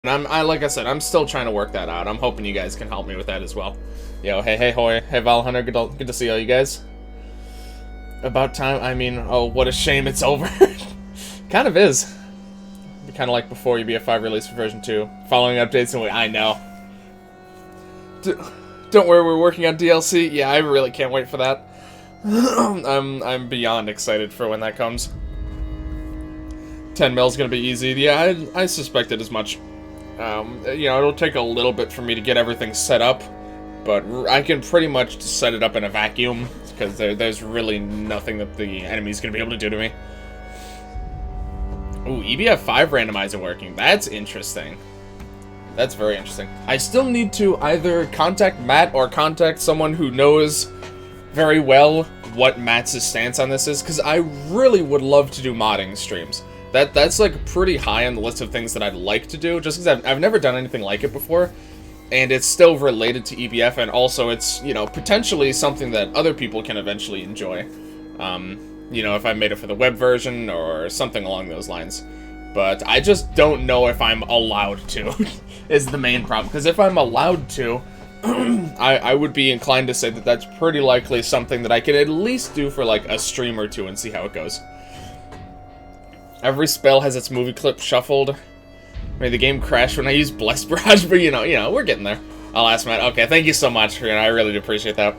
And like I said, I'm still trying to work that out. I'm hoping you guys can help me with that as well. Yo, hey, Hoy, hey, Val Hunter, good to see all you guys. About time, I mean, oh, what a shame it's over. Kind of is. Kind of like before EBF5 released for version 2. Following updates and I know. Don't worry, we're working on DLC. Yeah, I really can't wait for that. I'm beyond excited for when that comes. 10 mil's gonna be easy. Yeah, I suspected as much. You know, it'll take a little bit for me to get everything set up, but I can pretty much set it up in a vacuum, because there's really nothing that the enemy's gonna be able to do to me. Ooh, EBF5 randomizer working. That's interesting. That's very interesting. I still need to either contact Matt or contact someone who knows very well what Matt's stance on this is, because I really would love to do modding streams. That's like pretty high on the list of things that I'd like to do, just because I've never done anything like it before, and it's still related to EBF, and also it's, you know, potentially something that other people can eventually enjoy. You know, if I made it for the web version or something along those lines. But I just don't know if I'm allowed to, is the main problem. Because if I'm allowed to, I would be inclined to say that that's pretty likely something that I could at least do for like a stream or two and see how it goes. Every spell has its movie clip shuffled. May the game crash when I use Blessed Barrage, but you know, we're getting there. I'll ask Matt. Okay, thank you so much, I really do appreciate that.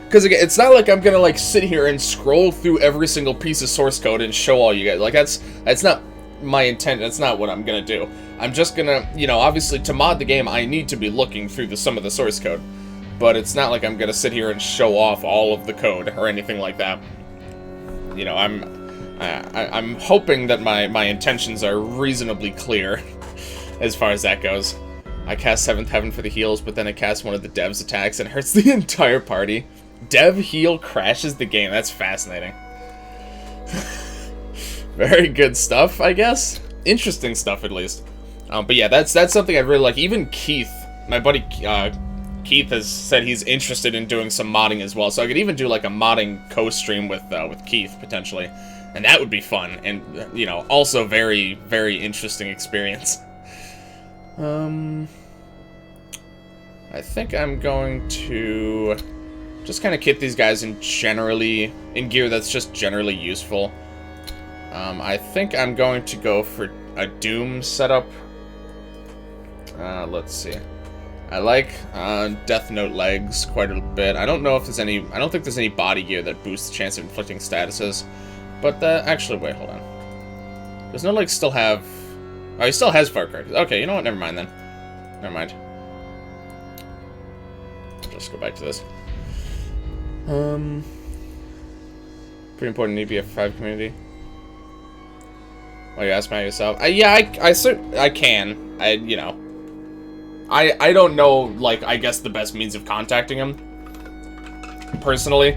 Because again, it's not like I'm gonna like sit here and scroll through every single piece of source code and show all you guys. Like that's not my intent. That's not what I'm gonna do. I'm just gonna, you know, obviously to mod the game, I need to be looking through some of the source code. But it's not like I'm gonna sit here and show off all of the code or anything like that. You know, I'm hoping that my intentions are reasonably clear as far as that goes. I cast 7th Heaven for the heals, but then I cast one of the dev's attacks and it hurts the entire party. Dev heal crashes the game. That's fascinating. Very good stuff, I guess. Interesting stuff, at least. But yeah, that's something I really like. Even Keith, my buddy Keith, has said he's interested in doing some modding as well. So I could even do like a modding co-stream with Keith potentially, and that would be fun. And you know, also very, very interesting experience. I think I'm going to just kind of kit these guys in gear that's just generally useful. I think I'm going to go for a Doom setup. Let's see. I like Death Note legs quite a bit. I don't know if there's any. I don't think there's any body gear that boosts the chance of inflicting statuses. But actually, wait, hold on. Does No Legs still have? Oh, he still has fire characters. Okay, you know what? Never mind then. Never mind. Just go back to this. Pretty important EBF5 community. Oh, you asked about yourself? Yeah, I can. You know. I don't know, like, I guess the best means of contacting him. Personally.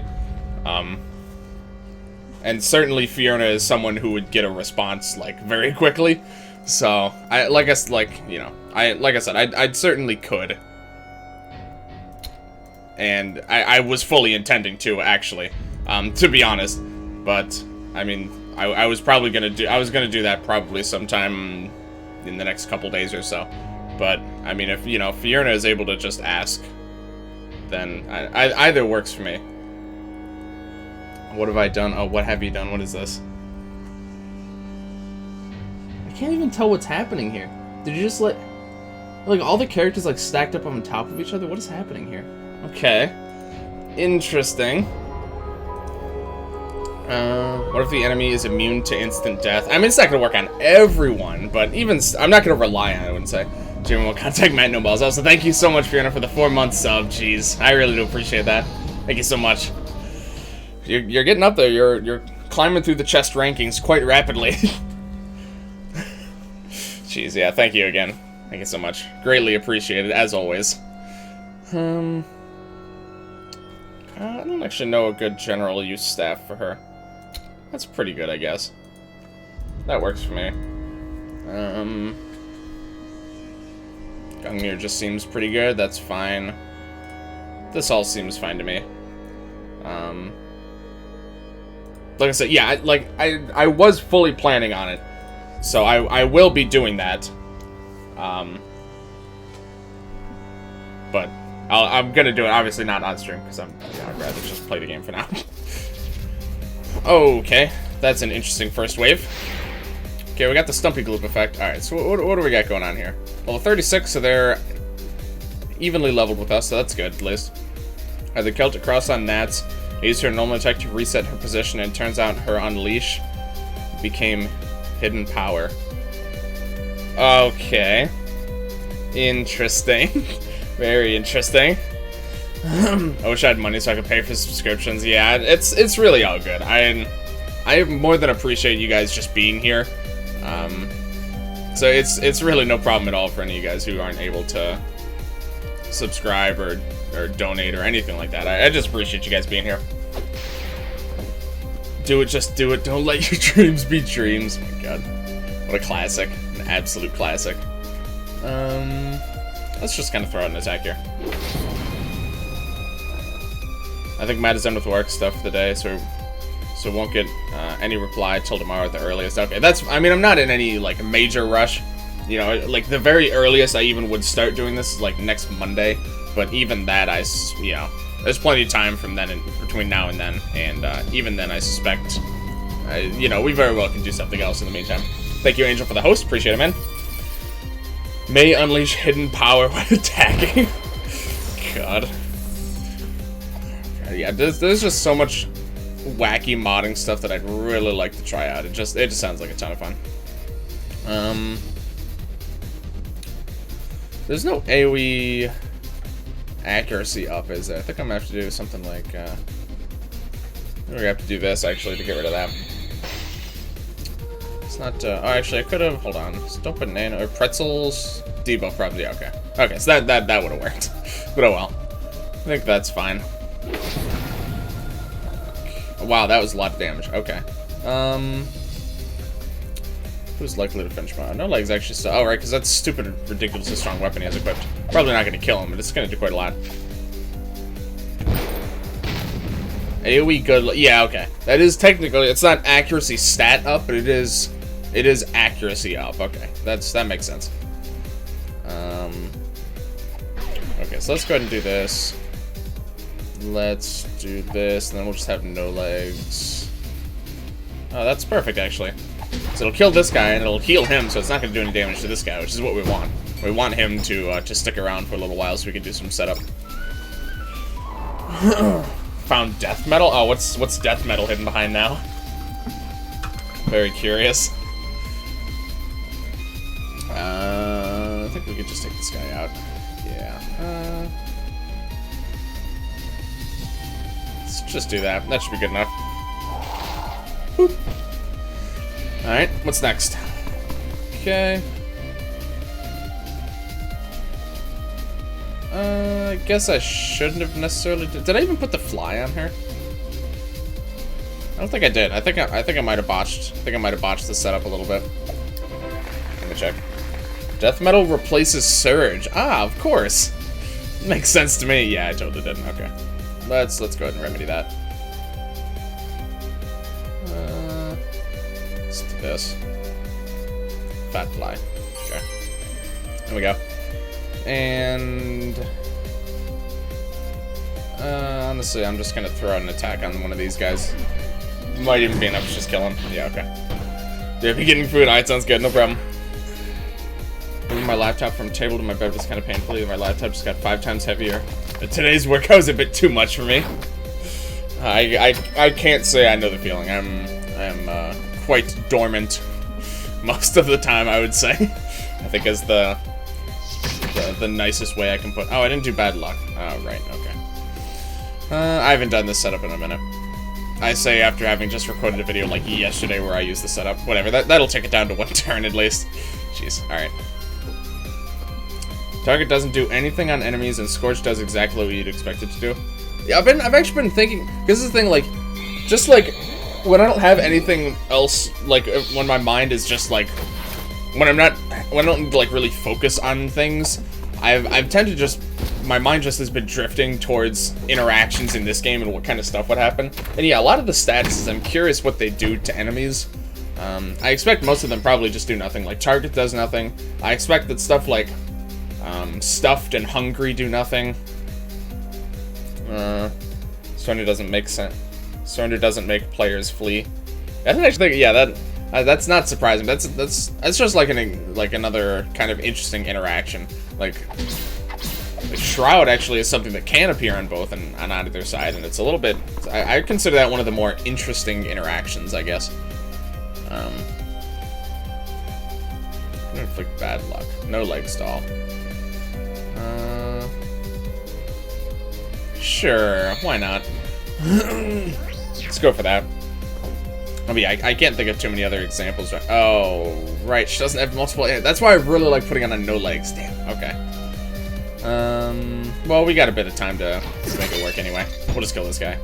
And certainly Fiona is someone who would get a response, like, very quickly. So, like I said, I certainly could. And I was fully intending to, actually, to be honest. But, I mean, I was probably gonna do that probably sometime in the next couple days or so. But, I mean, if, you know, Fiona is able to just ask, then either works for me. What have I done? Oh, what have you done? What is this? I can't even tell what's happening here. Did you just like all the characters like stacked up on top of each other? What is happening here? Okay. Interesting. What if the enemy is immune to instant death? I mean, it's not gonna work on everyone, but even I'm not gonna rely on it, I wouldn't say. Jimmy will contact Matt No Balls. Also, thank you so much, Fiona, for the 4-month sub. Jeez, I really do appreciate that. Thank you so much. You're getting up there. You're climbing through the chest rankings quite rapidly. Jeez, yeah, thank you again. Thank you so much. Greatly appreciated, as always. I don't actually know a good general use staff for her. That's pretty good, I guess. That works for me. Gungnir just seems pretty good. That's fine. This all seems fine to me. Like I said, yeah, I was fully planning on it. So I will be doing that. But I'm gonna do it, obviously not on stream, because I'd rather just play the game for now. Okay, that's an interesting first wave. Okay, we got the Stumpy Gloop effect. Alright, so what do we got going on here? Level 36, so they're evenly leveled with us, so that's good, at least. The Celtic Cross on Natz. I used her normal attack to reset her position, and it turns out her Unleash became Hidden Power. Okay. Interesting. Very interesting. I wish I had money so I could pay for subscriptions. Yeah, it's really all good. I more than appreciate you guys just being here. So it's really no problem at all for any of you guys who aren't able to subscribe or donate or anything like that. I just appreciate you guys being here. Do it, just do it. Don't let your dreams be dreams. Oh my god. What a classic. An absolute classic. Let's just kind of throw out an attack here. I think Matt is done with work stuff for the day, so won't get any reply till tomorrow at the earliest. Okay, I mean, I'm not in any, like, major rush. You know, like, the very earliest I even would start doing this is, like, next Monday. But even that, you know, there's plenty of time from then between now and then. And even then, I suspect, you know, we very well can do something else in the meantime. Thank you, Angel, for the host. Appreciate it, man. May unleash hidden power when attacking. God. Yeah, there's just so much wacky modding stuff that I'd really like to try out. It just sounds like a ton of fun. There's no AoE accuracy up, is there? I think I'm gonna have to do something like we're gonna have to do this actually to get rid of that. It's not oh, actually I could have, hold on, don't banana or pretzels debuff probably. Okay, so that would have worked. But oh well, I think that's fine. Wow, that was a lot of damage. Okay. Who's likely to finish my... No legs actually still... Oh, right, because that's stupid, ridiculously strong weapon he has equipped. Probably not going to kill him, but it's going to do quite a lot. AoE good... Yeah, okay. That is technically... It's not accuracy stat up, but it is accuracy up. Okay, that makes sense. Okay, so let's go ahead and do this. Let's do this, and then we'll just have no legs. Oh, that's perfect, actually. So it'll kill this guy, and it'll heal him, so it's not going to do any damage to this guy, which is what we want. We want him to stick around for a little while so we can do some setup. Found death metal? Oh, what's death metal hidden behind now? Very curious. I think we could just take this guy out. Yeah. Let's just do that. That should be good enough. Boop. Alright, what's next? Okay. I guess I shouldn't have necessarily... Did I even put the fly on her? I don't think I did. I think I might have botched. I think I might have botched the setup a little bit. Let me check. Death metal replaces surge. Ah, of course. Makes sense to me. Yeah, I totally didn't. Okay. Let's go ahead and remedy that. Let's do this. Fat fly. Okay. There we go. And honestly, I'm just gonna throw out an attack on one of these guys. Might even be enough to just kill him. Yeah, okay. Yeah, be getting food. Alright, sounds good. No problem. Moving my laptop from table to my bed was kind of painful. My laptop just got 5 times heavier. But today's workout was a bit too much for me. I can't say I know the feeling. I'm quite dormant most of the time, I would say. I think is the nicest way I can put... Oh, I didn't do bad luck. Oh, right, okay. I haven't done this setup in a minute. I say after having just recorded a video like yesterday where I used the setup. Whatever, that'll take it down to 1 turn at least. Jeez, alright. Target doesn't do anything on enemies, and Scorch does exactly what you'd expect it to do. Yeah, I've actually been thinking, because this is the thing, like, just like, when I don't have anything else, like, when my mind is just like, when I don't need to, like, really focus on things, I've tended to just, my mind just has been drifting towards interactions in this game and what kind of stuff would happen. And yeah, a lot of the statuses, I'm curious what they do to enemies. I expect most of them probably just do nothing. Like, Target does nothing. I expect that stuff like Stuffed and Hungry do nothing. Surrender doesn't make sense. Surrender doesn't make players flee. I think actually, yeah, that's not surprising. That's just like another kind of interesting interaction. Like Shroud actually is something that can appear on both and on either side, and it's a little bit. I consider that one of the more interesting interactions, I guess. Inflict bad luck. No leg stall. Sure, why not? Let's go for that. I mean, I can't think of too many other examples. Oh, right, she doesn't have multiple. That's why I really like putting on a no legs. Damn. Okay. Well, we got a bit of time to make it work anyway. We'll just kill this guy.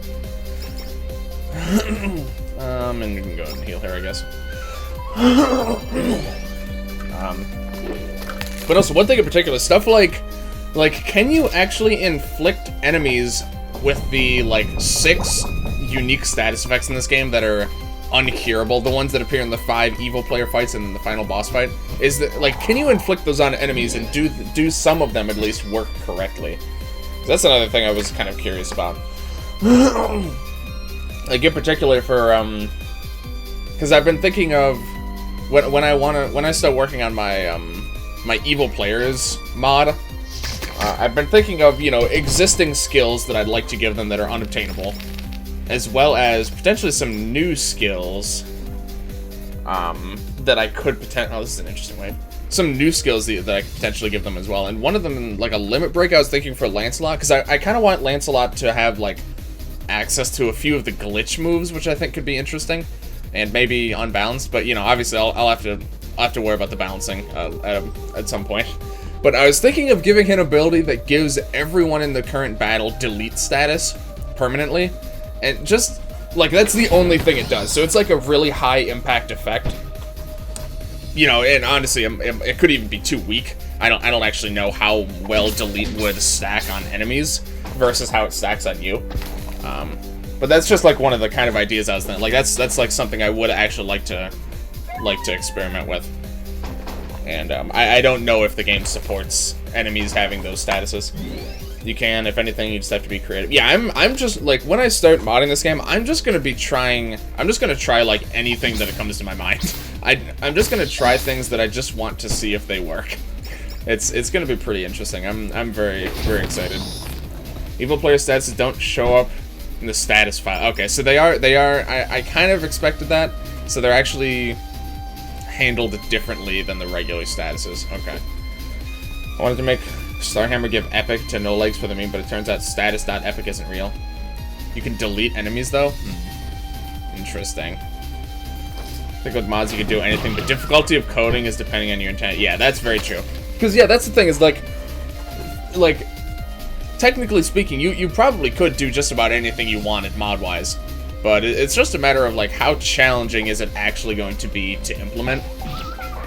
And we can go and heal her, I guess. But also, one thing in particular, stuff like, can you actually inflict enemies with the, 6 unique status effects in this game that are uncurable? The ones that appear in the 5 evil player fights and the final boss fight? Is that, can you inflict those on enemies and do some of them at least work correctly? That's another thing I was kind of curious about. Like, in particular for, because I've been thinking of, when I start working on my, my evil players mod, I've been thinking of, existing skills that I'd like to give them that are unobtainable, as well as potentially some new skills, that I could potentially, oh, this is an interesting way, some new skills that I could potentially give them as well, and one of them, like a limit break, I was thinking for Lancelot, because I kind of want Lancelot to have, access to a few of the glitch moves, which I think could be interesting, and maybe unbalanced, but, obviously I'll have to worry about the balancing, at some point. But I was thinking of giving him an ability that gives everyone in the current battle delete status permanently. And just, that's the only thing it does. So it's like a really high impact effect. And honestly, it could even be too weak. I don't actually know how well delete would stack on enemies versus how it stacks on you. But that's just one of the kind of ideas I was thinking. That's something I would actually like to experiment with. And I don't know if the game supports enemies having those statuses. You can, if anything, you just have to be creative. Yeah, I'm just, when I start modding this game, I'm just gonna try, anything that comes to my mind. I'm just gonna try things that I just want to see if they work. It's gonna be pretty interesting. I'm very, very excited. Evil player statuses don't show up in the status file. Okay, so they are, I kind of expected that. So they're actually handled differently than the regular statuses. Okay. I wanted to make Starhammer give epic to no legs for the meme, but it turns out status.epic isn't real. You can delete enemies though? Interesting. I think with mods you can do anything, but difficulty of coding is depending on your intent. Yeah, that's very true. Because yeah, that's the thing, is technically speaking, you probably could do just about anything you wanted mod-wise. But it's just a matter of, how challenging is it actually going to be to implement?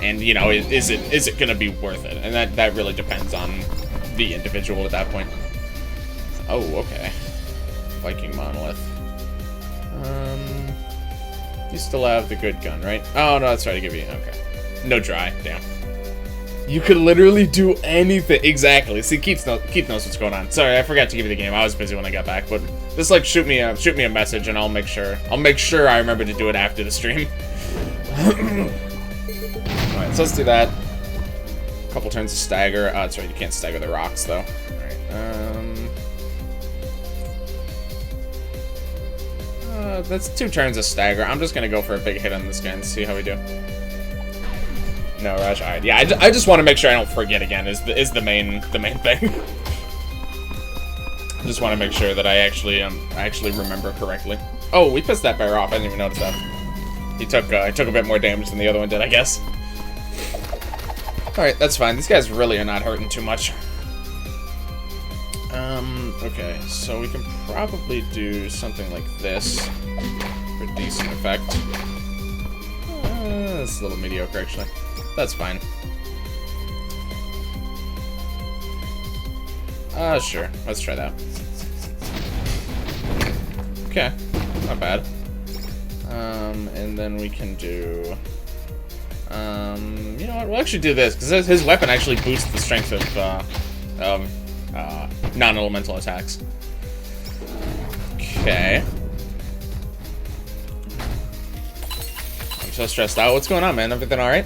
And, is it going to be worth it? And that really depends on the individual at that point. Oh, okay. Viking Monolith. You still have the good gun, right? Oh, no, that's right, I give you, okay. No dry, damn. You could literally do anything. Exactly. See, Keith knows what's going on. Sorry, I forgot to give you the game. I was busy when I got back, but just shoot me a message and I'll make sure I remember to do it after the stream. Alright, so let's do that. A couple turns of stagger. Oh, that's right, you can't stagger the rocks though. Alright, that's 2 turns of stagger. I'm just gonna go for a big hit on this guy and see how we do. No rush. Alright, yeah, I just want to make sure I don't forget again is the main thing. I just want to make sure that I actually remember correctly. Oh, we pissed that bear off. I didn't even notice that. He took a bit more damage than the other one did, I guess. Alright, that's fine. These guys really are not hurting too much. Okay, so we can probably do something like this for decent effect. It's a little mediocre, actually. That's fine. Sure. Let's try that. Okay. Not bad. And then we can do... you know what? We'll actually do this, because his weapon actually boosts the strength of non-elemental attacks. Okay. I'm so stressed out. What's going on, man? Everything alright?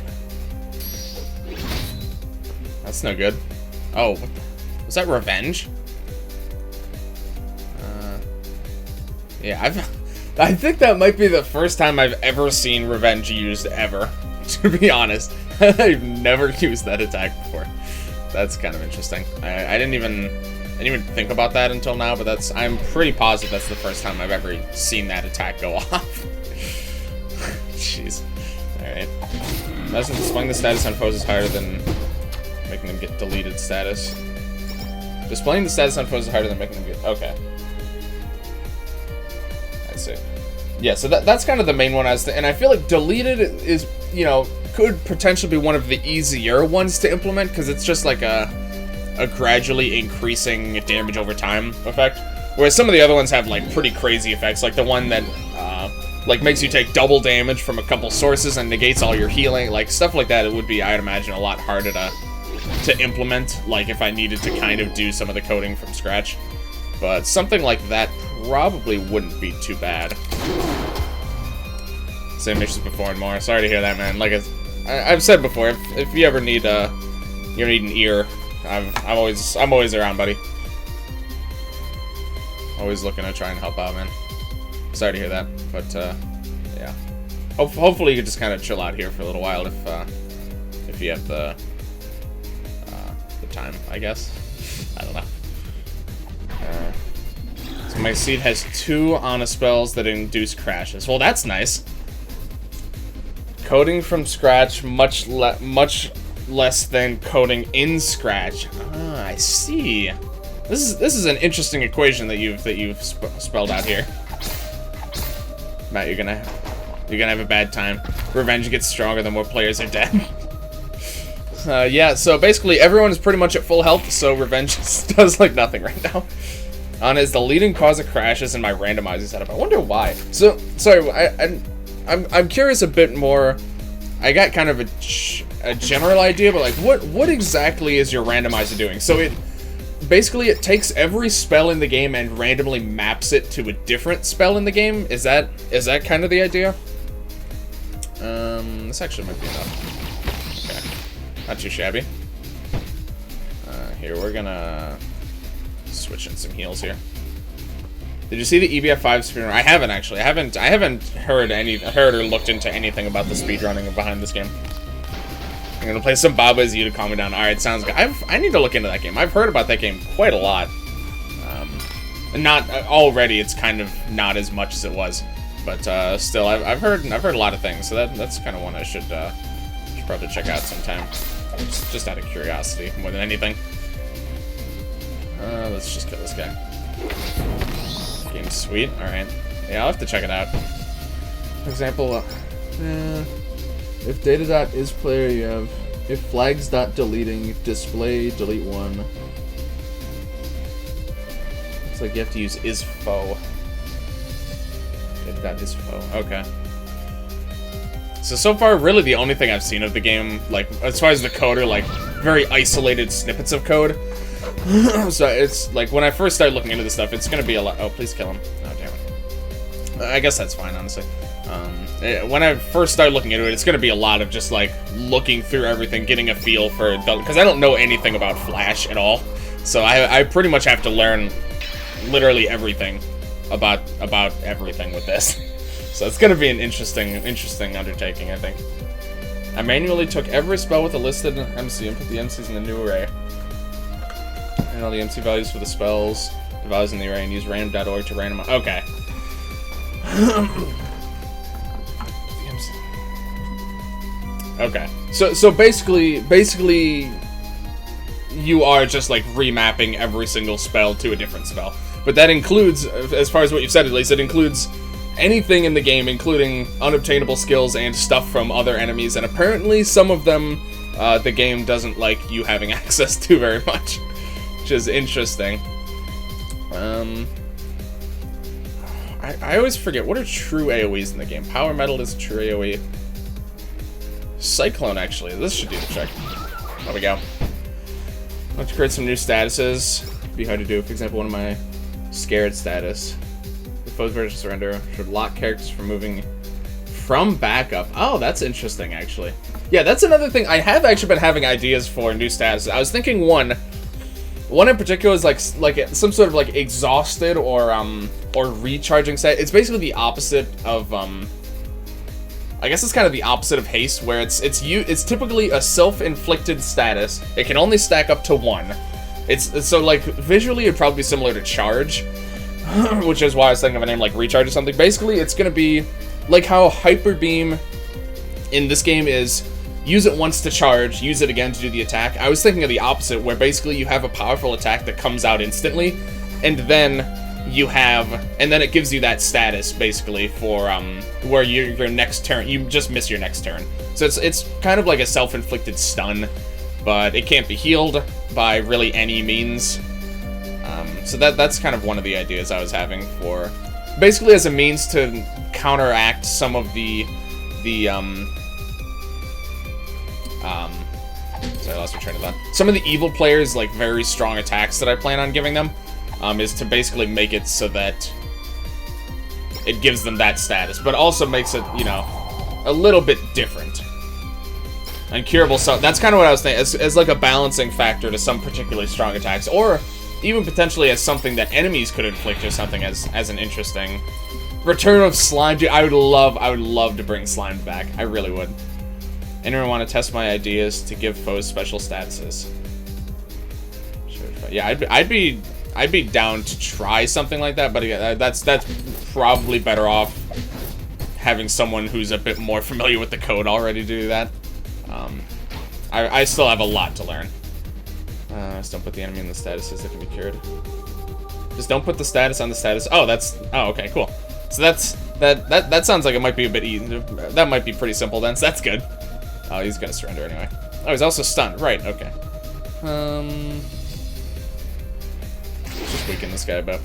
That's no good. Oh, was that revenge? Yeah, I think that might be the first time I've ever seen revenge used ever, to be honest. I've never used that attack before. That's kind of interesting. I didn't even think about that until now, but I'm pretty positive that's the first time I've ever seen that attack go off. Jeez. Alright. Imagine displaying the status on foes is harder than making them get deleted status. Displaying the status on foes is harder than making them get... Okay. I see. Yeah, so that's kind of the main one and I feel like deleted is, you know, could potentially be one of the easier ones to implement, because it's just like a gradually increasing damage over time effect. Whereas some of the other ones have like pretty crazy effects, like the one that like makes you take double damage from a couple sources and negates all your healing, like stuff like that. It would be, I'd imagine, a lot harder to implement, like if I needed to kind of do some of the coding from scratch. But something like that probably wouldn't be too bad. Same issues before and more. Sorry to hear that, man. Like I've said before, if you ever need an ear, I'm always around, buddy. Always looking to try and help out, man. Sorry to hear that, but yeah. Hopefully you can just kind of chill out here for a little while if you have the time, I guess. I don't know. So my seed has 2 Ana spells that induce crashes. Well, that's nice. Coding from scratch, much less than coding in scratch. Ah, I see. This is an interesting equation that you've spelled out here. Matt, you're gonna have a bad time. Revenge gets stronger the more players are dead. Yeah, so basically everyone is pretty much at full health, so revenge does like nothing right now. Ana is the leading cause of crashes in my randomizer setup. I wonder why. So sorry, I'm curious a bit more. I got kind of a general idea, but like what exactly is your randomizer doing? So it takes every spell in the game and randomly maps it to a different spell in the game. Is that kind of the idea? This actually might be enough. Okay, not too shabby. Here we're gonna switch in some heals here. Did you see the EBF5 speedrun? I haven't actually. I haven't heard or looked into anything about the speedrunning behind this game. I'm gonna play some Baba Is You to calm me down. Alright, sounds good. I need to look into that game. I've heard about that game quite a lot. Not already, it's kind of not as much as it was. But still, I've heard a lot of things, so that's kind of one I should probably check out sometime. Just out of curiosity, more than anything. Let's just kill this guy. Game's sweet. Alright. Yeah, I'll have to check it out. For example, if data.isPlayer, you have if flags.deleting, display, delete one. Looks like you have to use isFo. Data.isFo. Okay. So far, really the only thing I've seen of the game, like, as far as the code, are, like, very isolated snippets of code. So it's, like, when I first started looking into this stuff, it's gonna be a lot... Oh, please kill him. Oh, damn it. I guess that's fine, honestly. When I first started looking into it, it's gonna be a lot of just, like, looking through everything, getting a feel for... Because I don't know anything about Flash at all. So I pretty much have to learn literally everything about everything with this. So it's gonna be an interesting undertaking, I think. I manually took every spell with a listed MC and put the MCs in the new array. And all the MC values for the spells, the values in the array, and use random.org to randomize. Okay. Okay. So basically, you are just like remapping every single spell to a different spell. But that includes, as far as what you've said at least, it includes anything in the game, including unobtainable skills and stuff from other enemies, and apparently some of them the game doesn't like you having access to very much, which is interesting. I always forget, what are true AoEs in the game? Power Metal is a true AoE. Cyclone, actually. This should do the trick. There we go. Let's create some new statuses. It'd be hard to do. For example, one of my scared status. The foe's version surrender should lock characters from moving from backup. Oh, that's interesting, actually. Yeah, that's another thing. I have actually been having ideas for new statuses. I was thinking one in particular is like some sort of like exhausted or recharging set. It's basically the opposite of I guess it's kind of the opposite of haste, where it's typically a self-inflicted status. It can only stack up to 1. It's so like visually it'd probably be similar to charge, which is why I was thinking of a name like recharge or something. Basically, it's gonna be like how Hyper Beam in this game is use it once to charge, use it again to do the attack. I was thinking of the opposite, where basically you have a powerful attack that comes out instantly, and then it gives you that status basically for where your next turn, you just miss your next turn. So it's kind of like a self-inflicted stun, but it can't be healed by really any means. So that's kind of one of the ideas I was having for basically as a means to counteract some of sorry, I lost my train of thought. Some of the evil players, like, very strong attacks that I plan on giving them, is to basically make it so that it gives them that status, but also makes it, you know, a little bit different. Incurable, so that's kind of what I was thinking, as like a balancing factor to some particularly strong attacks, or even potentially as something that enemies could inflict or something as an interesting return of slime. Dude, I would love to bring slime back. I really would. Anyone want to test my ideas to give foes special statuses? Sure. Yeah, I'd be down to try something like that, but again, that's probably better off having someone who's a bit more familiar with the code already to do that. I still have a lot to learn. Just don't put the enemy in the statuses that can be cured. Just don't put the status on the status. Oh, okay, cool. So that sounds like it might be a bit easy. That might be pretty simple then, so that's good. Oh, he's gonna surrender anyway. Oh, he's also stunned. Right, okay. Let's just weaken this guy a bit.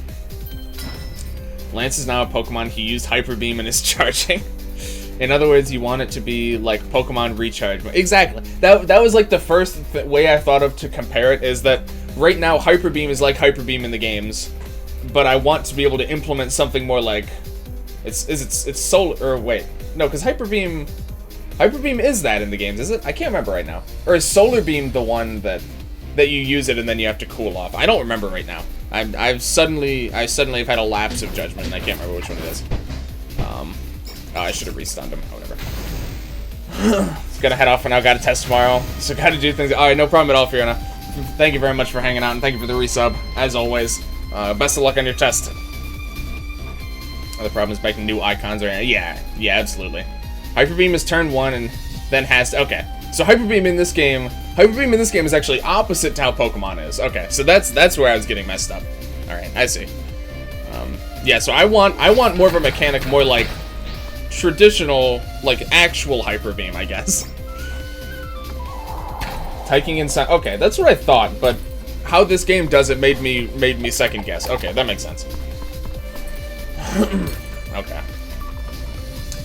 Lance is now a Pokemon. He used Hyper Beam and is charging. In other words, you want it to be like Pokemon Recharge. Exactly. That was like the first way I thought of to compare it, is that right now Hyper Beam is like Hyper Beam in the games, but I want to be able to implement something more like it's solar, or wait, no, because Hyper Beam is that in the games, is it? I can't remember right now. Or is Solar Beam the one that you use it and then you have to cool off? I don't remember right now. I suddenly have had a lapse of judgment and I can't remember which one it is. Oh, I should have restunned him. Oh, whatever. It's gonna head off for now. Got a test tomorrow, so gotta do things. All right, no problem at all, Fiona. Thank you very much for hanging out and thank you for the resub, as always. Best of luck on your test. Other problem is making new icons. Yeah, absolutely. Hyper Beam is turn 1 and then has to, okay. So Hyper Beam in this game is actually opposite to how Pokemon is. Okay, so that's where I was getting messed up. All right, I see. Yeah, so I want more of a mechanic, more like traditional, like actual Hyper Beam, I guess. Taking inside. Okay, that's what I thought, but how this game does it made me second guess. Okay, that makes sense. Okay.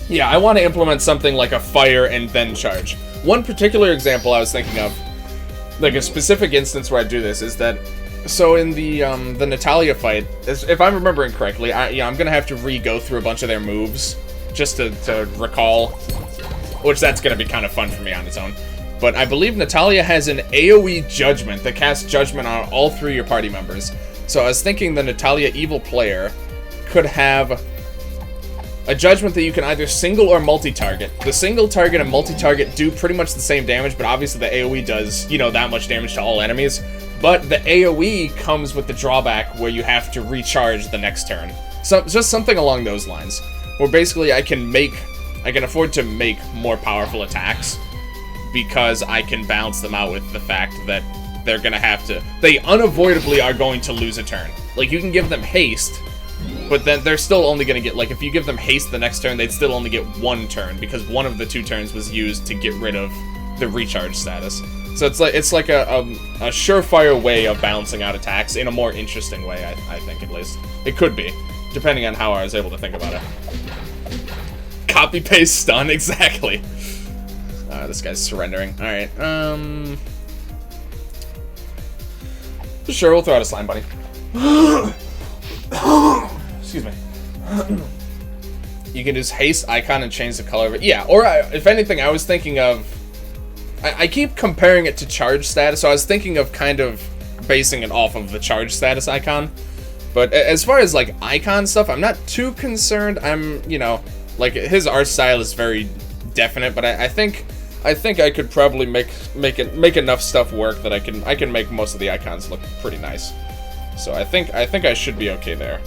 Yeah, I want to implement something like a fire and then charge. One particular example I was thinking of, like a specific instance where I do this, is that, so in the Natalia fight, if I'm remembering correctly, I'm gonna have to re-go through a bunch of their moves just to recall, which that's gonna be kind of fun for me on its own. But I believe Natalia has an AoE Judgment that casts Judgment on all 3 of your party members. So I was thinking the Natalia evil player could have a Judgment that you can either single or multi-target. The single target and multi-target do pretty much the same damage, but obviously the AoE does, you know, that much damage to all enemies. But the AoE comes with the drawback where you have to recharge the next turn. So just something along those lines, where basically I can afford to make more powerful attacks because I can balance them out with the fact that they're gonna have to, they unavoidably are going to lose a turn. Like, you can give them haste, but then they're still only going to get, like, if you give them haste the next turn, they'd still only get 1 turn, because one of the 2 turns was used to get rid of the recharge status. So it's like a surefire way of balancing out attacks in a more interesting way, I think, at least. It could be. depending on how I was able to think about it. Copy paste stun, exactly. This guy's surrendering. All right. Sure, we'll throw out a slime bunny. Excuse me. You can just haste icon and change the color of it. Yeah, or if anything, I was thinking of... I keep comparing it to charge status, so I was thinking of kind of basing it off of the charge status icon. But as far as, like, icon stuff, I'm not too concerned. I'm, you know, like, his art style is very definite, but I think I could probably make enough stuff work that I can make most of the icons look pretty nice. So I think I should be okay there.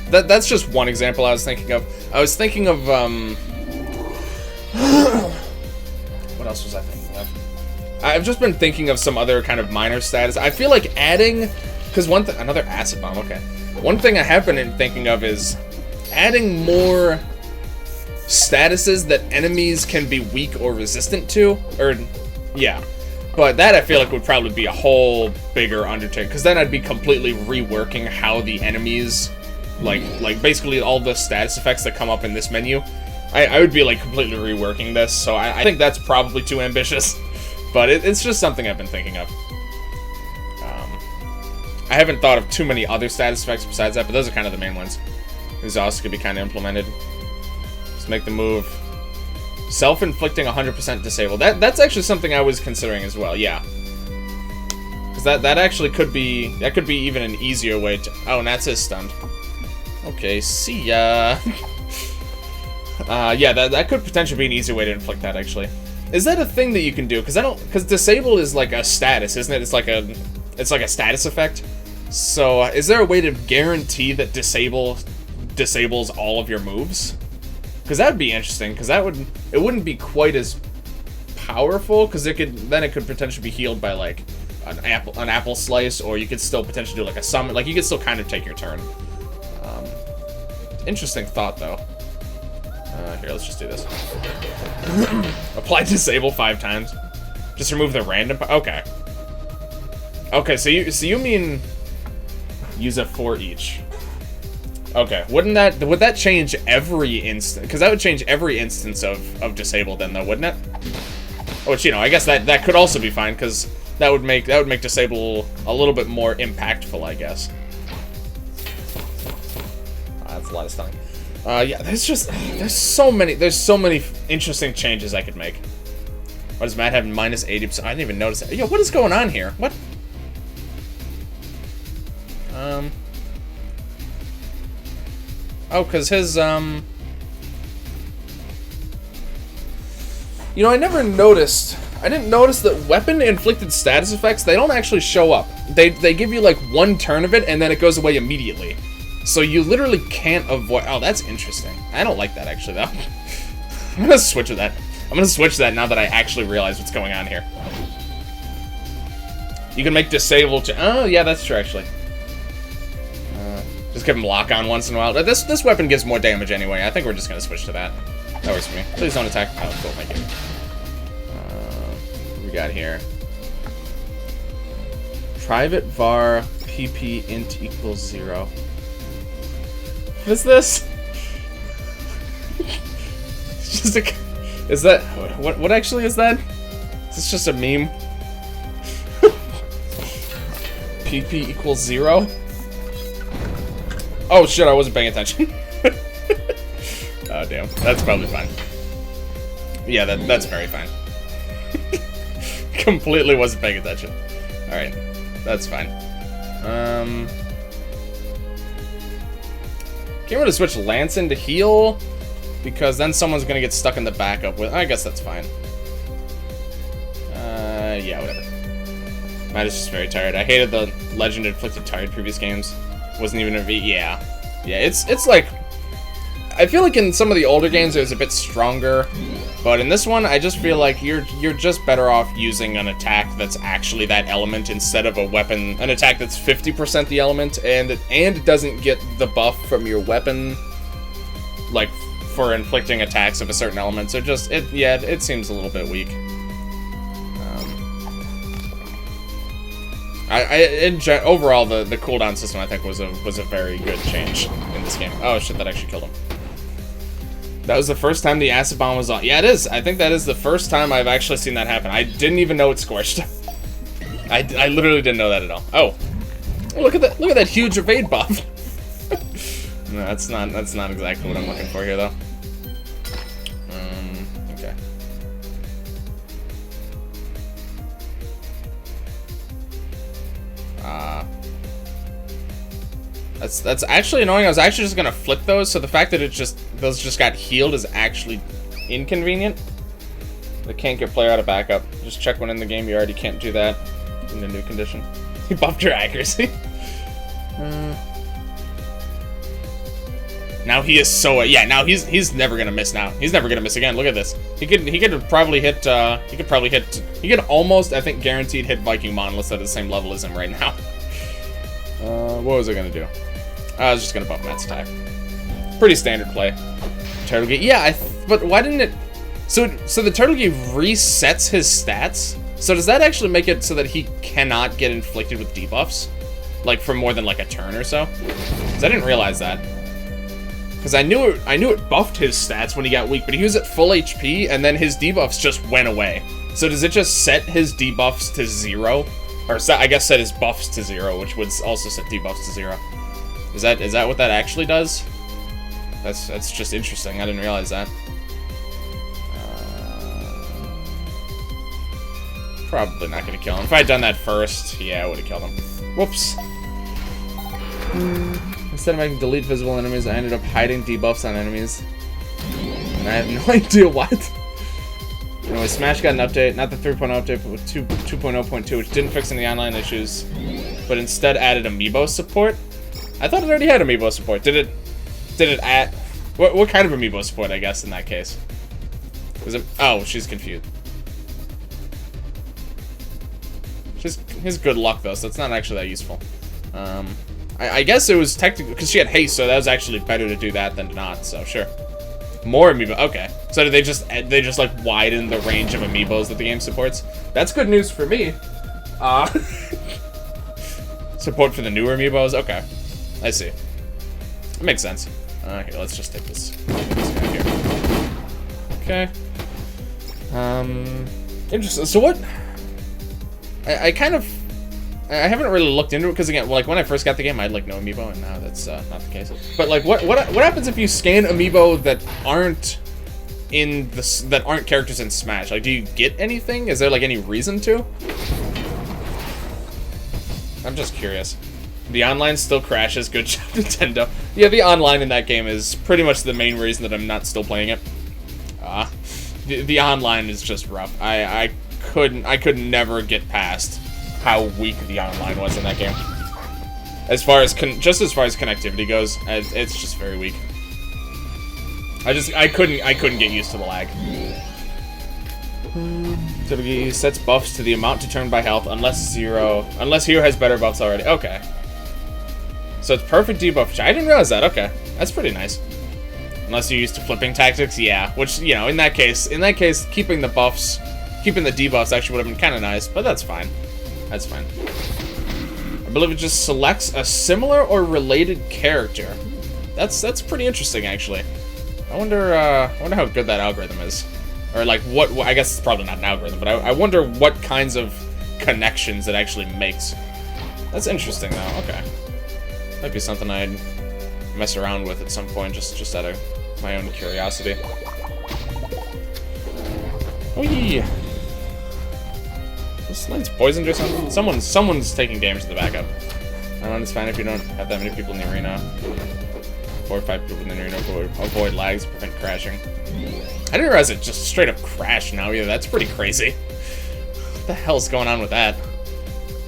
That's just one example I was thinking of. I was thinking of what else was I thinking of? I've just been thinking of some other kind of minor status. I feel like adding, because another acid bomb. Okay, one thing I have been thinking of is adding more statuses that enemies can be weak or resistant to, or yeah. But that I feel like would probably be a whole bigger undertaking, because then I'd be completely reworking how the enemies, like basically all the status effects that come up in this menu, I would be like completely reworking this. So I think that's probably too ambitious, but it's just something I've been thinking of. I haven't thought of too many other status effects besides that, but those are kind of the main ones. Exhaust could be kind of implemented. Just make the move. Self-inflicting 100% disable. That's actually something I was considering as well, yeah. Because that actually could be even an easier way to... Oh, Natz is stunned. Okay, see ya. Yeah, that could potentially be an easier way to inflict that, actually. Is that a thing that you can do? Because disable is like a status, isn't it? It's like a status effect. So, is there a way to guarantee that disables all of your moves? Because that would be interesting, because it wouldn't be quite as powerful, because it could potentially be healed by like an apple slice, or you could still potentially do like a summon, like you could still kind of take your turn. Interesting thought though. Here, let's just do this. Apply disable 5 times. Just remove the random. Okay. Okay, so you mean use a 4 each. Okay, would that change every instant? Because that would change every instance of disable then, though, wouldn't it? Which, you know, I guess that could also be fine, because that would make disable a little bit more impactful, I guess. That's a lot of stunning. Yeah, there's so many interesting changes I could make. What does Matt have? Minus 80%? I didn't even notice that. Yo, what is going on here? What? Oh, because his, You know, I didn't notice that weapon-inflicted status effects, they don't actually show up. They give you, like, 1 turn of it, and then it goes away immediately. So you literally can't avoid... Oh, that's interesting. I don't like that, actually, though. I'm gonna switch with that. I'm gonna switch that now that I actually realize what's going on here. You can make disable to... Oh, yeah, that's true, actually. Just give him lock on once in a while. This weapon gives more damage anyway. I think we're just gonna switch to that. That works for me. Please don't attack. Oh, cool, thank you. What we got here? Private var pp int equals 0. What is this? It's just a... Is that... What actually is that? Is this just a meme? pp equals 0? Oh shit, I wasn't paying attention. Oh damn, that's probably fine. Yeah, that's very fine. Completely wasn't paying attention. Alright, that's fine. Can't really switch Lanson to heal, because then someone's gonna get stuck in the backup with... I guess that's fine. Yeah, whatever. Matt is just very tired. I hated the Legend inflicted tired previous games. Wasn't even a V. Yeah, it's like, I feel like in some of the older games it was a bit stronger, but in this one I just feel like you're just better off using an attack that's actually that element instead of an attack that's 50% the element, and it doesn't get the buff from your weapon, like for inflicting attacks of a certain element. So it seems a little bit weak. Overall, the cooldown system I think was a very good change in this game. Oh shit, that actually killed him. That was the first time the acid bomb was on. Yeah, it is. I think that is the first time I've actually seen that happen. I didn't even know it scorched. I literally didn't know that at all. Oh, look at that! Look at that huge evade buff. No, that's not exactly what I'm looking for here, though. Okay. That's actually annoying. I was actually just gonna flip those, so the fact that those just got healed is actually inconvenient. They can't get player out of backup. Just check when in the game. You already can't do that in the new condition. He buffed your accuracy. Now he is so yeah. Now he's never gonna miss. Now he's never gonna miss again. Look at this. He could probably hit. He could almost, I think, guaranteed hit Viking Monoliths at the same level as him right now. What was I gonna do? I was just gonna buff Natz attack. Pretty standard play. Turtle Gate. Yeah, but why didn't it? So the Turtle Gate resets his stats. So does that actually make it so that he cannot get inflicted with debuffs, like for more than like a turn or so? Because I didn't realize that. Because I knew it buffed his stats when he got weak, but he was at full HP, and then his debuffs just went away. So does it just set his debuffs to 0? Or I guess set his buffs to 0, which would also set debuffs to 0. Is that what that actually does? That's just interesting. I didn't realize that. Probably not gonna kill him. If I had done that first, yeah, I would have killed him. Whoops. Instead of making delete visible enemies, I ended up hiding debuffs on enemies. And I have no idea what. Anyway, Smash got an update, not the 3.0 update, but with 2.0.2, which didn't fix any online issues, but instead added amiibo support. I thought it already had amiibo support. Did it add? What kind of amiibo support? I guess in that case, was it? Oh, she's confused. His good luck though, so it's not actually that useful. I guess it was technically because she had haste, so that was actually better to do that than not. So sure. More amiibo. Okay. So did they just like widen the range of amiibos that the game supports? That's good news for me. Support for the newer amiibos. Okay. I see. It makes sense. Here, let's just take this guy here. Okay. Interesting. So what? I haven't really looked into it because again, like when I first got the game, I had like no amiibo, and now that's not the case. But like, what happens if you scan amiibo that aren't characters in Smash? Like, do you get anything? Is there like any reason to? I'm just curious. The online still crashes. Good job, Nintendo. Yeah, the online in that game is pretty much the main reason that I'm not still playing it. The online is just rough. I could never get past how weak the online was in that game. As far as connectivity goes, it's just very weak. I couldn't get used to the lag. WWE sets buffs to the amount determined by health unless hero has better buffs already. Okay. So it's perfect debuff. I didn't realize that. Okay. That's pretty nice. Unless you're used to flipping tactics, yeah. Which, you know, in that case, keeping the debuffs actually would have been kind of nice, but that's fine. That's fine. I believe it just selects a similar or related character. That's pretty interesting, actually. I wonder how good that algorithm is. Or, like, I guess it's probably not an algorithm, but I wonder what kinds of connections it actually makes. That's interesting, though. Okay. Might be something I'd mess around with at some point, just out of my own curiosity. Oh yeah. This line's poisoned or something. Someone's taking damage to the backup. I don't understand if you don't have that many people in the arena. 4 or 5 people in the arena. Avoid lags, prevent crashing. I didn't realize it just straight up crashed now either. That's pretty crazy. What the hell's going on with that?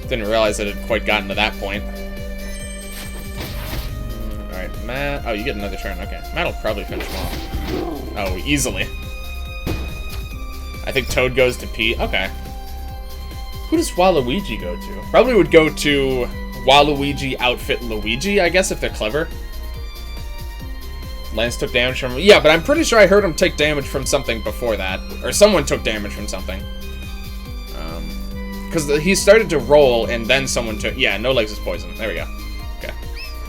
Didn't realize it had quite gotten to that point. Alright, Matt. Oh, you get another turn. Okay. Matt will probably finish him off. Oh, easily. I think Toad goes to Pete. Okay. Who does Waluigi go to? Probably would go to Waluigi outfit Luigi, I guess, if they're clever. Lance took damage from... Yeah, but I'm pretty sure I heard him take damage from something before that. Or someone took damage from something. because he started to roll, and then someone took... Yeah, no legs is poison. There we go. Okay.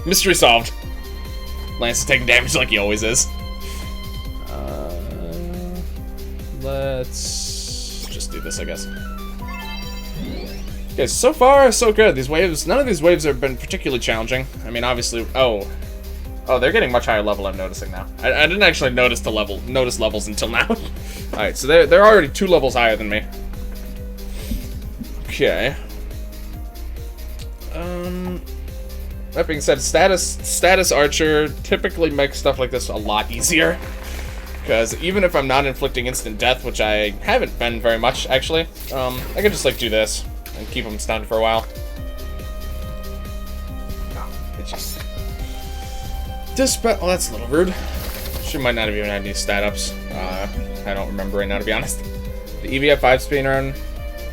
Mystery solved. Lance is taking damage like he always is. Let's just do this, I guess. Okay, so far, so good. These waves... None of these waves have been particularly challenging. I mean, obviously... Oh, they're getting much higher level, I'm noticing now. I didn't actually notice levels until now. Alright, so they're already 2 levels higher than me. Okay. That being said, status archer typically makes stuff like this a lot easier. Because even if I'm not inflicting instant death, which I haven't been very much, actually, I can just, like, do this and keep them stunned for a while. Dispel. Oh, that's a little rude. She might not have even had any stat ups. I don't remember right now, to be honest. The EBF5 speedrun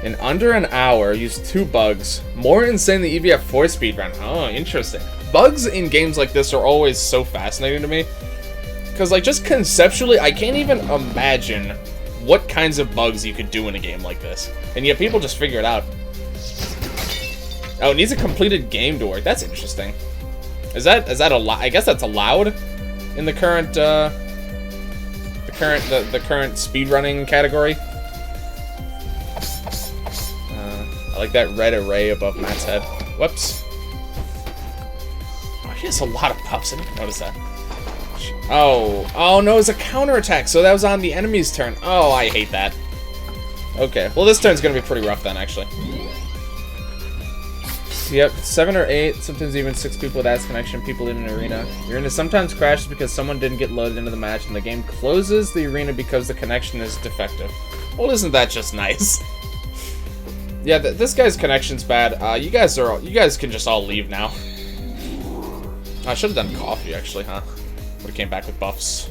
in under an hour used 2 bugs. More insane than the EBF4 speedrun. Oh, interesting. Bugs in games like this are always so fascinating to me. Because, like, just conceptually, I can't even imagine what kinds of bugs you could do in a game like this. And yet people just figure it out. Oh, it needs a completed game to work. That's interesting. Is that allowed? I guess that's allowed in the current the current speedrunning category. I like that red array above Matt's head. Whoops. Oh, he has a lot of puffs. I didn't notice that. Oh no, it's a counterattack. So that was on the enemy's turn. Oh, I hate that. Okay, well this turn's gonna be pretty rough then, actually. Yep, 7 or 8, sometimes even 6 people with ads connection, people in an arena. Your arena sometimes crashes because someone didn't get loaded into the match, and the game closes the arena because the connection is defective. Well, isn't that just nice? Yeah, this guy's connection's bad. You guys can just all leave now. I should have done coffee, actually, huh? Would have came back with buffs.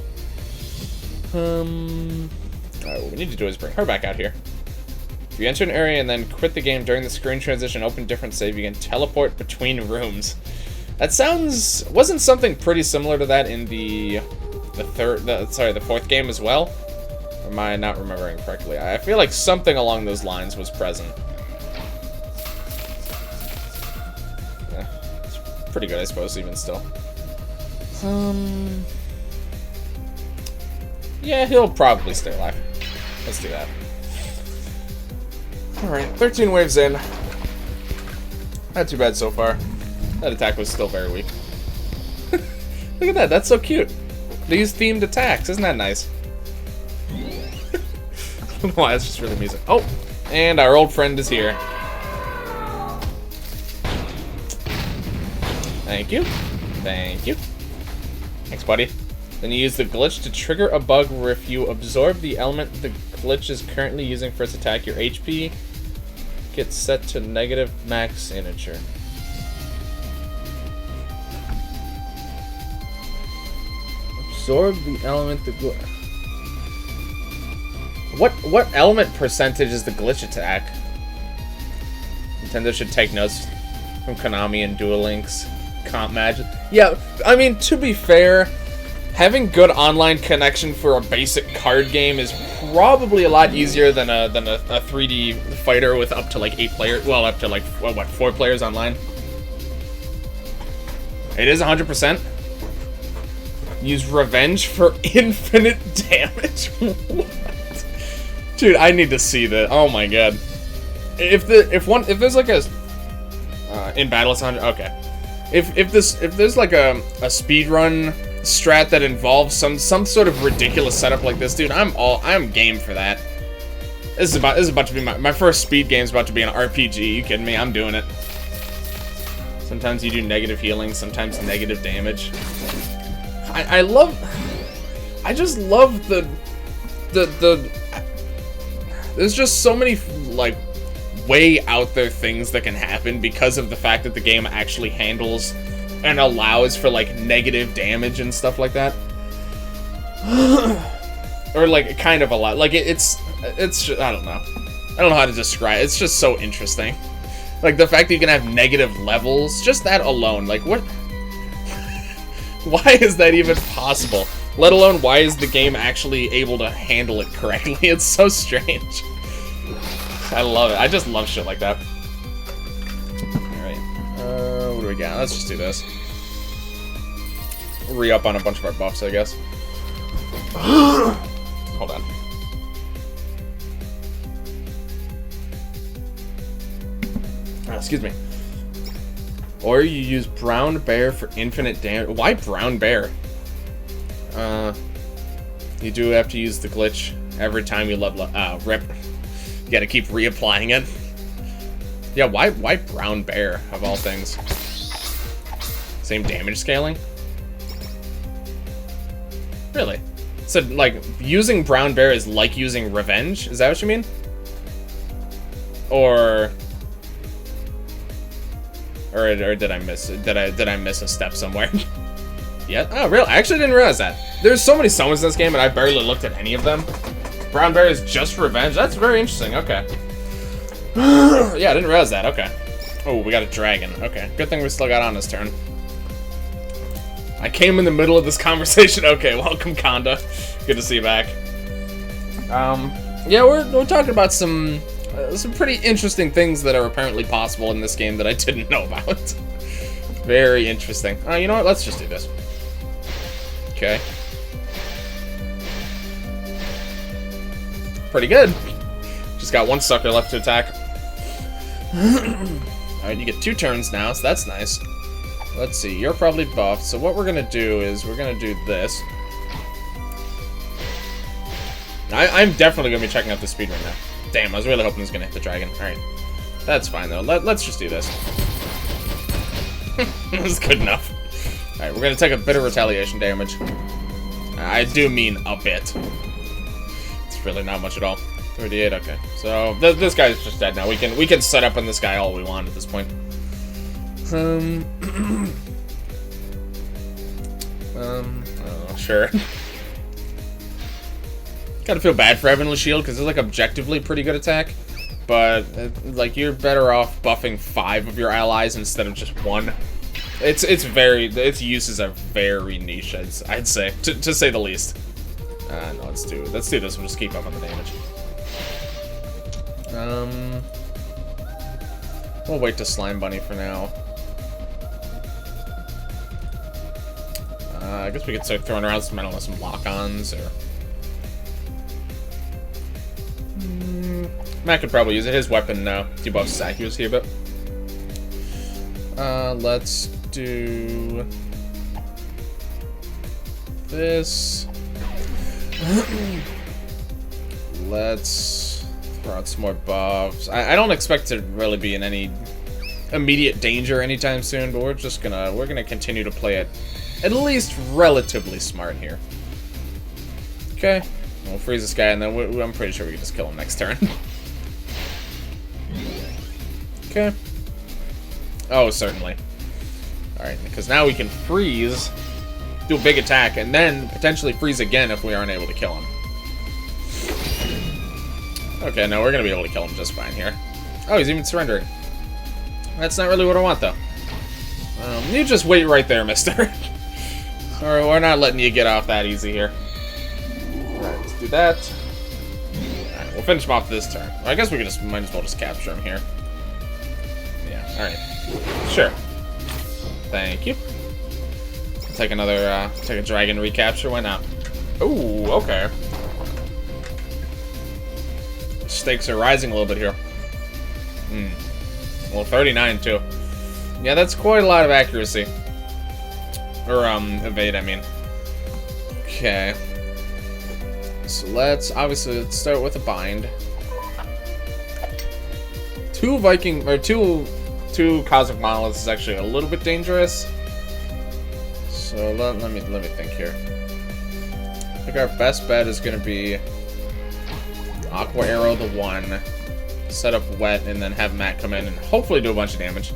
Alright, what we need to do is bring her back out here. If you enter an area and then quit the game during the screen transition, open different save, you can teleport between rooms. That sounds... Wasn't something pretty similar to that in the fourth game as well? Or am I not remembering correctly? I feel like something along those lines was present. Yeah, it's pretty good, I suppose, even still. Yeah, he'll probably stay alive. Let's do that. Alright, 13 waves in. Not too bad so far. That attack was still very weak. Look at that, that's so cute. They use themed attacks, isn't that nice? I don't know why, that's just really amusing. Oh, and our old friend is here. Thank you. Thank you. Thanks, buddy. Then you use the glitch to trigger a bug where if you absorb the element the glitch is currently using for its attack, your HP gets set to negative max integer. Absorb the element the glitch. What element percentage is the glitch attack? Nintendo should take notes from Konami and Duel Links comp matches. Yeah, I mean, to be fair, having good online connection for a basic card game is probably a lot easier than a 3D fighter with up to like 8 players. Well, up to like what 4 players online. It is 100%. Use revenge for infinite damage. What? Dude, I need to see that. Oh my god. If there's like a in battle it's 100. Okay. If there's like a speedrun strat that involves some sort of ridiculous setup like this, dude, I'm game for that. This is about to be my first speed game's about to be an RPG. You kidding me? I'm doing it. Sometimes you do negative healing, sometimes negative damage. I just love the there's just so many like way out there things that can happen because of the fact that the game actually handles and allows for like negative damage and stuff like that. Or like kind of a lot. Like it's just, I don't know how to describe it. It's just so interesting. Like the fact that you can have negative levels, just that alone, like what why is that even possible? Let alone why is the game actually able to handle it correctly? It's so strange. I love it. I just love shit like that. Alright. What do we got? Let's just do this. Re-up on a bunch of our buffs, I guess. Hold on. Excuse me. Or you use Brown Bear for infinite damage. Why Brown Bear? You do have to use the glitch every time you level up. Rip. You gotta keep reapplying it. Yeah, why Brown Bear, of all things? Same damage scaling? Really? So, like, using Brown Bear is like using Revenge? Is that what you mean? Or did I miss it? Did I miss a step somewhere? Yeah? Oh, really? I actually didn't realize that. There's so many summons in this game, and I barely looked at any of them. Brown Bear is just Revenge? That's very interesting. Okay. Yeah, I didn't realize that. Okay. Oh, we got a dragon. Okay. Good thing we still got on this turn. I came in the middle of this conversation. Okay, welcome, Conda. Good to see you back. Yeah, we're talking about some pretty interesting things that are apparently possible in this game that I didn't know about. Very interesting. You know what? Let's just do this. Okay. Pretty good. Just got one sucker left to attack. Alright, you get 2 turns now, so that's nice. Let's see, you're probably buffed, so what we're gonna do is we're gonna do this. I'm definitely gonna be checking out the speedrun now. Damn, I was really hoping it was gonna hit the dragon. Alright. That's fine though. Let's just do this. This is good enough. Alright, we're gonna take a bit of retaliation damage. I do mean a bit. It's really not much at all. 38, okay. So this guy's just dead now. We can set up on this guy all we want at this point. Oh, sure. Gotta feel bad for Heavenly Shield because it's like objectively pretty good attack, but like you're better off buffing 5 of your allies instead of just 1. Its uses are very niche, I'd say, to say the least. No, let's do this. We'll just keep up on the damage. We'll wait to Slime Bunny for now. I guess we could start throwing around some, I don't know, some lock-ons, or... Matt could probably use it. His weapon debuffs his accuracy a bit. Let's do... this. Let's throw out some more buffs. I don't expect to really be in any immediate danger anytime soon, but we're gonna continue to play it at least relatively smart here. Okay, we'll freeze this guy, and then I'm pretty sure we can just kill him next turn. Okay. Oh, certainly. Alright, because now we can freeze, do a big attack, and then potentially freeze again if we aren't able to kill him. Okay, no, we're going to be able to kill him just fine here. Oh, he's even surrendering. That's not really what I want, though. You just wait right there, mister. Alright, we're not letting you get off that easy here. Alright, let's do that. Alright, we'll finish him off this turn. I guess we might as well just capture him here. Yeah, alright. Sure. Thank you. Take another, take a dragon recapture, why not? Ooh, okay. Stakes are rising a little bit here. Well, 39 too. Yeah, that's quite a lot of accuracy. Or, evade, I mean. Okay. So let's start with a bind. Two Cosmic Monoliths is actually a little bit dangerous. So let me think here. I think our best bet is gonna be Aqua Arrow the 1, set up Wet, and then have Matt come in and hopefully do a bunch of damage.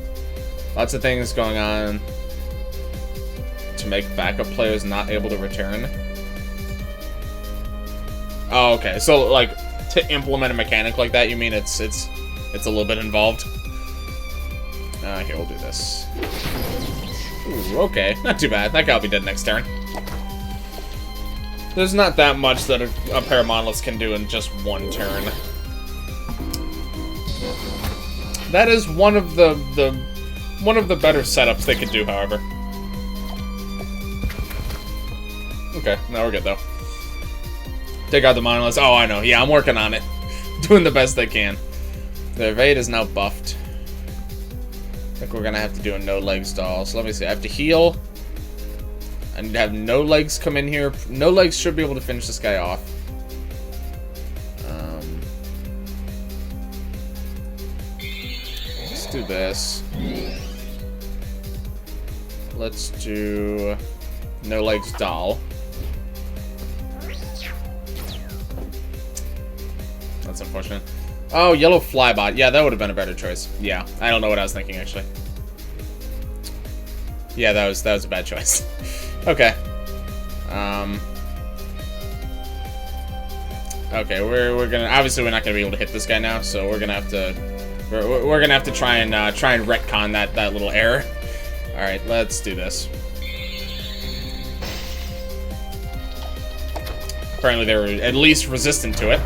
Lots of things going on to make backup players not able to return. Oh, okay. So, like, to implement a mechanic like that, you mean it's a little bit involved? Here, we'll do this. Ooh, okay. Not too bad. That guy will be dead next turn. There's not that much that a pair of monoliths can do in just one turn. That is one of the better setups they could do, however. Okay, now we're good though. Take out the monoliths. Oh, I know. Yeah, I'm working on it. Doing the best I can. The evade is now buffed. I think we're gonna have to do a no legs doll. So let me see. I have to heal. I need to have no legs come in here. No legs should be able to finish this guy off. Let's do this. Let's do no legs doll. That's unfortunate. Oh, yellow flybot. Yeah, that would have been a better choice. Yeah, I don't know what I was thinking actually. Yeah, that was a bad choice. Okay. Okay, we're gonna obviously we're not gonna be able to hit this guy now, so we're gonna have to try and retcon that little error. All right, let's do this. Apparently they were at least resistant to it.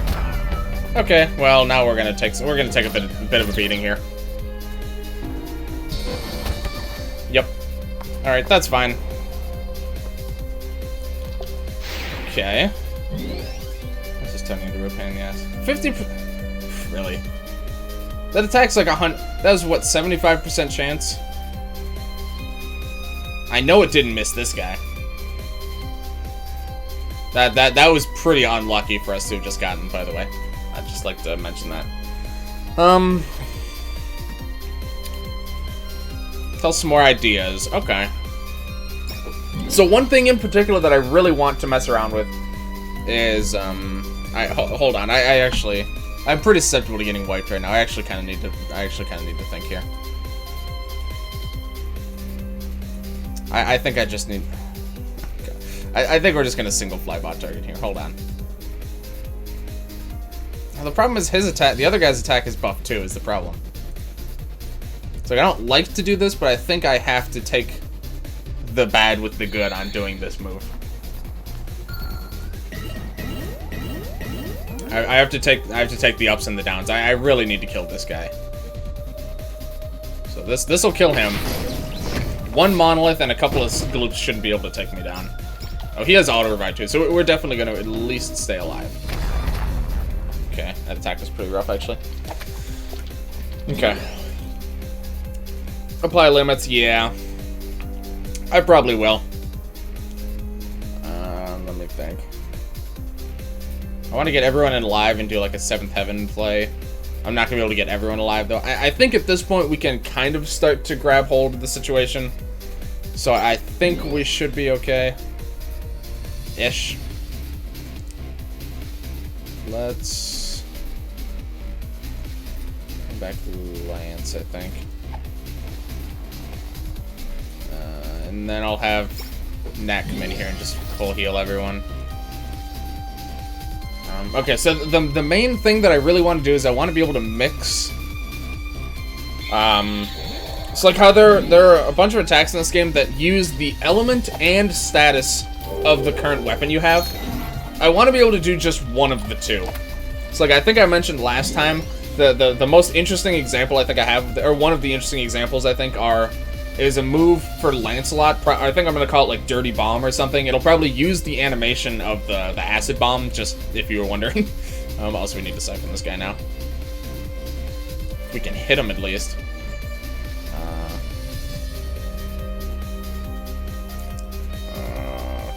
Okay, well now we're gonna take a bit of a beating here. Yep. All right, that's fine. Okay. This is turning into a pain in the ass. 50. Really? That attack's like 100. That was what, 75% chance? I know it didn't miss this guy. That was pretty unlucky for us to have just gotten, by the way. I'd just like to mention that. Tell some more ideas. Okay. So one thing in particular that I really want to mess around with is hold on. I'm pretty susceptible to getting wiped right now. I actually kind of need to think here. I think I just need. Okay. I think we're just gonna single flybot target here. Hold on. Now, the problem is his attack. The other guy's attack is buffed too. Is the problem. So I don't like to do this, but I think I have to take the bad with the good on doing this move. I have to take the ups and the downs. I really need to kill this guy. So this will kill him. One monolith and a couple of gloops shouldn't be able to take me down. Oh, he has auto revive too, so we're definitely going to at least stay alive. Okay, that attack was pretty rough actually. Okay. Apply limits, yeah. I probably will. Let me think. I want to get everyone alive and do like a 7th Heaven play. I'm not going to be able to get everyone alive though. I think at this point we can kind of start to grab hold of the situation. So I think we should be okay. Ish. Let's come back to Lance, I think. And then I'll have Nat come in here and just full heal everyone. Okay, so the main thing that I really want to do is I want to be able to mix. It's like how there are a bunch of attacks in this game that use the element and status of the current weapon you have. I want to be able to do just one of the two. It's like I think I mentioned last time, the most interesting example I think I have, or one of the interesting examples I think is a move for Lancelot. I think I'm going to call it like Dirty Bomb or something. It'll probably use the animation of the Acid Bomb, just if you were wondering. Also, we need to siphon this guy now. If we can hit him at least.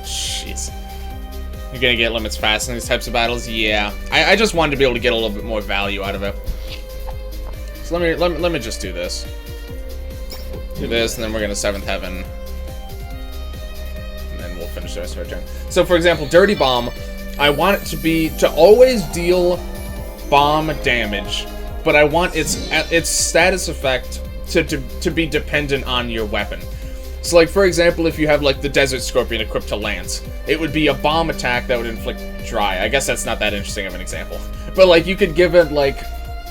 Jeez. You're going to get limits fast in these types of battles? Yeah. I just wanted to be able to get a little bit more value out of it. So let me just do this. Do this, and then we're gonna 7th Heaven. And then we'll finish the rest of our turn. So, for example, Dirty Bomb, I want it to always deal bomb damage, but I want its status effect to be dependent on your weapon. So, like, for example, if you have, like, the Desert Scorpion equipped to Lance, it would be a bomb attack that would inflict dry. I guess that's not that interesting of an example. But, like, you could give it, like...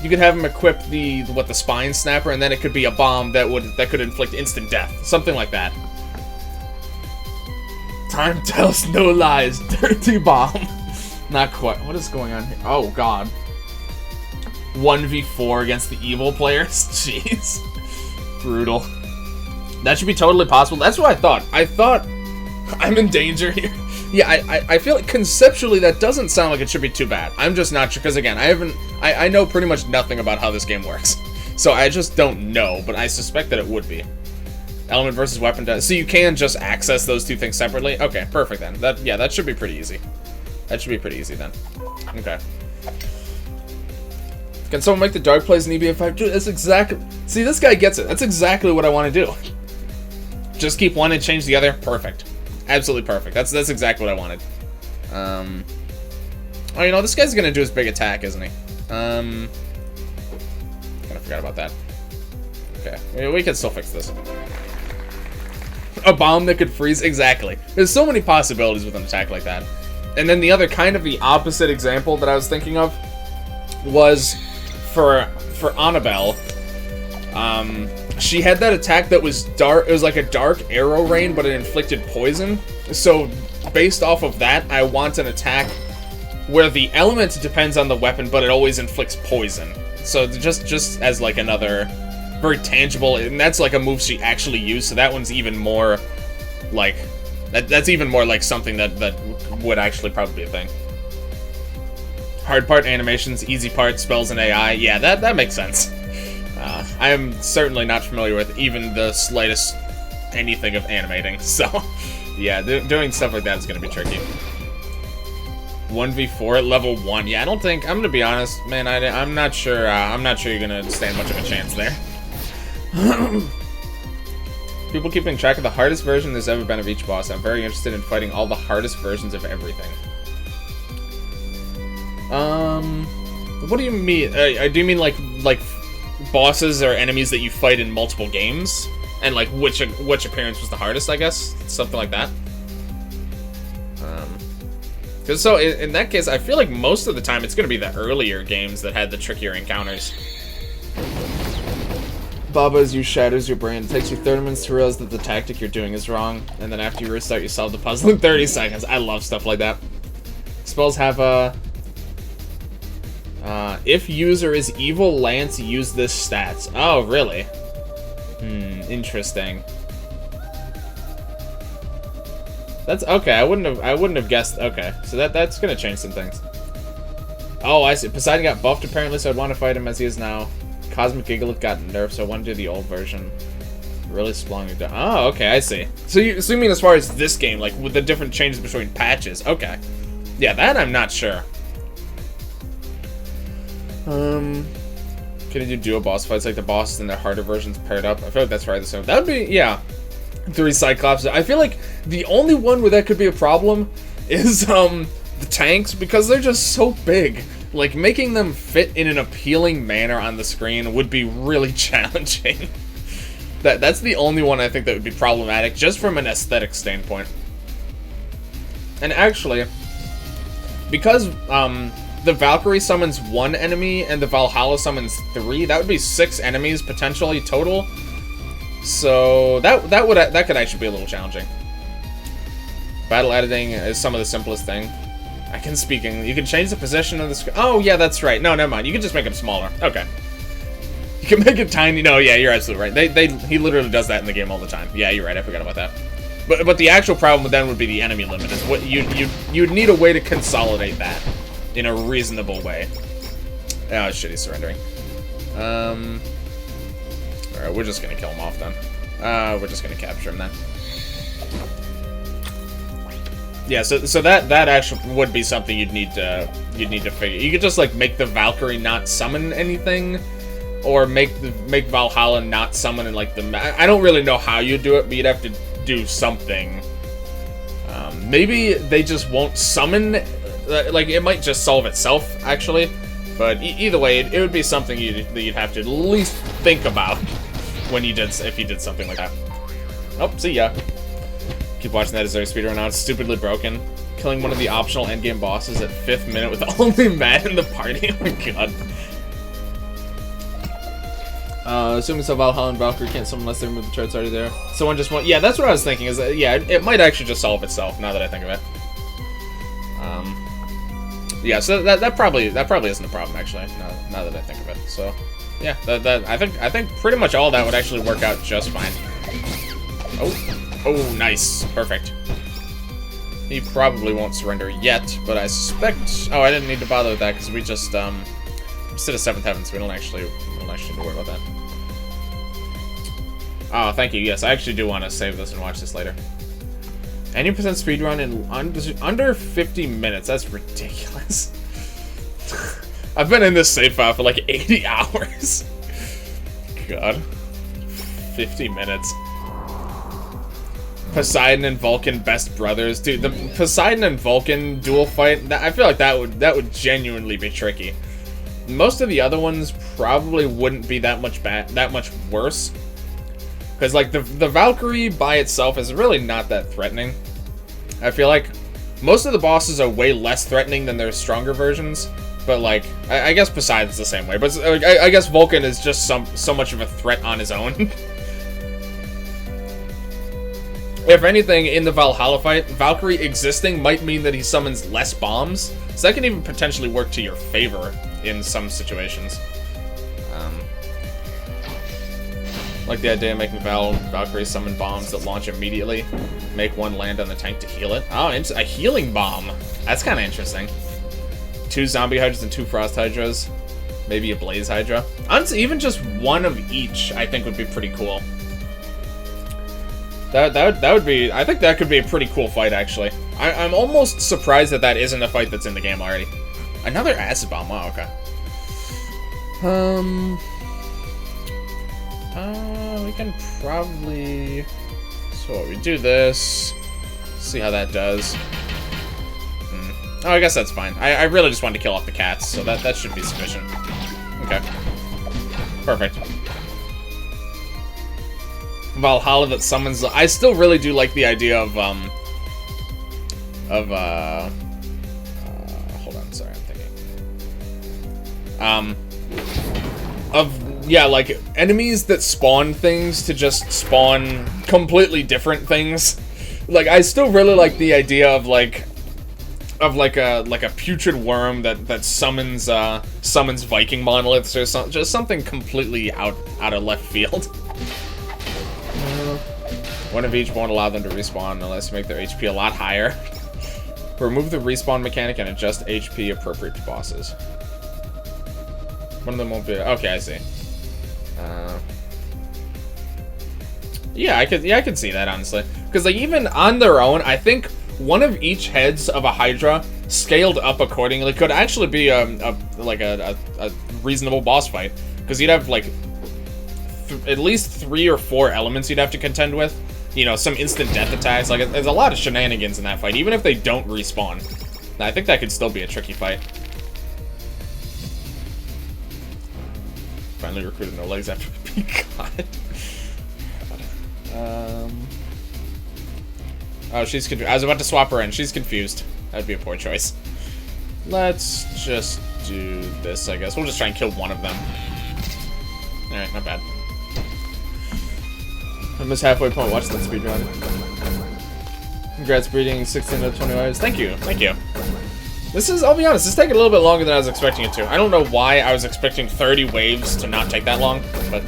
You could have him equip the Spine Snapper, and then it could be a bomb that could inflict instant death. Something like that. Time tells no lies. Dirty Bomb. Not quite. What is going on here? Oh, God. 1v4 against the evil players. Jeez. Brutal. That should be totally possible. That's what I thought. I thought I'm in danger here. Yeah, I feel like conceptually that doesn't sound like it should be too bad. I'm just not sure, because again, I know pretty much nothing about how this game works. So I just don't know, but I suspect that it would be. Element versus weapon. So you can just access those two things separately? Okay, perfect then. That should be pretty easy. That should be pretty easy then. Okay. Can someone make the dark plays in EBF5? Dude, that's exactly... See, this guy gets it. That's exactly what I want to do. Just keep one and change the other. Perfect. Absolutely perfect. That's exactly what I wanted. Oh, you know, this guy's gonna do his big attack, isn't he? Kind of forgot about that. Okay, we can still fix this. A bomb that could freeze? Exactly. There's so many possibilities with an attack like that. And then the other kind of the opposite example that I was thinking of was for Annabelle. She had that attack that was dark. It was like a dark arrow rain, but it inflicted poison. So based off of that, I want an attack where the element depends on the weapon, but it always inflicts poison. So just as like another very tangible, and that's like a move she actually used. So that one's even more like that's even more like something that would actually probably be a thing. Hard part animations, easy part spells and AI. Yeah, that makes sense. I am certainly not familiar with even the slightest anything of animating, so yeah, doing stuff like that is going to be tricky. 1v4 at level 1. Yeah, I don't think... I'm going to be honest, man, I'm not sure you're going to stand much of a chance there. People keeping track of the hardest version there's ever been of each boss. I'm very interested in fighting all the hardest versions of everything. What do you mean? Do you mean like bosses or enemies that you fight in multiple games, and like which appearance was the hardest? I guess something like that. Because so in that case, I feel like most of the time it's going to be the earlier games that had the trickier encounters. Baba's use shatters your brain. It takes you 30 minutes to realize that the tactic you're doing is wrong, and then after you restart, you solve the puzzle in 30 seconds. I love stuff like that. Spells have a... if user is evil, Lance, use this stats. Oh, really? Interesting. That's okay. I wouldn't have guessed. Okay, so that's gonna change some things. Oh, I see. Poseidon got buffed apparently, so I'd want to fight him as he is now. Cosmic Gigalith got nerfed, so I want to do the old version. Really Splung. Oh, okay, I see. So you mean as far as this game, like with the different changes between patches? Okay. Yeah, that I'm not sure. Can you do duo boss fights like the bosses and their harder versions paired up? I feel like that's right. So that would be, yeah. 3 Cyclops. I feel like the only one where that could be a problem is the tanks, because they're just so big. Like, making them fit in an appealing manner on the screen would be really challenging. That's the only one I think that would be problematic, just from an aesthetic standpoint. And actually, because the Valkyrie summons 1 enemy and the Valhalla summons 3, that would be 6 enemies potentially total. So that could actually be a little challenging. Battle editing is some of the simplest thing. I can speak English. You can change the position of the screen. Oh yeah, that's right. No, never mind. You can just make them smaller. Okay. You can make it tiny. No, yeah, you're absolutely right. He literally does that in the game all the time. Yeah, you're right. I forgot about that. But the actual problem then would be the enemy limit. Is what you'd need a way to consolidate that in a reasonable way. Oh shit, he's surrendering. Alright, we're just gonna kill him off then. We're just gonna capture him then. Yeah, so that actually would be something you'd need to figure. You could just like make the Valkyrie not summon anything, or make Valhalla not summon in like the. I don't really know how you do it, but you'd have to do something. Maybe they just won't summon. Like it might just solve itself actually, but either way, it would be something that you'd have to at least think about when if you did something like that. Oh, see ya. Keep watching that as their speedrun now. It's stupidly broken. Killing one of the optional endgame bosses at 5th minute with only Matt in the party. Oh my god. Assuming so Valhalla and Valkyrie can't summon unless they remove the charts already there. Someone just want. Yeah, that's what I was thinking. Is that, yeah, it might actually just solve itself now that I think of it. Yeah, so that probably isn't a problem actually. Now that I think of it. So, yeah, I think pretty much all that would actually work out just fine. Oh, nice, perfect. He probably won't surrender yet, but I suspect. Oh, I didn't need to bother with that because we just did a 7th heaven, so we don't actually need to worry about that. Oh, thank you. Yes, I actually do want to save this and watch this later. Any % speedrun in under 50 minutes. That's ridiculous. I've been in this save file for like 80 hours. God. 50 minutes. Poseidon and Vulcan best brothers. Dude, the Poseidon and Vulcan duel fight, I feel like that would genuinely be tricky. Most of the other ones probably wouldn't be that much worse. Because, like, the Valkyrie by itself is really not that threatening. I feel like most of the bosses are way less threatening than their stronger versions. But, like, I guess Poseidon's the same way. But I guess Vulcan is just so much of a threat on his own. If anything, in the Valhalla fight, Valkyrie existing might mean that he summons less bombs. So that can even potentially work to your favor in some situations. Like the idea of making Valkyrie summon bombs that launch immediately. Make one land on the tank to heal it. Oh, it's a healing bomb. That's kind of interesting. 2 zombie hydras and 2 frost hydras. Maybe a blaze hydra. Honestly, even just one of each, I think would be pretty cool. That would be... I think that could be a pretty cool fight, actually. I'm almost surprised that isn't a fight that's in the game already. Another acid bomb. Wow, okay. We can probably... So we do this. See how that does. Oh, I guess that's fine. I really just wanted to kill off the cats, so that should be sufficient. Okay. Perfect. Valhalla that summons... I still really do like the idea of hold on, sorry, I'm thinking. Yeah, like, enemies that spawn things to just spawn completely different things. Like, I still really like the idea of, like a putrid worm that summons Viking monoliths or something, just something completely out of left field. One of each won't allow them to respawn unless you make their HP a lot higher. Remove the respawn mechanic and adjust HP appropriate to bosses. One of them won't be... Okay, I see. Yeah, I could see that, honestly. Because, like, even on their own, I think one of each heads of a Hydra scaled up accordingly could actually be a reasonable boss fight. Because you'd have, like, at least 3 or 4 elements you'd have to contend with. You know, some instant death attacks. Like, there's a lot of shenanigans in that fight, even if they don't respawn. I think that could still be a tricky fight. Finally recruited no legs after being caught. Oh, she's confused. I was about to swap her in. She's confused. That'd be a poor choice. Let's just do this, I guess. We'll just try and kill one of them. Alright, not bad. I missed halfway point. Watch that speedrun. Congrats, breeding 16 out of 20 lives. Thank you. Thank you. This is, I'll be honest, this is taking a little bit longer than I was expecting it to. I don't know why I was expecting 30 waves to not take that long, but,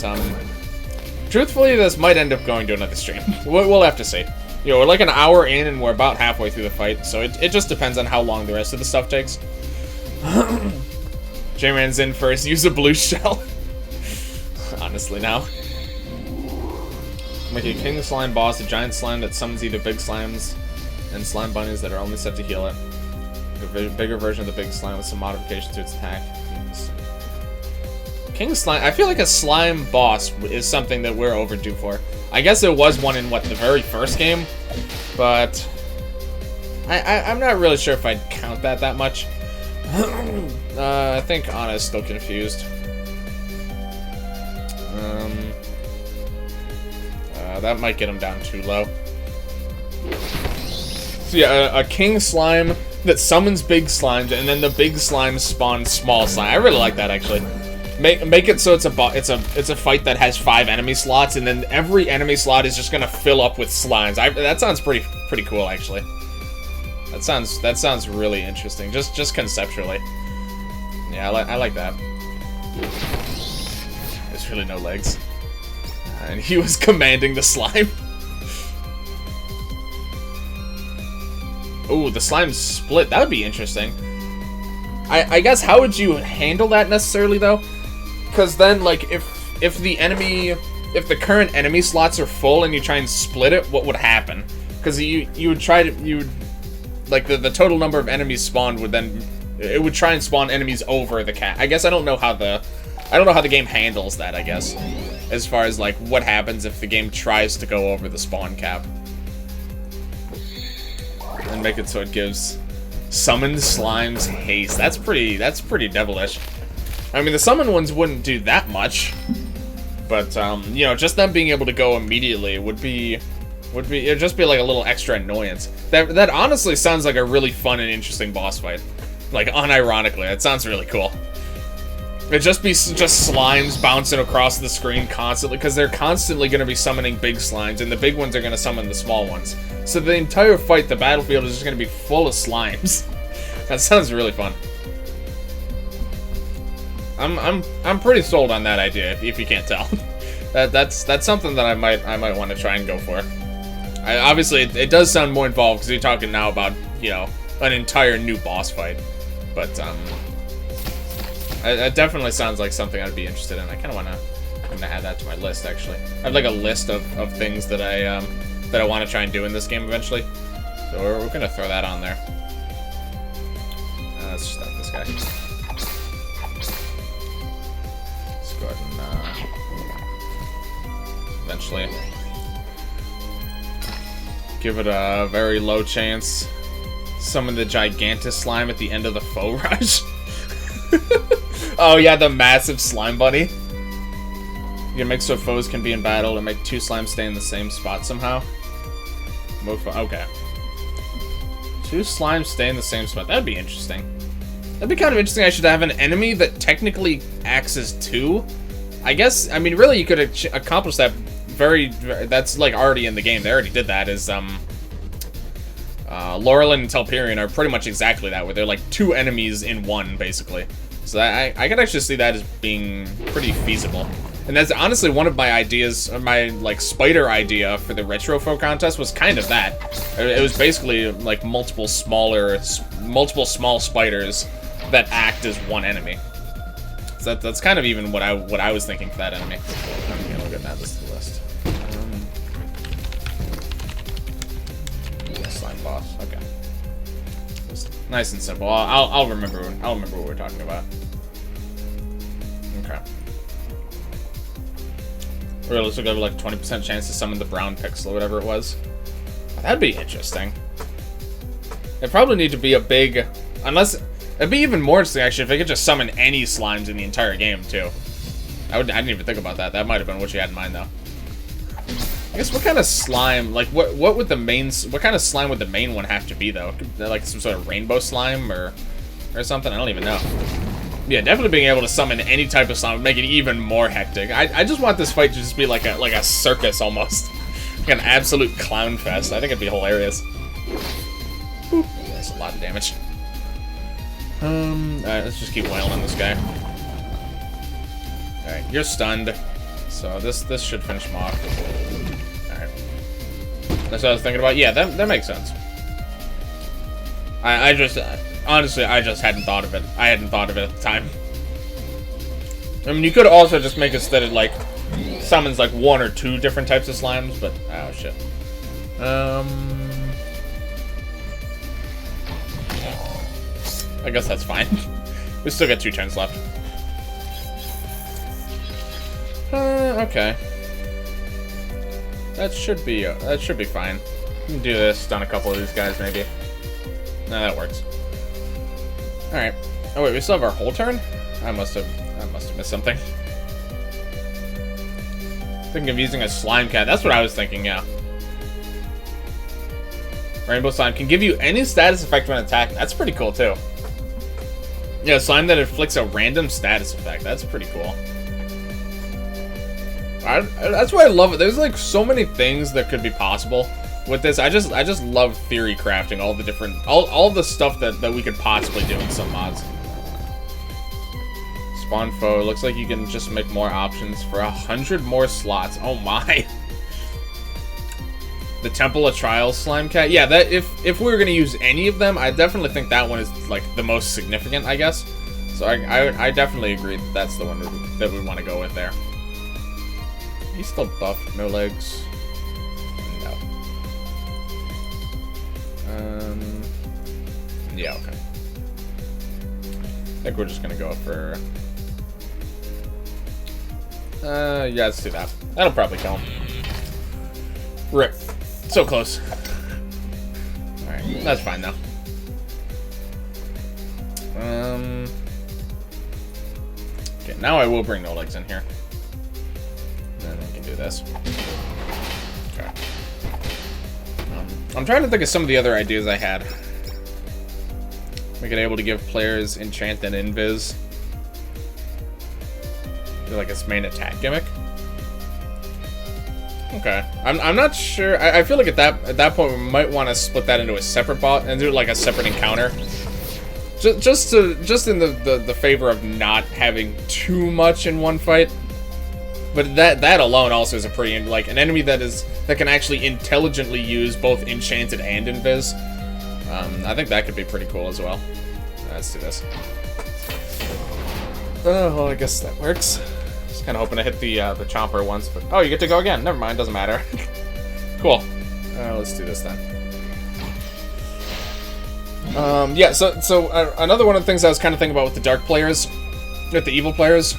truthfully, this might end up going to another stream. We'll have to see. You know, we're like an hour in and we're about halfway through the fight, so it just depends on how long the rest of the stuff takes. J-Man's in first. Use a blue shell. Honestly, now. Make a king slime boss, a giant slime that summons either big slimes and slime bunnies that are only set to heal it. A bigger version of the big slime with some modifications to its attack. King slime. I feel like a slime boss is something that we're overdue for. I guess there was one in, what, the very first game? But I'm not really sure if I'd count that much. I think Anna's still confused. That might get him down too low. So yeah, a king slime that summons big slimes, and then the big slimes spawn small slime. I really like that, actually. Make it so it's a fight that has 5 enemy slots, and then every enemy slot is just gonna fill up with slimes. That sounds pretty cool, actually. That sounds really interesting. Just conceptually. Yeah, I like that. There's really no legs. And he was commanding the slime. Ooh, the slime's split. That would be interesting. I guess how would you handle that necessarily though? Because then, like, if the current enemy slots are full and you try and split it, what would happen? Because you would like the total number of enemies spawned would then it would try and spawn enemies over the cap. I guess I don't know how the game handles that. I guess as far as like what happens if the game tries to go over the spawn cap and make it so it gives summoned slimes haste. That's pretty devilish. I mean, the summoned ones wouldn't do that much, but you know, just them being able to go immediately it'd just be like a little extra annoyance. That honestly sounds like a really fun and interesting boss fight. Like, unironically, it sounds really cool. It'd just be just slimes bouncing across the screen constantly, because they're constantly going to be summoning big slimes, and the big ones are going to summon the small ones. So the entire fight, the battlefield, is just going to be full of slimes. That sounds really fun. I'm pretty sold on that idea, if you can't tell. That's something that I might want to try and go for. Obviously, it does sound more involved, because you're talking now about, you know, an entire new boss fight. But, it definitely sounds like something I'd be interested in. I kind of want to add that to my list, actually. I have, like, a list of things that I want to try and do in this game eventually. So we're going to throw that on there. Let's just stack this guy. Let's go ahead and, eventually give it a very low chance. Summon the Gigantus slime at the end of the foe rush. Oh yeah, the massive slime buddy. You can make so foes can be in battle and make two slimes stay in the same spot somehow. Okay. Two slimes stay in the same spot. That'd be interesting. That'd be kind of interesting. I should have an enemy that technically acts as two. I guess, I mean, really you could accomplish that that's like already in the game. They already did that. Laurelin and Telperion are pretty much exactly that, where they're like two enemies in one, basically. So I could actually see that as being pretty feasible. And that's honestly one of my ideas, my like spider idea for the Retro Foe contest was kind of that. It was basically like multiple small spiders that act as one enemy. So that's kind of even what I was thinking for that enemy. Okay, we'll get add this to the list. Slime boss. Okay. Nice and simple. I'll remember what we're talking about. Okay. Or let's look at like 20% chance to summon the brown pixel or whatever it was. That'd be interesting. It'd probably need to be a big, unless it'd be even more interesting actually if they could just summon any slimes in the entire game too. I didn't even think about that. That might have been what you had in mind though. I guess what kind of slime, like what kind of slime would the main one have to be though? Like some sort of rainbow slime or something? I don't even know. Yeah, definitely being able to summon any type of slime would make it even more hectic. I just want this fight to just be like a circus almost. Like an absolute clown fest. I think it'd be hilarious. Whew, that's a lot of damage. Alright, let's just keep wailing on this guy. Alright, you're stunned. So this should finish him off. Alright. That's what I was thinking about. Yeah, that makes sense. I just honestly I just hadn't thought of it. I hadn't thought of it at the time. I mean, you could also just make it so that it like summons like one or two different types of slimes, but oh shit. I guess that's fine. We still got 2 turns left. Okay. That should be fine. We can do this on a couple of these guys, maybe. No, that works. All right. Oh wait, we still have our whole turn. I must have missed something. Thinking of using a slime cat. That's what I was thinking. Yeah. Rainbow slime can give you any status effect when attacking. That's pretty cool too. Yeah, slime that inflicts a random status effect. That's pretty cool. That's why I love it. There's like so many things that could be possible with this. I just love theory crafting all the different, all the stuff that we could possibly do in some mods. Spawn foe. Looks like you can just make more options for 100 more slots. Oh my. The Temple of Trials Slime Cat. Yeah, that if we were gonna use any of them, I definitely think that one is like the most significant, I guess. So I definitely agree that that's the one that we want to go with there. He's still buffed. No legs. No. Yeah, okay. I think we're just gonna go for... yeah, let's do that. That'll probably kill him. Rip. So close. Alright, that's fine though. Okay, now I will bring no legs in here. Then we can do this. Okay. I'm trying to think of some of the other ideas I had. Make it able to give players enchant and invis. Do like its main attack gimmick. Okay, I'm not sure. I feel like at that point we might want to split that into a separate bot and do like a separate encounter. Just in the favor of not having too much in one fight. But that alone also is a pretty, like, an enemy that can actually intelligently use both enchanted and invis. I think that could be pretty cool as well. Let's do this. Oh, well, I guess that works. Just kind of hoping to hit the chomper once, but oh, you get to go again. Never mind, doesn't matter. Cool. Let's do this then. Yeah, so another one of the things I was kind of thinking about with the dark players, with the evil players.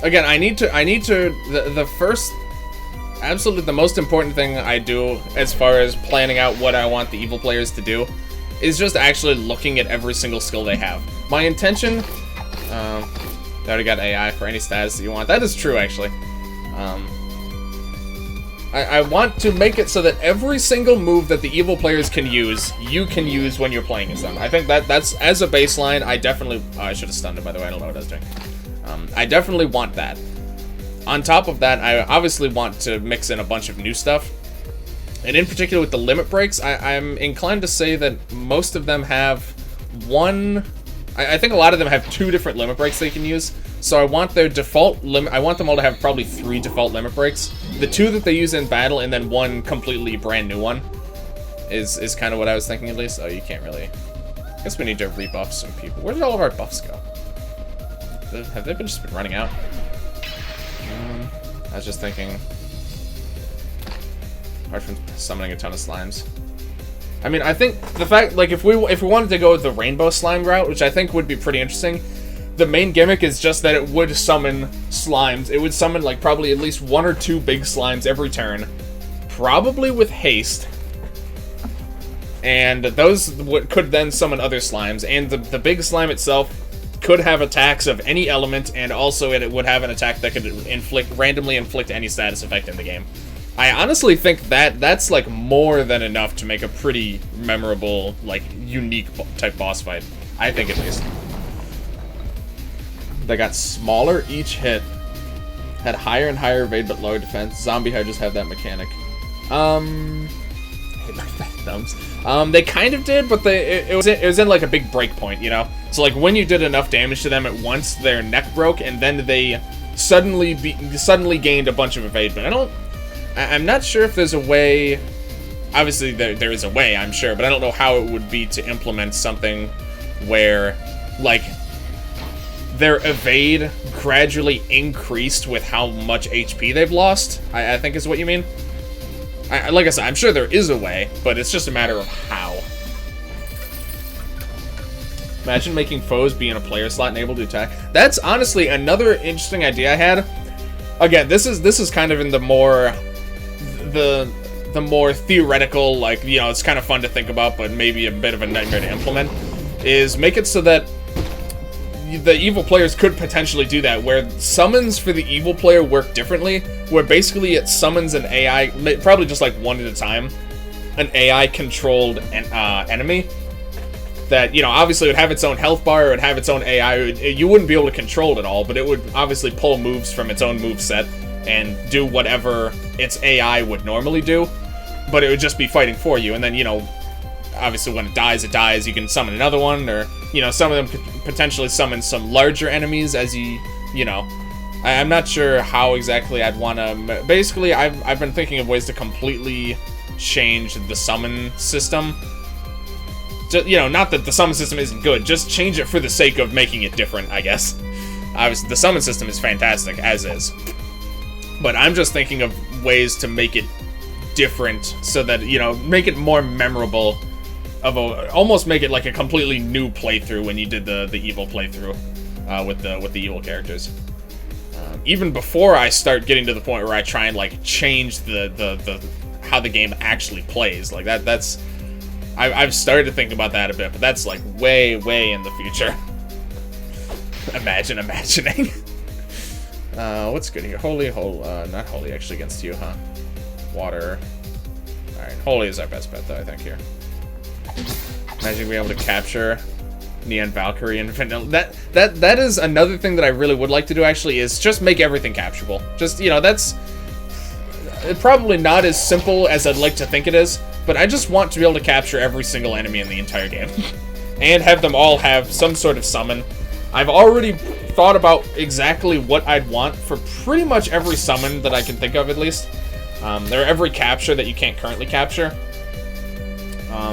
Again, I need to the first, absolutely the most important thing I do as far as planning out what I want the evil players to do is just actually looking at every single skill they have. My intention, they already got AI for any status that you want. That is true, actually. I want to make it so that every single move that the evil players can use, you can use when you're playing as them. I think that's, as a baseline, I definitely... Oh, I should have stunned it, by the way. I don't know what I was doing. I definitely want that. On top of that, I obviously want to mix in a bunch of new stuff. And in particular with the limit breaks, I'm inclined to say that most of them have one... I think a lot of them have 2 different limit breaks they can use. So I want their default limit... I want them all to have probably 3 default limit breaks. The 2 that they use in battle, and then 1 completely brand new one. Is kind of what I was thinking, at least. Oh, you can't really... I guess we need to rebuff some people. Where did all of our buffs go? Have they just been running out? I was just thinking... Apart from summoning a ton of slimes. I mean, I think the fact, like, if we wanted to go with the rainbow slime route, which I think would be pretty interesting, the main gimmick is just that it would summon slimes. It would summon, like, probably at least 1 or 2 big slimes every turn, probably with haste, and those could then summon other slimes, and the big slime itself could have attacks of any element, and also it would have an attack that could randomly inflict any status effect in the game. I honestly think that's like more than enough to make a pretty memorable, like, unique type boss fight. I think, at least. They got smaller each hit, had higher and higher evade but lower defense. Zombie Hydras have that mechanic. Thumbs. They kind of did, but it was in like a big break point, you know. So like when you did enough damage to them at once, their neck broke, and then they suddenly gained a bunch of evadement. I'm not sure if there's a way. Obviously, there is a way, I'm sure, but I don't know how it would be to implement something where, like, their evade gradually increased with how much HP they've lost. I think is what you mean. Like I said, I'm sure there is a way, but it's just a matter of how. Imagine making foes be in a player slot and able to attack. That's honestly another interesting idea I had. Again, this is kind of in the more theoretical, like, you know, it's kind of fun to think about, but maybe a bit of a nightmare to implement, is make it so that the evil players could potentially do that, where summons for the evil player work differently, where basically it summons an AI, probably just like 1 at a time, an AI-controlled enemy that, you know, obviously would have its own health bar, it would have its own AI, you wouldn't be able to control it at all, but it would obviously pull moves from its own move set, and do whatever its AI would normally do, but it would just be fighting for you. And then, you know, obviously when it dies, you can summon another one, or, you know, some of them could potentially summon some larger enemies as you know. I'm not sure how exactly I'd want to... Basically, I've been thinking of ways to completely change the summon system. Just, you know, not that the summon system isn't good, just change it for the sake of making it different, I guess. Obviously, the summon system is fantastic, as is. But I'm just thinking of ways to make it different so that, you know, make it more memorable. Almost make it like a completely new playthrough when you did the evil playthrough with the evil characters. Even before I start getting to the point where I try and like change the how the game actually plays, like that's I've started to think about that a bit, but that's like way in the future. Imagining. What's good here? Not holy actually against you, huh? Water. All right, holy is our best bet though, I think here. Imagine being able to capture Neon Valkyrie and Vanilla. That is another thing that I really would like to do, actually, is just make everything capturable. Just, you know, that's probably not as simple as I'd like to think it is, but I just want to be able to capture every single enemy in the entire game. And have them all have some sort of summon. I've already thought about exactly what I'd want for pretty much every summon that I can think of, at least. Or every capture that you can't currently capture.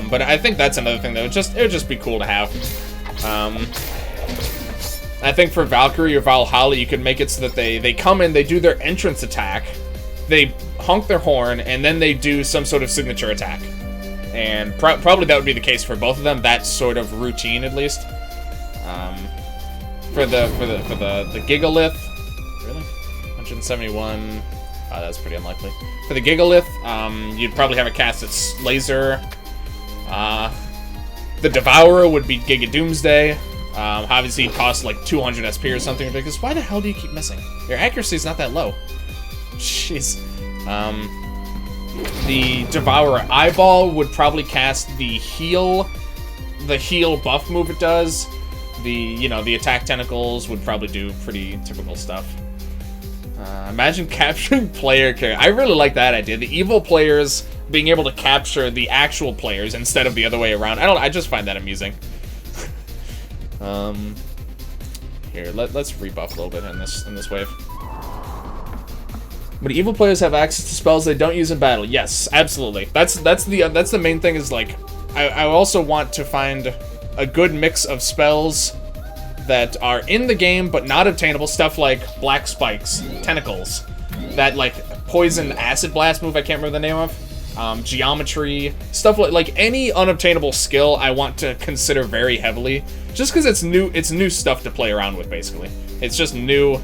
But I think that's another thing that it would just be cool to have. I think for Valkyrie or Valhalla, you could make it so that they come in, they do their entrance attack, they honk their horn, and then they do some sort of signature attack. And probably that would be the case for both of them. That sort of routine, at least. For the Gigalith, really, 171. Oh, that's pretty unlikely. For the Gigalith, you'd probably have it cast its laser. The Devourer would be Giga Doomsday. Obviously, it costs like 200 SP or something ridiculous. Why the hell do you keep missing? Your accuracy is not that low. Jeez. The Devourer Eyeball would probably cast the heal buff move it does. The attack tentacles would probably do pretty typical stuff. Imagine capturing player character. I really like that idea. The evil players being able to capture the actual players instead of the other way around. I just find that amusing. Here, let's rebuff a little bit in this wave. But evil players have access to spells they don't use in battle. Yes, absolutely. That's the main thing, is like I also want to find a good mix of spells that are in the game but not obtainable. Stuff like Black Spikes, Tentacles, that like Poison Acid Blast move I can't remember the name of. Geometry, stuff like any unobtainable skill I want to consider very heavily, just because it's new stuff to play around with. Basically, it's just new.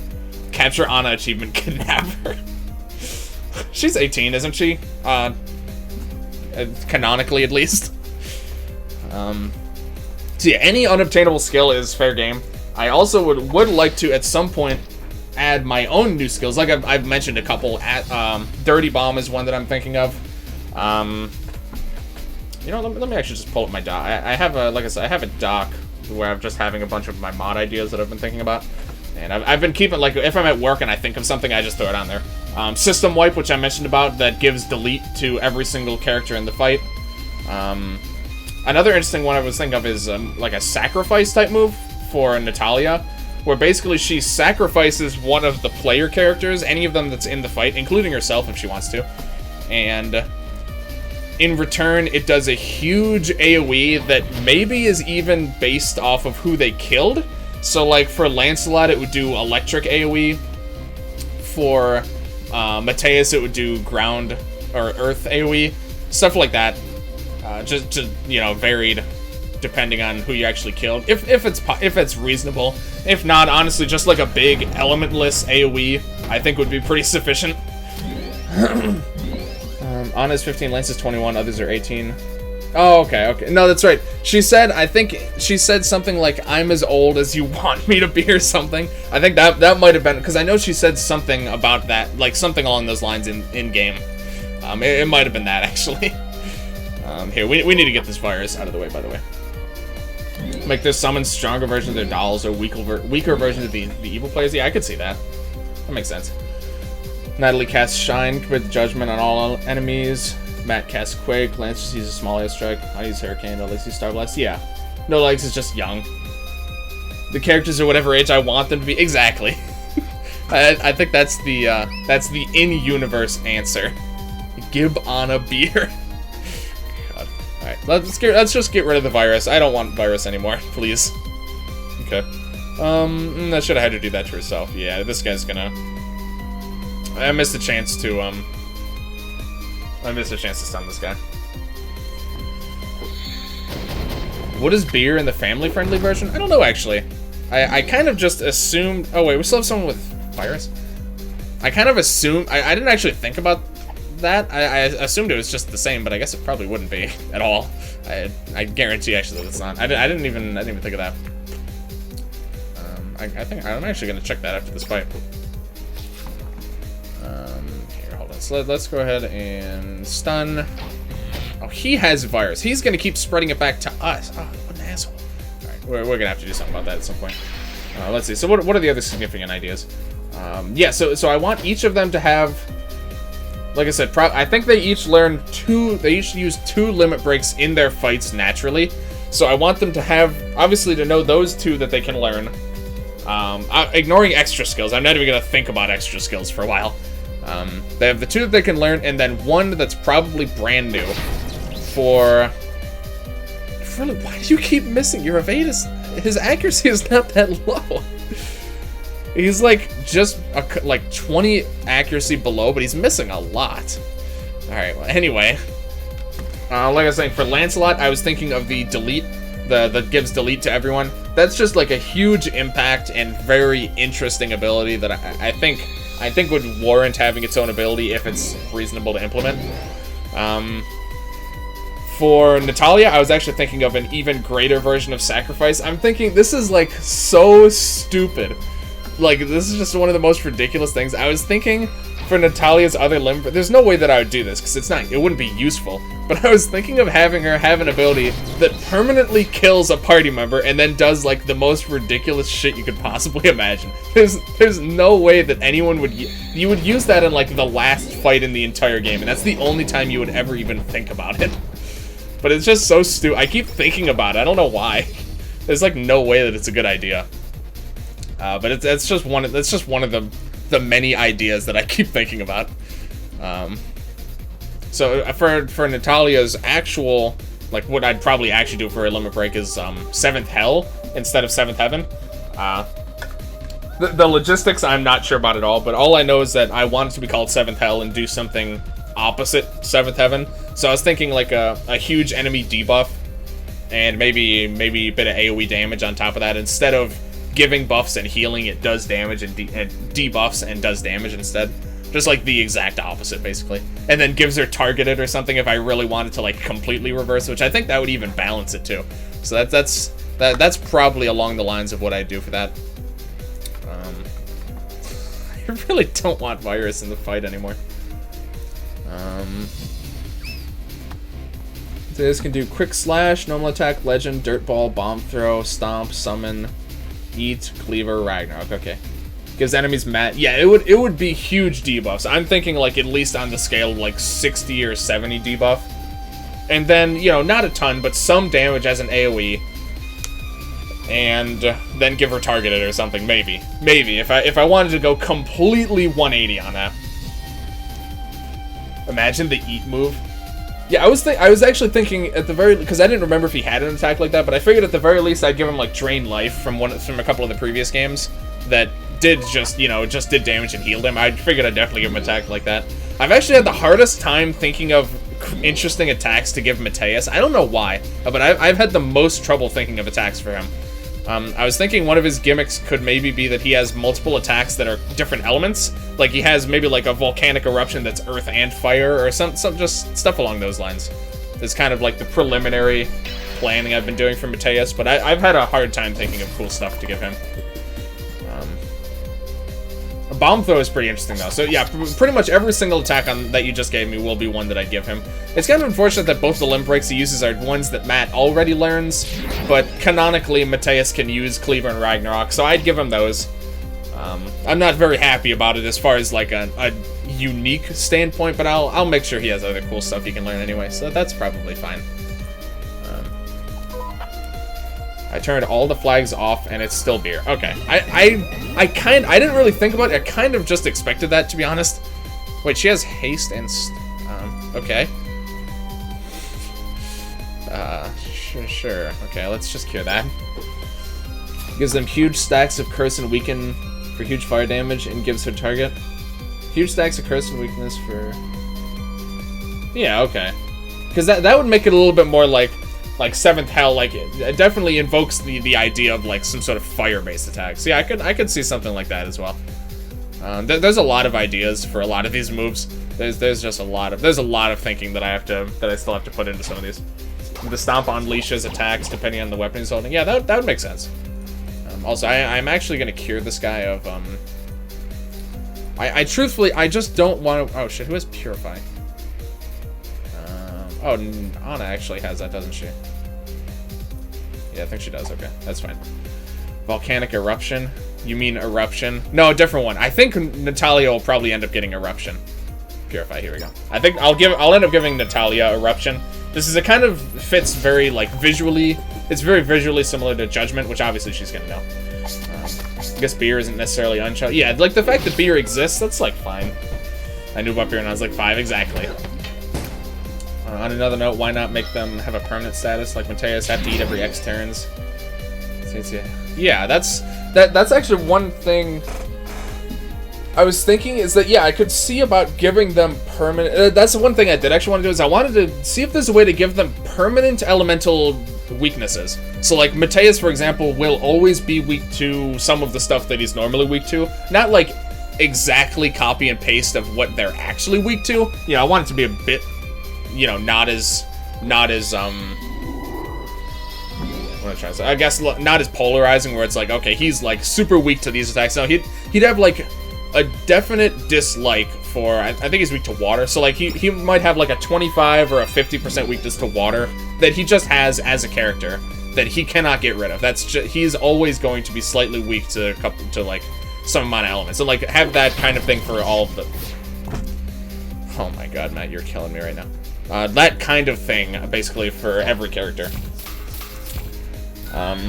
Capture Ana achievement, Kidnapper. She's 18, isn't she? Canonically, at least. So yeah, any unobtainable skill is fair game. I also would like to at some point add my own new skills, like I've mentioned a couple. Dirty Bomb is one that I'm thinking of. You know, let me actually just pull up my doc. I have like I said, I have a doc where I'm just having a bunch of my mod ideas that I've been thinking about, and I've been keeping, like, if I'm at work and I think of something, I just throw it on there. System Wipe, which I mentioned about, that gives delete to every single character in the fight. Another interesting one I was thinking of is like a sacrifice type move for Natalia, where basically she sacrifices one of the player characters, any of them that's in the fight, including herself if she wants to, and in return it does a huge AoE that maybe is even based off of who they killed. So like for Lancelot it would do electric AoE, for Mateus it would do ground or earth AoE, stuff like that. Just to, you know, varied depending on who you actually killed, if it's reasonable. If not, honestly, just like a big elementless AoE I think would be pretty sufficient. Ana's 15, Lance is 21, others are 18. Oh, okay. No, that's right. I think she said something like, I'm as old as you want me to be, or something. I think that might have been, because I know she said something about that, like something along those lines in game. It might have been that, actually. Here, we need to get this virus out of the way, by the way. Make their summons stronger versions of their dolls, or weaker versions of the evil players. Yeah, I could see that. That makes sense. Natalie casts Shine, commit Judgment on all enemies. Matt casts Quake. Lance just uses Small Airstrike. I use Hurricane. No Legs, Star Blast. Yeah. No Legs is just young. The characters are whatever age I want them to be. Exactly. I think that's the in-universe answer. Gib on a beer. God. Alright, let's just get rid of the virus. I don't want virus anymore, please. Okay. I should have had to do that to herself. Yeah, this guy's gonna... I missed a chance to stun this guy. What is beer in the family-friendly version? I don't know, actually. I kind of just assumed... Oh, wait, we still have someone with virus? I kind of assumed... I didn't actually think about that. I assumed it was just the same, but I guess it probably wouldn't be at all. I guarantee, actually, that it's not. I didn't even think of that. I think I'm actually going to check that after this fight. Here, hold on. So let's go ahead and stun. Oh, he has virus. He's going to keep spreading it back to us. Oh, what an asshole. Alright, we're going to have to do something about that at some point. Let's see. So what are the other significant ideas? Yeah, so I want each of them to have... Like I said, I think they each learn they each use 2 limit breaks in their fights naturally. So I want them to have, obviously, to know those 2 that they can learn. Ignoring extra skills. I'm not even going to think about extra skills for a while. They have the 2 that they can learn, and then 1 that's probably brand new. Really, why do you keep missing? Your evade his accuracy is not that low. He's like just like 20 accuracy below, but he's missing a lot. Alright, well, anyway. Like I was saying, for Lancelot, I was thinking of the delete, that gives delete to everyone. That's just like a huge impact and very interesting ability that I think would warrant having its own ability if it's reasonable to implement. For Natalia, I was actually thinking of an even greater version of Sacrifice. I'm thinking this is like so stupid. Like, this is just one of the most ridiculous things. I was thinking for Natalia's other limb, but there's no way that I would do this because it wouldn't be useful. But I was thinking of having her have an ability that permanently kills a party member and then does like the most ridiculous shit you could possibly imagine. There's no way that anyone would you would use that in like the last fight in the entire game, and that's the only time you would ever even think about it. But it's just so stupid. I keep thinking about it. I don't know why. There's like no way that it's a good idea. But it's just one of the many ideas that I keep thinking about. So for Natalia's actual, like what I'd probably actually do for a limit break is 7th Hell instead of 7th Heaven. The logistics I'm not sure about at all, but all I know is that I want it to be called 7th Hell and do something opposite 7th Heaven. So I was thinking like a huge enemy debuff and maybe a bit of AoE damage on top of that. Instead of giving buffs and healing, it does damage and debuffs and does damage instead. Just like the exact opposite, basically. And then gives her targeted or something if I really wanted to like completely reverse, which I think that would even balance it too. So that's probably along the lines of what I'd do for that. I really don't want virus in the fight anymore. So this can do quick slash, normal attack, legend, dirt ball, bomb throw, stomp, summon, eat, cleaver, Ragnarok. Okay. Gives enemies yeah, it would be huge debuffs. I'm thinking like at least on the scale of like 60 or 70 debuff. And then, you know, not a ton, but some damage as an AoE. And then give her targeted or something, maybe. Maybe, if I wanted to go completely 180 on that. Imagine the eat move. Yeah, I was actually thinking at the very, because I didn't remember if he had an attack like that, but I figured at the very least I'd give him like drain life from a couple of the previous games that did just did damage and healed him. I figured I'd definitely give him an attack like that. I've actually had the hardest time thinking of interesting attacks to give Mateus. I don't know why, but I've had the most trouble thinking of attacks for him. I was thinking one of his gimmicks could maybe be that he has multiple attacks that are different elements. Like he has maybe like a volcanic eruption that's earth and fire, or some just stuff along those lines. It's kind of like the preliminary planning I've been doing for Mateus, but I've had a hard time thinking of cool stuff to give him. A bomb throw is pretty interesting though. So yeah, pretty much every single attack that you just gave me will be one that I'd give him. It's kind of unfortunate that both the limb breaks he uses are ones that Matt already learns, but canonically Mateus can use Cleaver and Ragnarok, so I'd give him those. I'm not very happy about it as far as like a unique standpoint, but I'll make sure he has other cool stuff he can learn anyway, so that's probably fine. I turned all the flags off, and it's still beer. Okay, I didn't really think about it. I kind of just expected that, to be honest. Wait, she has haste and okay. Sure. Okay, let's just cure that. Gives them huge stacks of curse and weaken for huge fire damage, and gives her target huge stacks of curse and weakness for... Yeah, okay. Because that would make it a little bit more like 7th Hell, like, it definitely invokes the idea of, like, some sort of fire-based attack. So yeah, I could see something like that as well. There's a lot of ideas for a lot of these moves. There's just a lot of thinking that I still have to put into some of these. The Stomp unleashes attacks depending on the weapon he's holding. Yeah, that would make sense. Also, I'm actually gonna cure this guy of, I truthfully, I just don't want to... Oh shit, who has Purify? Oh, Anna actually has that, doesn't she? Yeah, I think she does. Okay, that's fine. Volcanic Eruption? You mean Eruption? No, a different one. I think Natalia will probably end up getting Eruption. Purify, here we go. I think I'll end up giving Natalia Eruption. This is, it kind of fits very, like, visually. It's very visually similar to Judgment, which obviously she's gonna know. I guess beer isn't necessarily unshot. Yeah, like, the fact that beer exists, that's, like, fine. I knew up here when I was, like, 5, exactly. On another note, why not make them have a permanent status, like Mateus have to eat every X turns? Yeah, that's actually one thing I was thinking, is that, yeah, I could see about giving them permanent... that's the one thing I did actually want to do, is I wanted to see if there's a way to give them permanent elemental weaknesses. So, like, Mateus, for example, will always be weak to some of the stuff that he's normally weak to. Not, like, exactly copy and paste of what they're actually weak to. You know, I want it to be a bit... You know, not as what am I trying to say? I guess not as polarizing, where it's like, okay, he's like super weak to these attacks. No, he'd have like a definite dislike for, I think he's weak to water. So like he might have like a 25 or a 50% weakness to water that he just has as a character that he cannot get rid of. That's just, he's always going to be slightly weak to like some amount of elements. So like have that kind of thing for all of them. Oh my god, Matt, you're killing me right now. That kind of thing, basically, for every character. I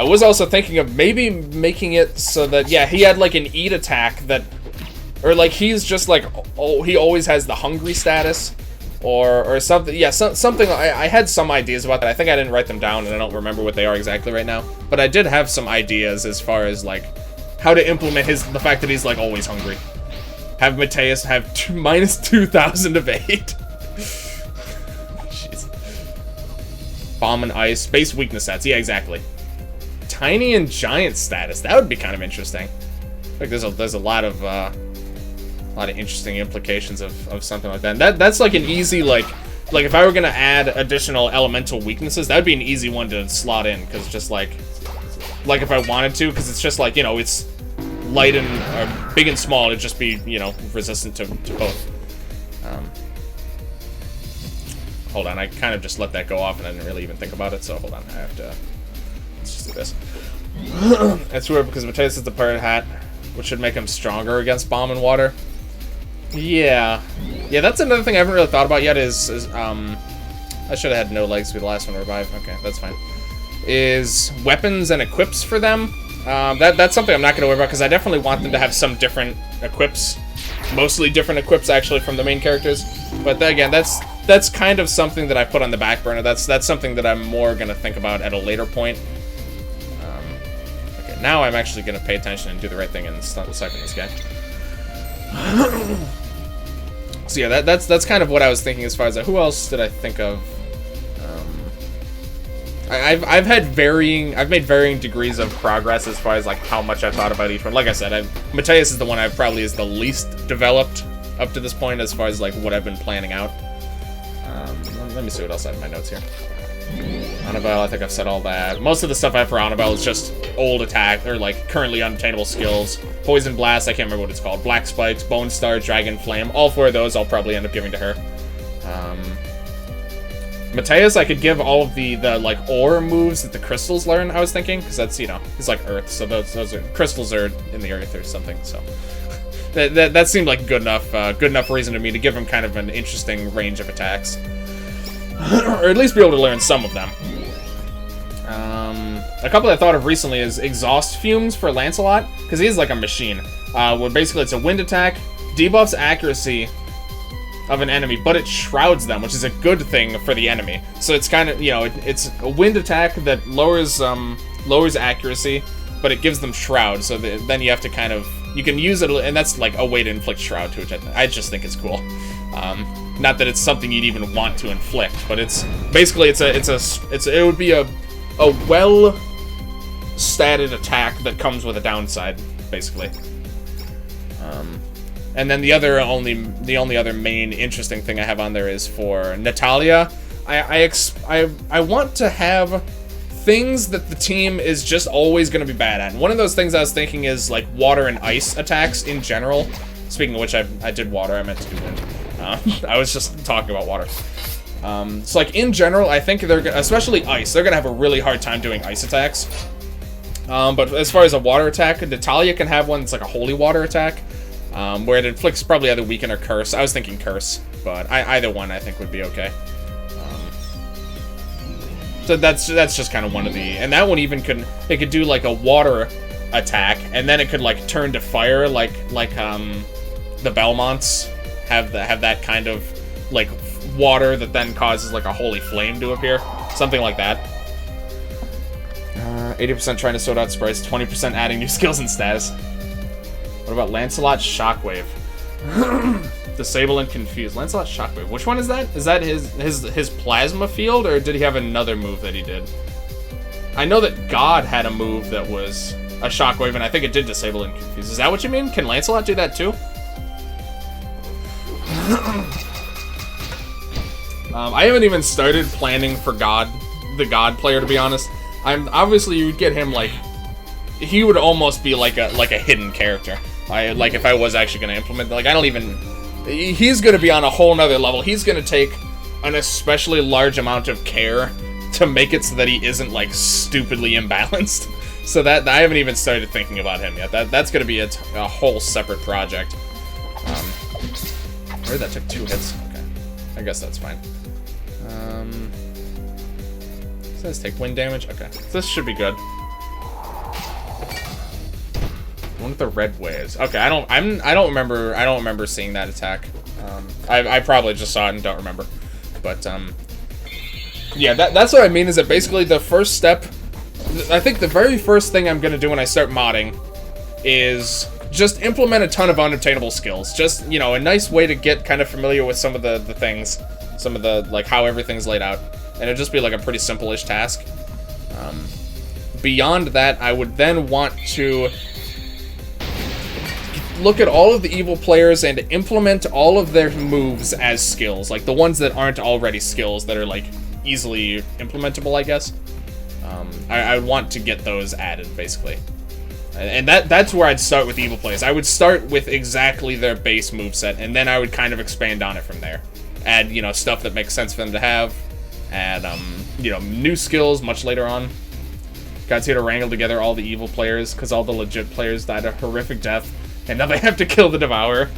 was also thinking of maybe making it so that, yeah, he had, like, an eat attack that... Or, like, he's just, like, he always has the hungry status. Or something. Yeah, something... I had some ideas about that. I think I didn't write them down, and I don't remember what they are exactly right now. But I did have some ideas as far as, like, how to implement the fact that he's, like, always hungry. Have Mateus have minus 2,000 evade. Jeez. Bomb and ice. Base weakness stats. Yeah, exactly. Tiny and giant status. That would be kind of interesting. Like there's a lot of interesting implications of something like that. And that's like an easy like if I were gonna add additional elemental weaknesses, that would be an easy one to slot in, because just like if I wanted to, because it's just like, you know, it's light and big and small, it'd just be, you know, resistant to both. Hold on, I kind of just let that go off and I didn't really even think about it, so hold on, I have to, let's just do this. That's weird because Mateus is the pirate hat, which should make him stronger against bomb and water. Yeah, that's another thing I haven't really thought about yet is I should have had no legs be the last one to revive. Okay, that's fine. Is weapons and equips for them. That's something I'm not going to worry about, because I definitely want them to have some different equips. Mostly different equips, actually, from the main characters. But again, that's kind of something that I put on the back burner. That's something that I'm more going to think about at a later point. Okay, now I'm actually going to pay attention and do the right thing and cypher this guy. So yeah, that's kind of what I was thinking as far as who else did I think of? I've made varying degrees of progress as far as like how much I thought about each one. Like I said, Mateus is the one I probably is the least developed up to this point as far as like what I've been planning out. Let me see what else I have in my notes here. Annabelle, I think I've said all that. Most of the stuff I have for Annabelle is just old attack, or like currently unobtainable skills. Poison Blast, I can't remember what it's called. Black Spikes, Bone Star, Dragon Flame. All four of those I'll probably end up giving to her. Mateus, I could give all of the like ore moves that the crystals learn, I was thinking, because that's, you know, he's like Earth, so those are, crystals are in the Earth or something, so. That seemed like good enough reason to me to give him kind of an interesting range of attacks. Or at least be able to learn some of them. A couple I thought of recently is exhaust fumes for Lancelot, because he's like a machine. Where basically it's a wind attack, debuffs accuracy of an enemy, but it shrouds them, which is a good thing for the enemy. So it's kind of, you know, it's a wind attack that lowers accuracy, but it gives them shroud. So then you have to kind of, you can use it, and that's like a way to inflict shroud to it. I just think it's cool. Not that it's something you'd even want to inflict, but it's basically it would be a well statted attack that comes with a downside, basically. And then the only other main interesting thing I have on there is for Natalia. I want to have things that the team is just always going to be bad at. And one of those things I was thinking is like water and ice attacks in general. Speaking of which, I did water. I meant to do wind. I was just talking about water. So like in general, I think especially ice, they're gonna have a really hard time doing ice attacks. But as far as a water attack, Natalia can have one that's like a holy water attack, where it inflicts probably either weaken or curse. I was thinking curse, but either one I think would be okay. So that's just kind of one of the, and that one even could do like a water attack, and then it could like turn to fire, like the Belmonts have that kind of like water that then causes like a holy flame to appear, something like that. 80% trying to sort out sprites, 20% adding new skills and status. What about Lancelot Shockwave? Disable and confuse. Lancelot Shockwave. Which one is that? Is that his plasma field, or did he have another move that he did? I know that God had a move that was a shockwave, and I think it did disable and confuse. Is that what you mean? Can Lancelot do that too? I haven't even started planning for the God player, to be honest. Obviously you would get him like, he would almost be like a hidden character. Like if I was actually going to implement, like I don't even, he's going to be on a whole nother level. He's going to take an especially large amount of care to make it so that he isn't like stupidly imbalanced. So that I haven't even started thinking about him yet. That's going to be a whole separate project. Where that took 2 hits. Okay, I guess that's fine. It says take wind damage. Okay, so this should be good. One with the red waves. Okay, I don't remember seeing that attack. I probably just saw it and don't remember. But yeah, that's what I mean. Is that basically the first step? I think the very first thing I'm gonna do when I start modding is just implement a ton of unobtainable skills. Just, you know, a nice way to get kind of familiar with some of the things, some of the like how everything's laid out, and it'd just be like a pretty simple-ish task. Beyond that, I would then want to look at all of the evil players and implement all of their moves as skills, like the ones that aren't already skills that are like easily implementable, I guess. I would want to get those added, basically. And that's where I'd start with evil players. I would start with exactly their base moveset, and then I would kind of expand on it from there. Add, you know, stuff that makes sense for them to have. Add, you know, new skills much later on. God's here to wrangle together all the evil players, because all the legit players died a horrific death, and now they have to kill the Devourer.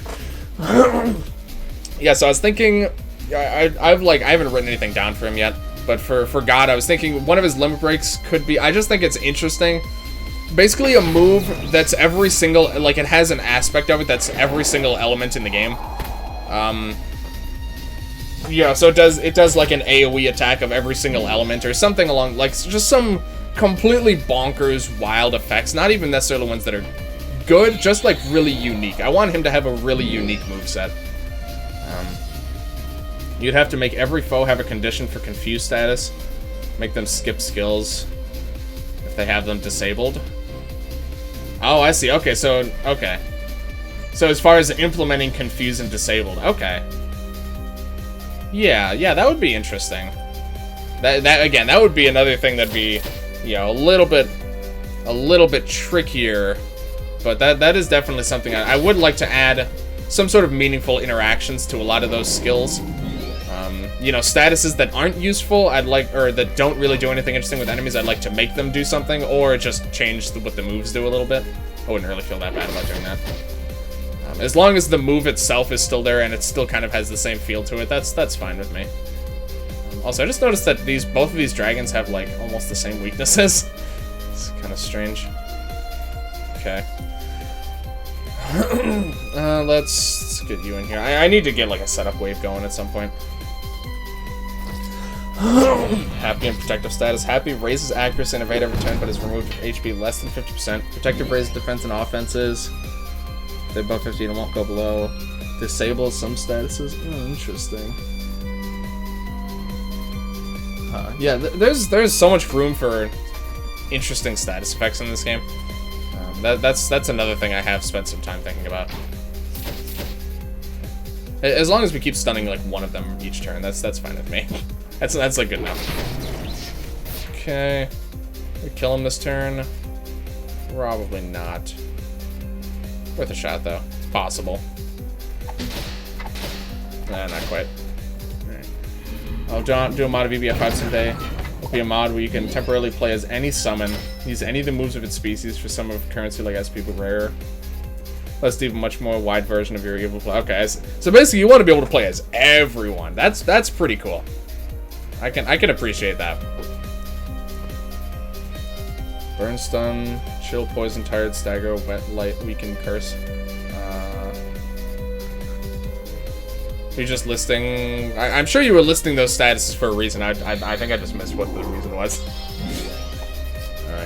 Yeah, so I was thinking, I haven't written anything down for him yet, but for God, I was thinking one of his limit breaks could be, I just think it's interesting. Basically a move that's every single, like it has an aspect of it that's every single element in the game. Yeah, so it does like an AoE attack of every single element or something along, like just some completely bonkers wild effects, not even necessarily ones that are good, just like really unique. I want him to have a really unique moveset. You'd have to make every foe have a condition for confused status, make them skip skills if they have them disabled. Oh, I see. Okay, so as far as implementing confused and disabled, okay. Yeah, that would be interesting. That again, that would be another thing that'd be, you know, a little bit trickier, but that is definitely something I would like to add some sort of meaningful interactions to a lot of those skills. You know, statuses that aren't useful, or that don't really do anything interesting with enemies, I'd like to make them do something, or just change what the moves do a little bit. I wouldn't really feel that bad about doing that. As long as the move itself is still there and it still kind of has the same feel to it, that's fine with me. Also, I just noticed that both of these dragons have, like, almost the same weaknesses. It's kind of strange. Okay. Let's get you in here. I need to get, like, a setup wave going at some point. Happy and protective status. Happy raises accuracy and evade every turn, but is removed with HP less than 50%. Protective raises defense and offenses. If they're above 15, it won't go below. Disables some statuses. Oh, interesting. Yeah, there's so much room for interesting status effects in this game. That's another thing I have spent some time thinking about. As long as we keep stunning like one of them each turn, that's fine with me. that's like good enough. Okay, we kill him this turn. Probably not. Worth a shot though. It's possible. Nah, not quite. I'll do a mod of EBF5 someday. It'll be a mod where you can temporarily play as any summon, use any of the moves of its species for some of currency like SP but rare. Let's do a much more wide version of your evil play. Okay, so basically you want to be able to play as everyone. That's pretty cool. I can appreciate that. Burn, stun, chill, poison, tired, stagger, wet, light, weaken, curse. You're just listing... I'm sure you were listing those statuses for a reason. I think I just missed what the reason was.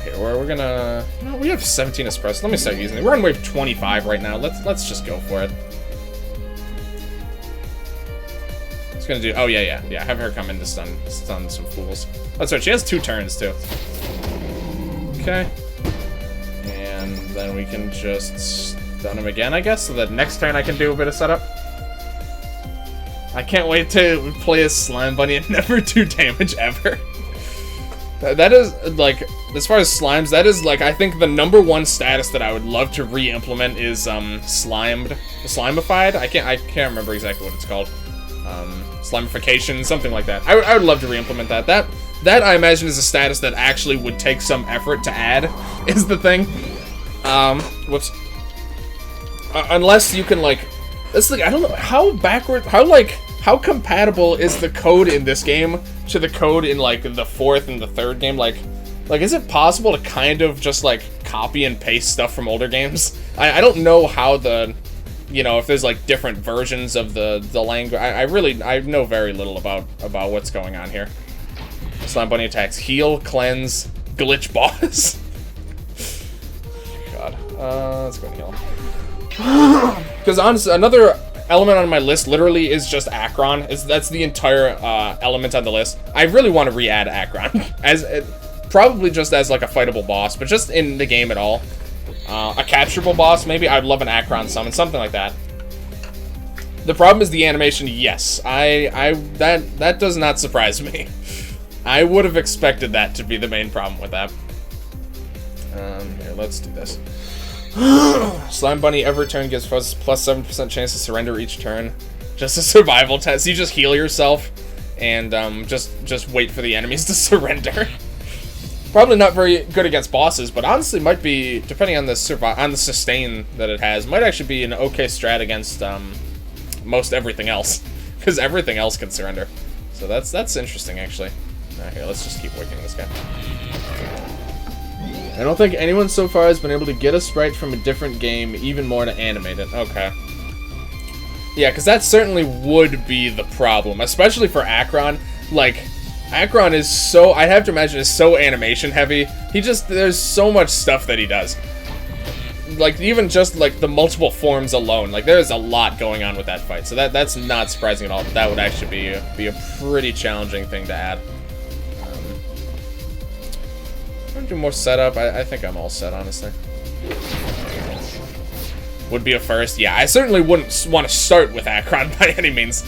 Here, we're gonna... No, we have 17 espresso. Let me start using it. We're on wave 25 right now. Let's just go for it. It's gonna do... Oh, yeah. Have her come in to stun some fools. That's right. She has 2 turns, too. Okay. And then we can just stun him again, I guess, so that next turn I can do a bit of setup. I can't wait to play as Slime Bunny and never do damage ever. That is, like, as far as slimes, that is, like, I think the #1 status that I would love to re-implement is, slimified. I can't remember exactly what it's called. Slimification, something like that. I would love to re-implement that. That, I imagine, is a status that actually would take some effort to add, is the thing. Whoops. Unless you can, like... It's like, I don't know, how compatible is the code in this game to the code in, like, the 4th and the 3rd game? Like, is it possible to kind of just, like, copy and paste stuff from older games? I don't know how if there's, like, different versions of the language. I know very little about what's going on here. Slime Bunny attacks heal, cleanse, glitch boss. God. Let's go and heal him. Because honestly, another element on my list literally is just Akron. That's the entire element on the list. I really want to re-add Akron as probably just as like a fightable boss, but just in the game at all. A capturable boss, maybe. I'd love an Akron summon, something like that. The problem is the animation. Yes, that does not surprise me. I would have expected that to be the main problem with that. Here, let's do this. Slime Bunny every turn gives plus 7% chance to surrender each turn. Just a survival test. You just heal yourself and just wait for the enemies to surrender. Probably not very good against bosses, but honestly might be, depending on the sustain that it has, might actually be an okay strat against most everything else, because everything else can surrender. So that's interesting actually. Here, let's just keep working this guy. I don't think anyone so far has been able to get a sprite from a different game even more to animate it. Okay. Yeah, because that certainly would be the problem, especially for Akron. Like, Akron is so, I'd have to imagine, is so animation heavy. There's so much stuff that he does. Like, even just, like, the multiple forms alone. Like, there's a lot going on with that fight. So that's not surprising at all. That would actually be a pretty challenging thing to add. I'm gonna do more setup. I think I'm all set, honestly. Would be a first. Yeah, I certainly wouldn't want to start with Akron by any means.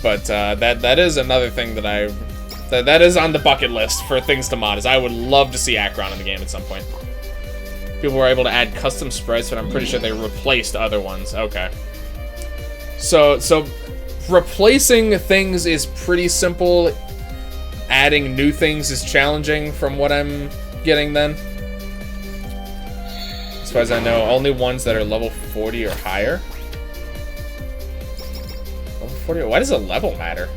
But that is another thing that is on the bucket list for things to mod, is I would love to see Akron in the game at some point. People were able to add custom sprites, but I'm pretty sure they replaced other ones. Okay. So replacing things is pretty simple. Adding new things is challenging from what I'm getting then. As far as I know, only ones that are level 40 or higher. Why does a level matter?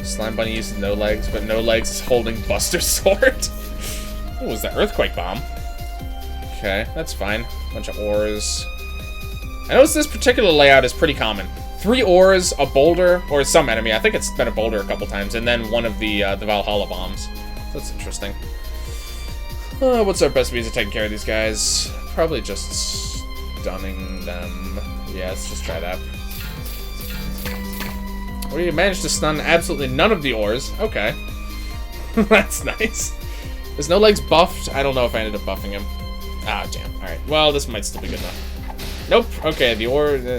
Slime Bunny uses no legs, but no legs is holding Buster's sword. What was the Earthquake Bomb? Okay, that's fine. Bunch of ores. I noticed this particular layout is pretty common. 3 ores, a boulder, or some enemy. I think it's been a boulder a couple times, and then one of the Valhalla bombs. That's interesting. What's our best means of taking care of these guys? Probably just stunning them. Yeah, let's just try that. Well, you managed to stun absolutely none of the ores. Okay. That's nice. Is no legs buffed? I don't know if I ended up buffing him. Ah, damn. Alright. Well, this might still be good enough. Nope. Okay, the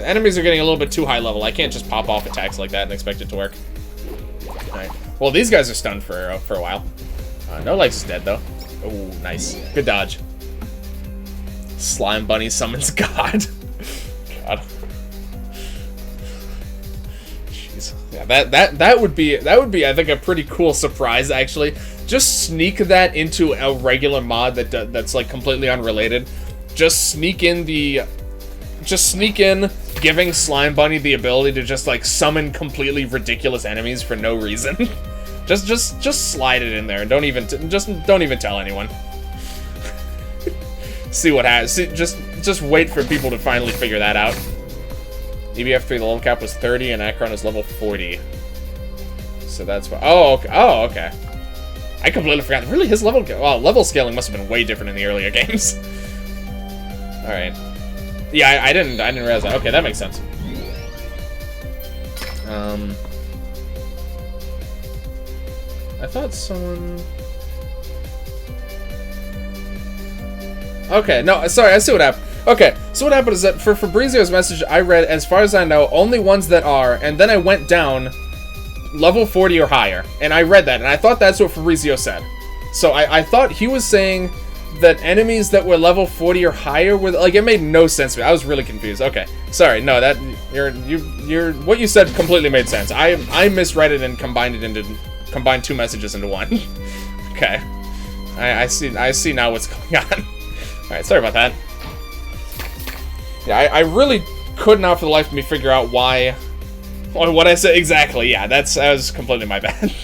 enemies are getting a little bit too high level. I can't just pop off attacks like that and expect it to work. Alright. Well, these guys are stunned for a while. No legs is dead, though. Oh, nice. Good dodge. Slime Bunny summons God. God. Yeah, that would be I think a pretty cool surprise actually. Just sneak that into a regular mod that's like completely unrelated. Just sneak in giving Slime Bunny the ability to just like summon completely ridiculous enemies for no reason. just slide it in there. Don't even tell anyone. See what happens. Just wait for people to finally figure that out. EBF5, the level cap was 30, and Akron is level 40. So that's what. Oh, okay. Oh, okay. I completely forgot. Really, his level scaling must have been way different in the earlier games. All right. Yeah, I didn't realize that. Okay, that makes sense. I thought someone. Okay, no, sorry. I see what happened. Okay, so what happened is that for Fabrizio's message, I read, as far as I know, only ones that are, and then I went down level 40 or higher, and I read that, and I thought that's what Fabrizio said. So I thought he was saying that enemies that were level 40 or higher were, like, it made no sense to me. I was really confused. Okay, sorry, no, that, what you said completely made sense. I misread it and combined 2 messages into one. Okay, I see now what's going on. Alright, sorry about that. Yeah, I really could not for the life of me figure out why, or what I said exactly. Yeah, that was completely my bad.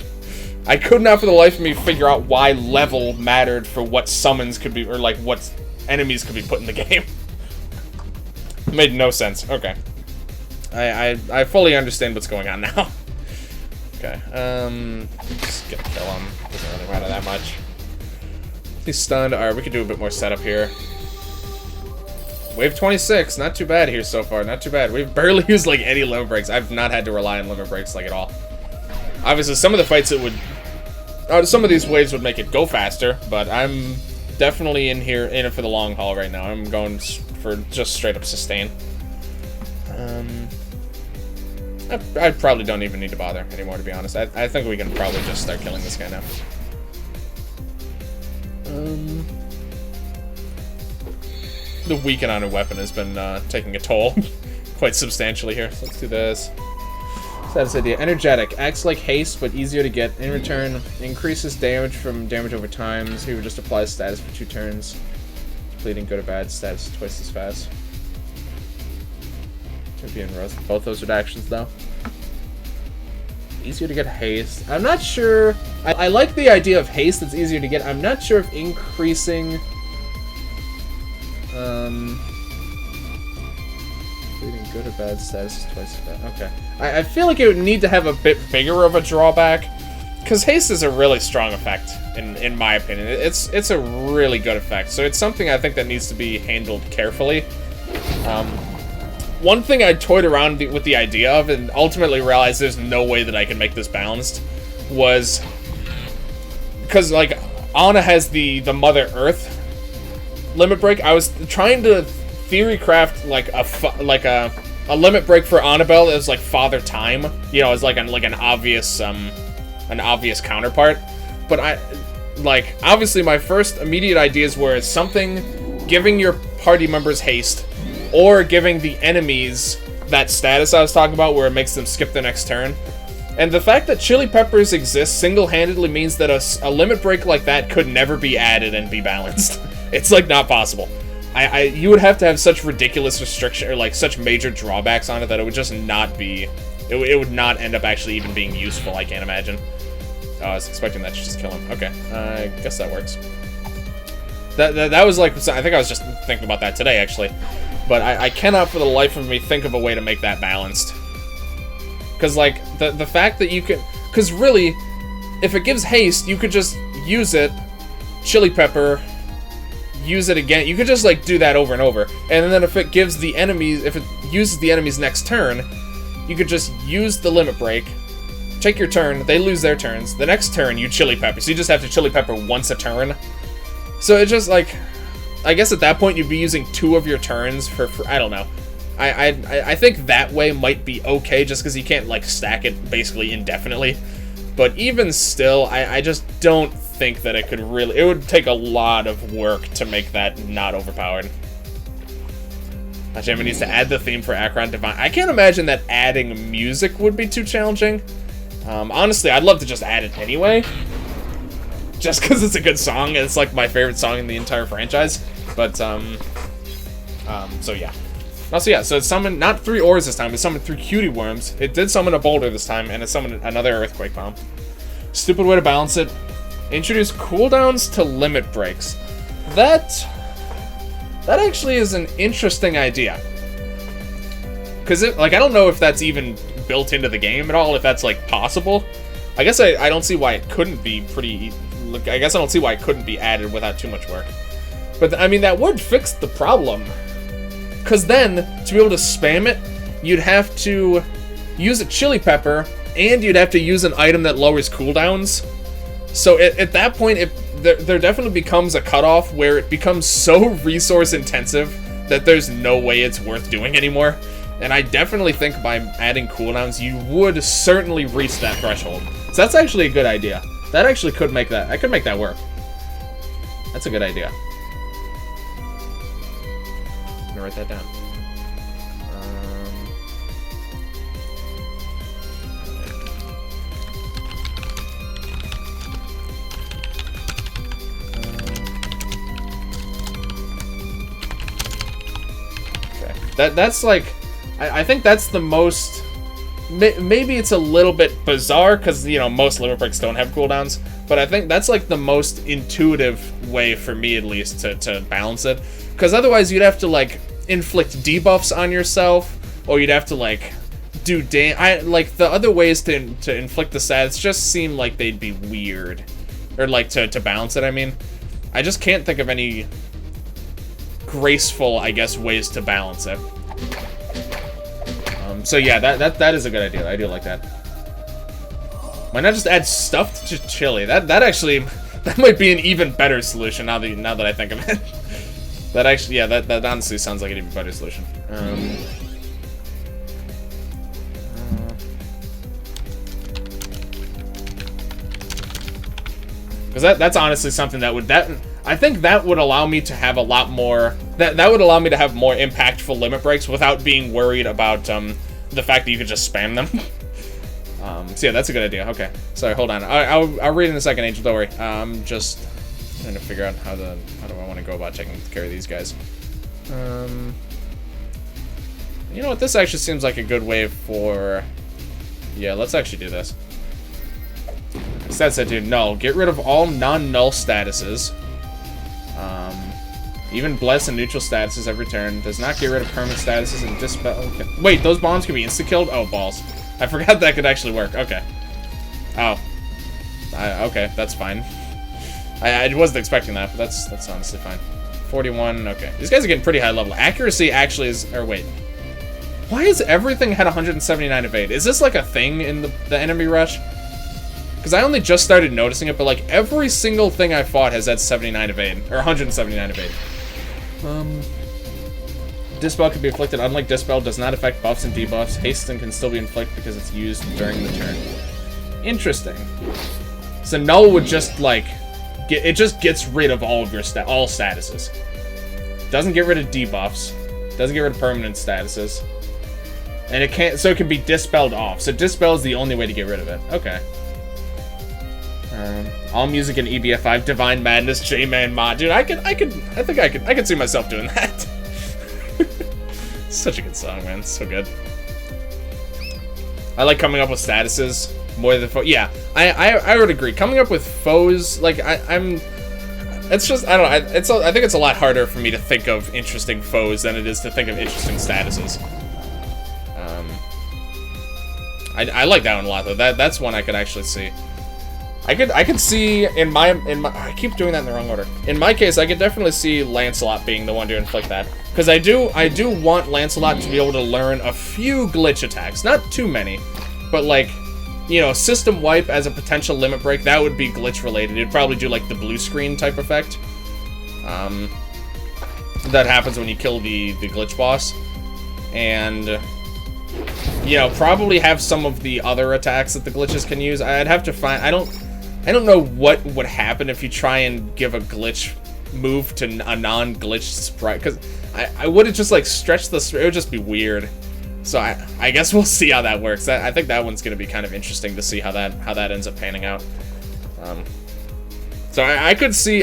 I could not for the life of me figure out why level mattered for what summons could be, or like what enemies could be put in the game. It made no sense. Okay, I fully understand what's going on now. Okay, just gonna kill him. Doesn't really matter that much. He's stunned. All right, we could do a bit more setup here. Wave 26, not too bad here so far, not too bad. We've barely used, like, any limit breaks. I've not had to rely on limit breaks, like, at all. Obviously, some of the fights it would... some of these waves would make it go faster, but I'm definitely in it for the long haul right now. I'm going for just straight-up sustain. I probably don't even need to bother anymore, to be honest. I think we can probably just start killing this guy now. The weaken on a weapon has been taking a toll quite substantially here. So let's do this. Status idea. Energetic. Acts like haste, but easier to get. In return, increases damage over time. So he would just apply status for 2 turns. Bleeding good or bad. Status twice as fast. Champion Rose. Both those are actions, though. Easier to get haste. I'm not sure. I like the idea of haste that's easier to get. I'm not sure if increasing... Bleeding good or bad status is twice as bad. Okay. I feel like it would need to have a bit bigger of a drawback. Because haste is a really strong effect, in my opinion. It's a really good effect. So it's something I think that needs to be handled carefully. One thing I toyed around with the idea of and ultimately realized there's no way that I can make this balanced was because, like, Anna has the Mother Earth limit break. I was trying to theory craft like a limit break for Annabelle as like Father Time, you know, as like an obvious counterpart. But obviously my first immediate ideas were something giving your party members haste, or giving the enemies that status I was talking about where it makes them skip the next turn. And the fact that Chili Peppers exists single-handedly means that a limit break like that could never be added and be balanced. It's, like, not possible. you would have to have such ridiculous restriction, or like such major drawbacks on it, that it would just not be, it would not end up actually even being useful, I can't imagine. Oh, I was expecting that to just kill him. Okay, I guess that works. That was like, I think I was just thinking about that today, actually. But I cannot for the life of me think of a way to make that balanced. Because, like, the fact that you can... Because, really, if it gives haste, you could just use it, chili pepper, use it again. You could just, like, do that over and over. And then if it gives the enemies... If it uses the enemy's next turn, you could just use the limit break, take your turn, they lose their turns. The next turn, you chili pepper. So you just have to chili pepper once a turn. So it's just, like... I guess at that point, you'd be using 2 of your turns for I don't know. I think that way might be okay, just because you can't, like, stack it basically indefinitely. But even still, I just don't think that it could really... It would take a lot of work to make that not overpowered. Hajime needs to add the theme for Acheron Divine. I can't imagine that adding music would be too challenging. Honestly, I'd love to just add it anyway. Just because it's a good song, and it's, like, my favorite song in the entire franchise. But, so yeah. Also, yeah, so it summoned not 3 ores this time, it summoned 3 cutie worms. It did summon a boulder this time, and it summoned another earthquake bomb. Stupid way to balance it. Introduce cooldowns to limit breaks. That actually is an interesting idea. Because, like, I don't know if that's even built into the game at all, if that's, like, possible. I guess I don't see why it couldn't be pretty... I guess I don't see why it couldn't be added without too much work. But, I mean, that would fix the problem. Because then, to be able to spam it, you'd have to use a chili pepper, and you'd have to use an item that lowers cooldowns. So at that point, there definitely becomes a cutoff where it becomes so resource intensive that there's no way it's worth doing anymore. And I definitely think by adding cooldowns, you would certainly reach that threshold. So that's actually a good idea. That actually could make that... I could make that work. That's a good idea. I'm gonna write that down. Okay. That's like... I think that's the most... Maybe it's a little bit bizarre, because, you know, most limit breaks don't have cooldowns, but I think that's, like, the most intuitive way, for me at least, to balance it. Because otherwise you'd have to, like, inflict debuffs on yourself, or you'd have to, like, do like, the other ways to inflict the stats just seem like they'd be weird. Or, like, to balance it, I mean. I just can't think of any graceful, I guess, ways to balance it. So yeah, that is a good idea. I do like that. Why not just add stuffed chili? That actually, that might be an even better solution now that I think of it. That actually, yeah, that honestly sounds like an even better solution. Because that's honestly something that would I think that would allow me to have a lot more. That would allow me to have more impactful limit breaks without being worried about the fact that you could just spam them. So yeah, that's a good idea. Okay, sorry, hold on. I'll read in a second, Angel. Don't worry. I'm just trying to figure out how do I want to go about taking care of these guys. You know what? This actually seems like a good way for. Yeah, let's actually do this. Stat set, dude. Null. Get rid of all non-null statuses. Even bless and neutral statuses every turn. Does not get rid of permanent statuses and dispel. Okay. Wait, those bombs can be insta-killed? Oh, balls. I forgot that could actually work. Okay. Oh. Okay, that's fine. I wasn't expecting that, but that's honestly fine. 41, okay. These guys are getting pretty high level. Accuracy actually is... Or wait. Why is everything had 179 evade? Is this like a thing in the enemy rush? Because I only just started noticing it, but like every single thing I fought has had 79 evade. Or 179 evade. Dispel can be inflicted. Unlike Dispel, does not affect buffs and debuffs. Hasten can still be inflicted because it's used during the turn. Interesting. So Null would just like... It just gets rid of all of your all statuses. Doesn't get rid of debuffs. Doesn't get rid of permanent statuses. And it can't... So it can be dispelled off. So Dispel is the only way to get rid of it. Okay. All music in EBF5, Divine Madness, J-Man mod. Dude, I think I could see myself doing that. Such a good song, man. It's so good. I like coming up with statuses more than foes. Yeah, I would agree. Coming up with foes, like it's just, I don't know. I think it's a lot harder for me to think of interesting foes than it is to think of interesting statuses. I like that one a lot though. That's one I could actually see. I could see in my I keep doing that in the wrong order. In my case, I could definitely see Lancelot being the one to inflict that, because I do want Lancelot to be able to learn a few glitch attacks, not too many, but like, you know, system wipe as a potential limit break. That would be glitch related. It'd probably do like the blue screen type effect. That happens when you kill the glitch boss, and you know, probably have some of the other attacks that the glitches can use. I'd have to find. I don't know what would happen if you try and give a glitch move to a non-glitch sprite, because I wouldn't just like stretch the. It would just be weird. So I guess we'll see how that works. I think that one's gonna be kind of interesting to see how that ends up panning out. So I could see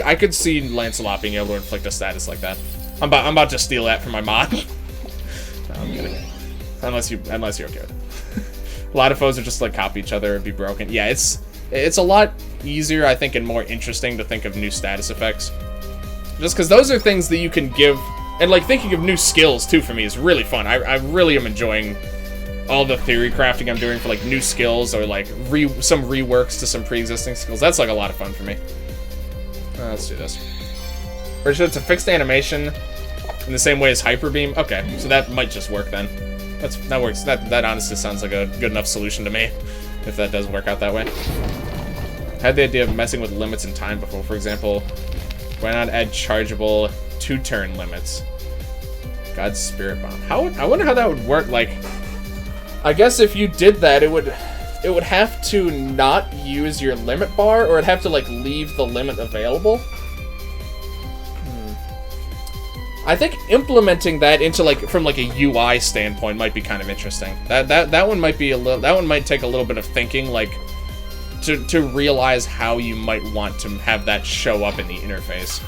Lancelot being able to inflict a status like that. I'm about to steal that from my mod. No, I'm kidding. Unless you're okay with it. A lot of foes are just like copy each other and be broken. Yeah, it's a lot easier, I think, and more interesting to think of new status effects. Just because those are things that you can give, and like thinking of new skills too for me is really fun. I really am enjoying all the theory crafting I'm doing for like new skills, or like some reworks to some pre-existing skills. That's like a lot of fun for me. Let's do this. Pretty sure it's a fixed animation in the same way as Hyper Beam. Okay, so that might just work then. That works. That honestly sounds like a good enough solution to me, if that does work out that way. I had the idea of messing with limits in time before. For example, why not add chargeable 2-turn limits? God's Spirit Bomb. I wonder how that would work. Like, I guess if you did that, it would have to not use your limit bar, or it'd have to like leave the limit available. I think implementing that into like from like a UI standpoint might be kind of interesting. That one might be that one might take a little bit of thinking, like to realize how you might want to have that show up in the interface.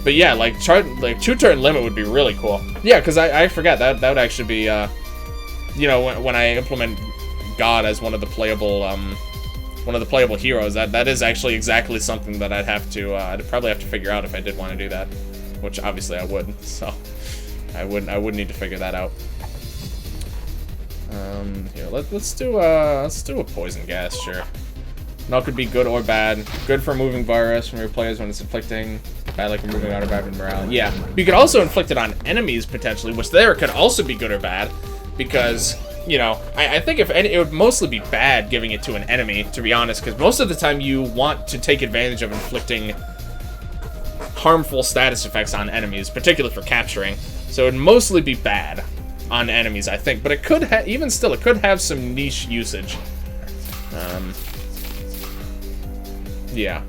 But yeah, like 2-turn limit would be really cool. Yeah, because I forgot that would actually be you know, when I implement God as one of the playable heroes, that is actually exactly something that I'd probably have to figure out if I did want to do that. Which obviously I would, so I would need to figure that out. Here, let's do a poison gas, sure. Null could be good or bad. Good for removing virus from your players when it's inflicting. Bad like removing auto bad morale. Yeah, you could also inflict it on enemies potentially, which there could also be good or bad, because you know I think it would mostly be bad giving it to an enemy, to be honest, because most of the time you want to take advantage of inflicting harmful status effects on enemies, particularly for capturing. So it'd mostly be bad on enemies, I think. But it could even still, it could have some niche usage. Yeah.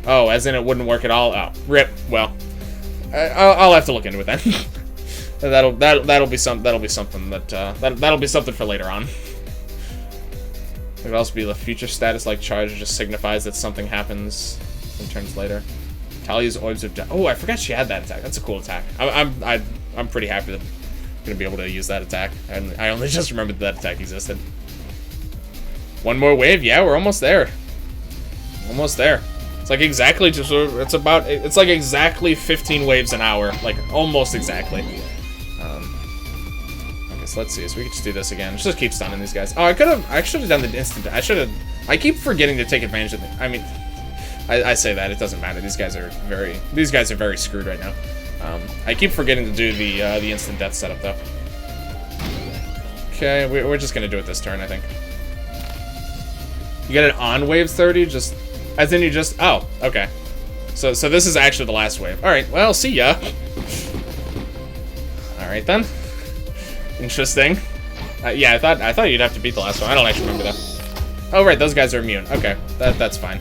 Oh, as in it wouldn't work at all? Oh, rip. Well, I'll have to look into it then. that'll be something for later on. It could also be the future status, like charge, just signifies that something happens in turns later. Talia's Orbs of Death. Oh, I forgot she had that attack. That's a cool attack. I'm pretty happy that I'm gonna be able to use that attack. And I only just remembered that attack existed. One more wave. Yeah, we're almost there. Almost there. It's like exactly it's like exactly 15 waves an hour. Like almost exactly. So let's see, so we can just do this again. Just keep stunning these guys. Oh, I should have done the instant. I keep forgetting to take advantage of it. I mean, I say that, it doesn't matter. These guys are very screwed right now. I keep forgetting to do the instant death setup though. Okay, we're just gonna do it this turn, I think. You get it on wave 30, just as in you just. Oh, okay. So this is actually the last wave. All right, well, see ya. All right then. Interesting. Yeah, I thought you'd have to beat the last one. I don't actually remember that. Oh right, those guys are immune. Okay, that's fine.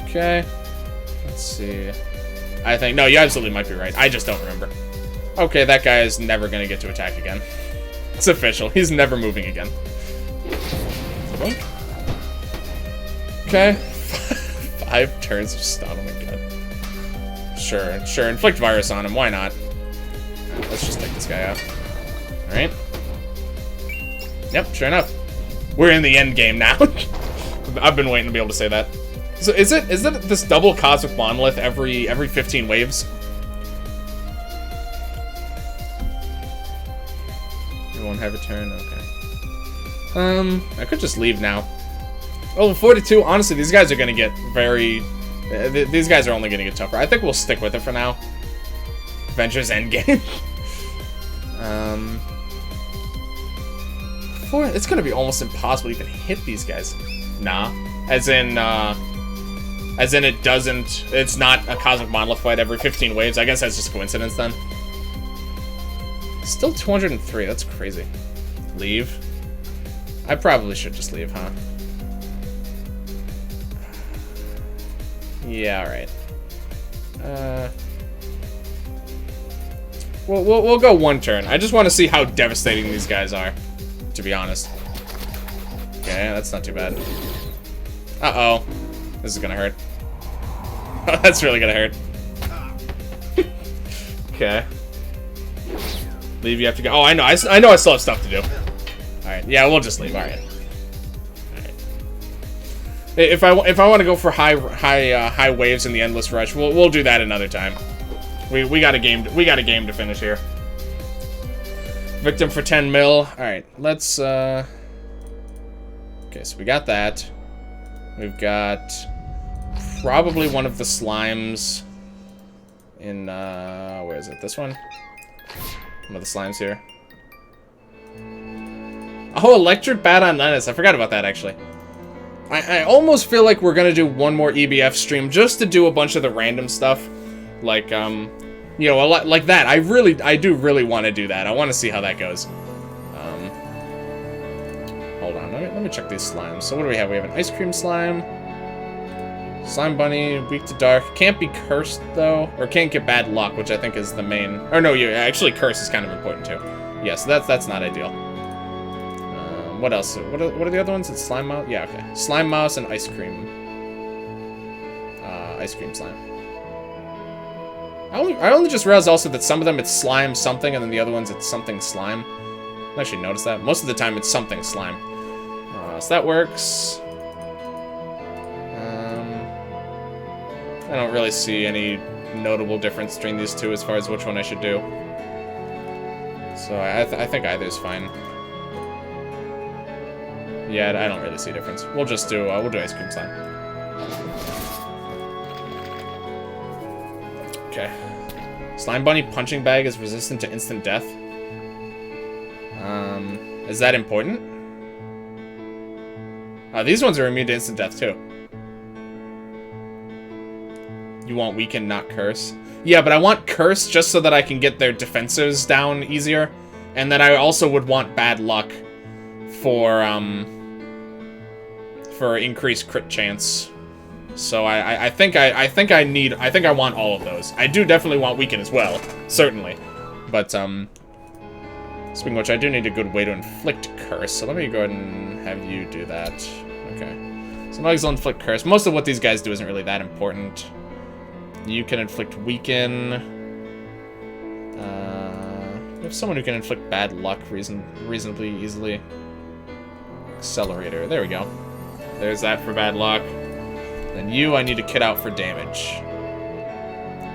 Okay. Let's see. I think no, you absolutely might be right. I just don't remember. Okay, that guy is never gonna get to attack again. It's official. He's never moving again. Boink. Okay. 5 turns of stun, oh my god. Sure, inflict virus on him, why not? Right, let's just take this guy out. Alright. Yep, sure enough. We're in the end game now. I've been waiting to be able to say that. So is it this double cosmic monolith every 15 waves? You won't have a turn, okay. I could just leave now. Oh, 42, honestly, these guys are gonna get very... these guys are only gonna get tougher. I think we'll stick with it for now. Avengers Endgame. It's gonna be almost impossible to even hit these guys. Nah. As in it doesn't... It's not a cosmic monolith fight every 15 waves. I guess that's just coincidence then. Still 203, that's crazy. Leave? I probably should just leave, huh? Yeah, alright. We'll go 1 turn. I just want to see how devastating these guys are, to be honest. Okay, that's not too bad. Uh-oh. This is gonna hurt. Oh, that's really gonna hurt. Okay. Leave, you have to go. Oh, I know I still have stuff to do. Alright, yeah, we'll just leave. Alright. If I want to go for high waves in the endless rush, we'll do that another time. We got a game to finish here. Victim for 10 mil. All right, let's. Okay, so we got that. We've got probably one of the slimes in where is it? This one. One of the slimes here. Oh, electric bat on Natz. I forgot about that actually. I almost feel like we're gonna do one more EBF stream just to do a bunch of the random stuff, like you know, a lot like that. I do really want to do that. I want to see how that goes. Hold on, let me check these slimes. So what do we have? We have an ice cream slime, slime bunny, weak to dark. Can't be cursed though, or can't get bad luck, which I think is the main. Or no, you actually curse is kind of important too. Yeah, so that's not ideal. What else? What are the other ones? It's slime mouse? Yeah, okay. Slime mouse and ice cream. Ice cream slime. I only just realized also that some of them it's slime something, and then the other ones it's something slime. I actually noticed that. Most of the time it's something slime. So that works. I don't really see any notable difference between these two as far as which one I should do. So I think either's fine. Yeah, I don't really see a difference. We'll just do we'll do ice cream slime. Okay. Slime bunny punching bag is resistant to instant death. Is that important? These ones are immune to instant death too. You want weaken, not curse? Yeah, but I want curse just so that I can get their defenses down easier, and then I also would want bad luck for increased crit chance. So I think I want all of those. I do definitely want weaken as well, certainly. But speaking of which, I do need a good way to inflict curse. So let me go ahead and have you do that. Okay. So Nugs will inflict curse. Most of what these guys do isn't really that important. You can inflict weaken. We have someone who can inflict bad luck reasonably easily. Accelerator. There we go. There's that for bad luck. Then you, I need to kit out for damage.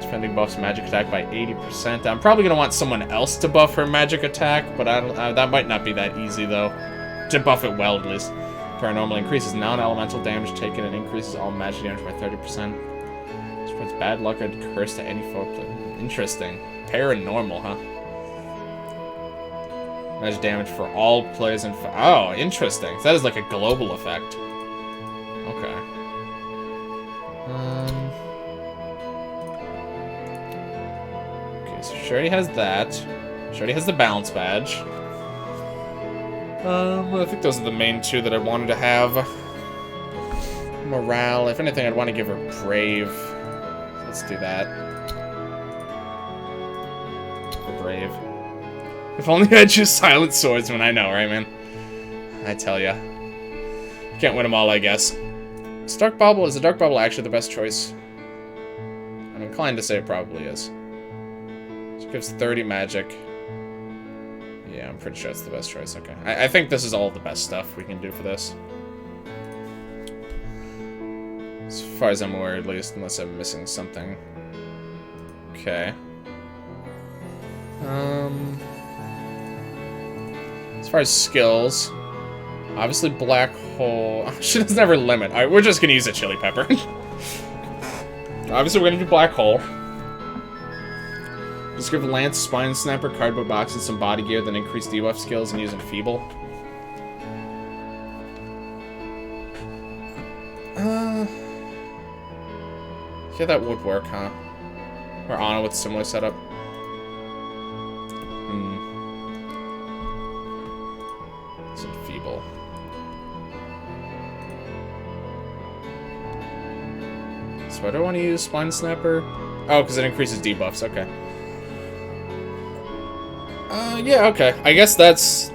Defending buffs magic attack by 80%. I'm probably going to want someone else to buff her magic attack, but that might not be that easy, though. To buff it well, at least. Paranormal increases non-elemental damage taken and increases all magic damage by 30%. Spreads bad luck and curse to any foe player. Interesting. Paranormal, huh? Magic damage for all players in... Oh, interesting. So that is like a global effect. Okay. Okay, so she already has that. She already has the balance badge. I think those are the main two that I wanted to have. Morale. If anything, I'd want to give her Brave. Let's do that. For Brave. If only I choose Silent Swordsman. I know, right, man? I tell ya. Can't win them all, I guess. Is Dark Bauble actually the best choice? I'm inclined to say it probably is. It gives 30 magic. Yeah, I'm pretty sure it's the best choice. Okay. I think this is all the best stuff we can do for this. As far as I'm aware, at least, unless I'm missing something. Okay. As far as skills, obviously Black Hole. She doesn't have her limit. Alright, we're just gonna use a Chili Pepper. Obviously, we're gonna do Black Hole. Just give Lance, Spine Snapper, Cardboard Box, and some body gear, then increase debuff skills and use Enfeeble. Yeah, that would work, huh? Or Anna with similar setup. It's Enfeeble. So I don't want to use Spine Snapper. Oh, because it increases debuffs. Okay. Yeah, okay. I guess that's...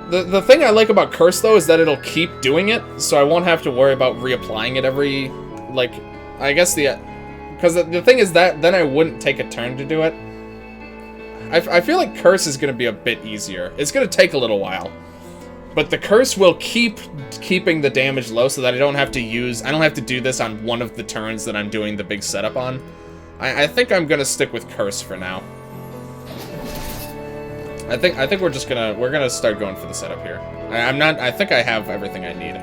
The thing I like about Curse, though, is that it'll keep doing it, so I won't have to worry about reapplying it every... Like, I guess the... Because the thing is that then I wouldn't take a turn to do it. I feel like Curse is going to be a bit easier. It's going to take a little while. But the Curse will keeping the damage low so that I don't have to do this on one of the turns that I'm doing the big setup on. I think I'm going to stick with Curse for now. I think we're gonna start going for the setup here. I think I have everything I need.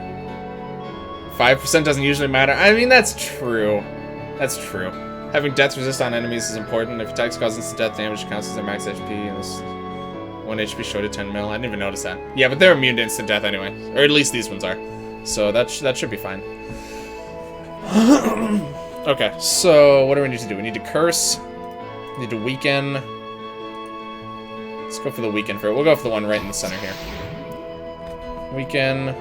5% doesn't usually matter. I mean, that's true. That's true. Having death resist on enemies is important. If attacks cause instant death damage, counts as their max HP, and this 1 HP short of 10 mil. I didn't even notice that. Yeah, but they're immune to instant death anyway, or at least these ones are. So that should be fine. Okay, so what do we need to do? We need to curse. We need to weaken. Let's go for the weaken for it. We'll go for the one right in the center here. Weaken.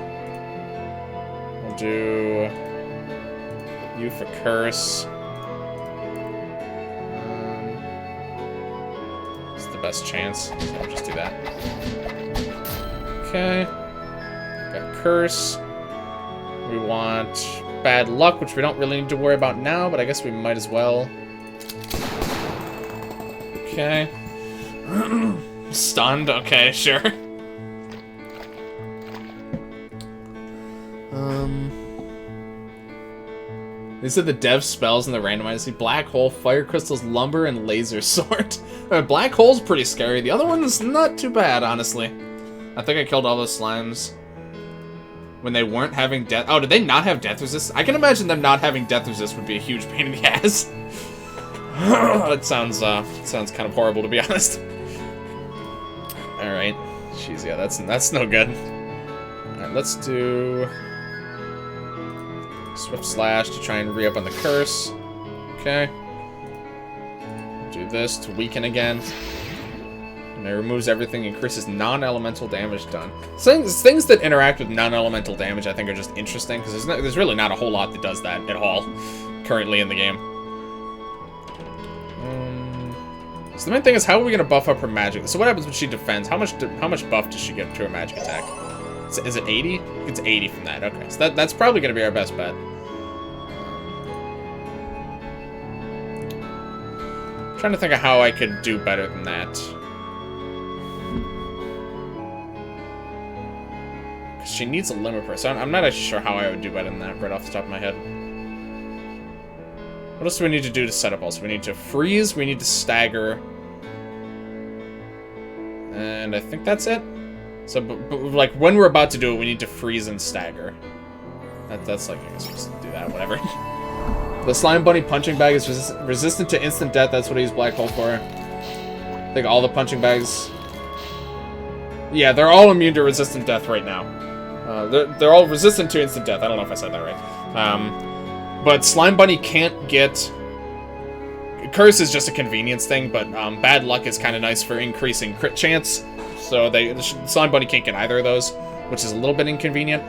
We'll do you for curse. It's the best chance, so I'll just do that. Okay. Got curse. We want bad luck, which we don't really need to worry about now, but I guess we might as well. Okay. Stunned? Okay, sure. These are the dev spells in the randomized. Black Hole, Fire Crystals, Lumber, and Laser Sword. Black Hole's pretty scary. The other one's not too bad, honestly. I think I killed all those slimes when they weren't having death. Oh, did they not have death resist? I can imagine them not having death resist would be a huge pain in the ass. That sounds kind of horrible, to be honest. Alright. Jeez, yeah, that's no good. Alright, let's do Swift Slash to try and re-up on the curse. Okay. Do this to weaken again. And it removes everything, increases non-elemental damage done. Things that interact with non-elemental damage I think are just interesting, because there's really not a whole lot that does that at all currently in the game. So the main thing is, how are we going to buff up her magic? So what happens when she defends? How much buff does she get to her magic attack? Is it 80? It's 80 from that. Okay, so that's probably going to be our best bet. I'm trying to think of how I could do better than that. Because she needs a limit, so I'm not actually sure how I would do better than that right off the top of my head. What else do we need to do to set up also? We need to freeze, we need to stagger. And I think that's it. So, but like, when we're about to do it, we need to freeze and stagger. That's like, I guess we'll just do that, whatever. The Slime Bunny punching bag is resistant to instant death. That's what I use Black Hole for. I think all the punching bags... Yeah, they're all immune to resistant death right now. They're all resistant to instant death. I don't know if I said that right. But Slime Bunny can't get... Curse is just a convenience thing, but Bad Luck is kind of nice for increasing crit chance. So the Slime Bunny can't get either of those, which is a little bit inconvenient.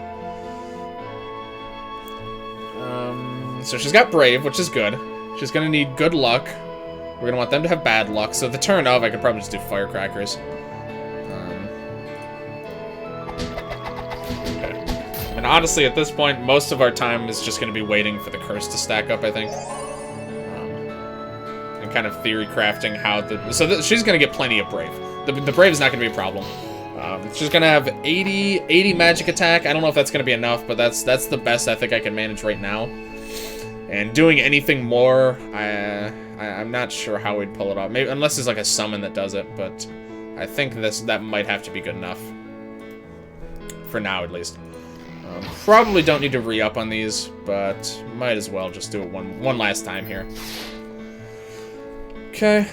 So she's got Brave, which is good. She's going to need Good Luck. We're going to want them to have Bad Luck. So the turn of, I could probably just do Firecrackers. Okay. And honestly, at this point, most of our time is just going to be waiting for the curse to stack up, I think. And kind of theory crafting how the... So she's going to get plenty of Brave. The Brave is not going to be a problem. She's going to have 80 magic attack. I don't know if that's going to be enough, but that's the best I think I can manage right now. And doing anything more, I'm not sure how we'd pull it off. Maybe unless there's like a summon that does it, but I think that might have to be good enough. For now, at least. Probably don't need to re-up on these, but might as well just do it one last time here. Okay.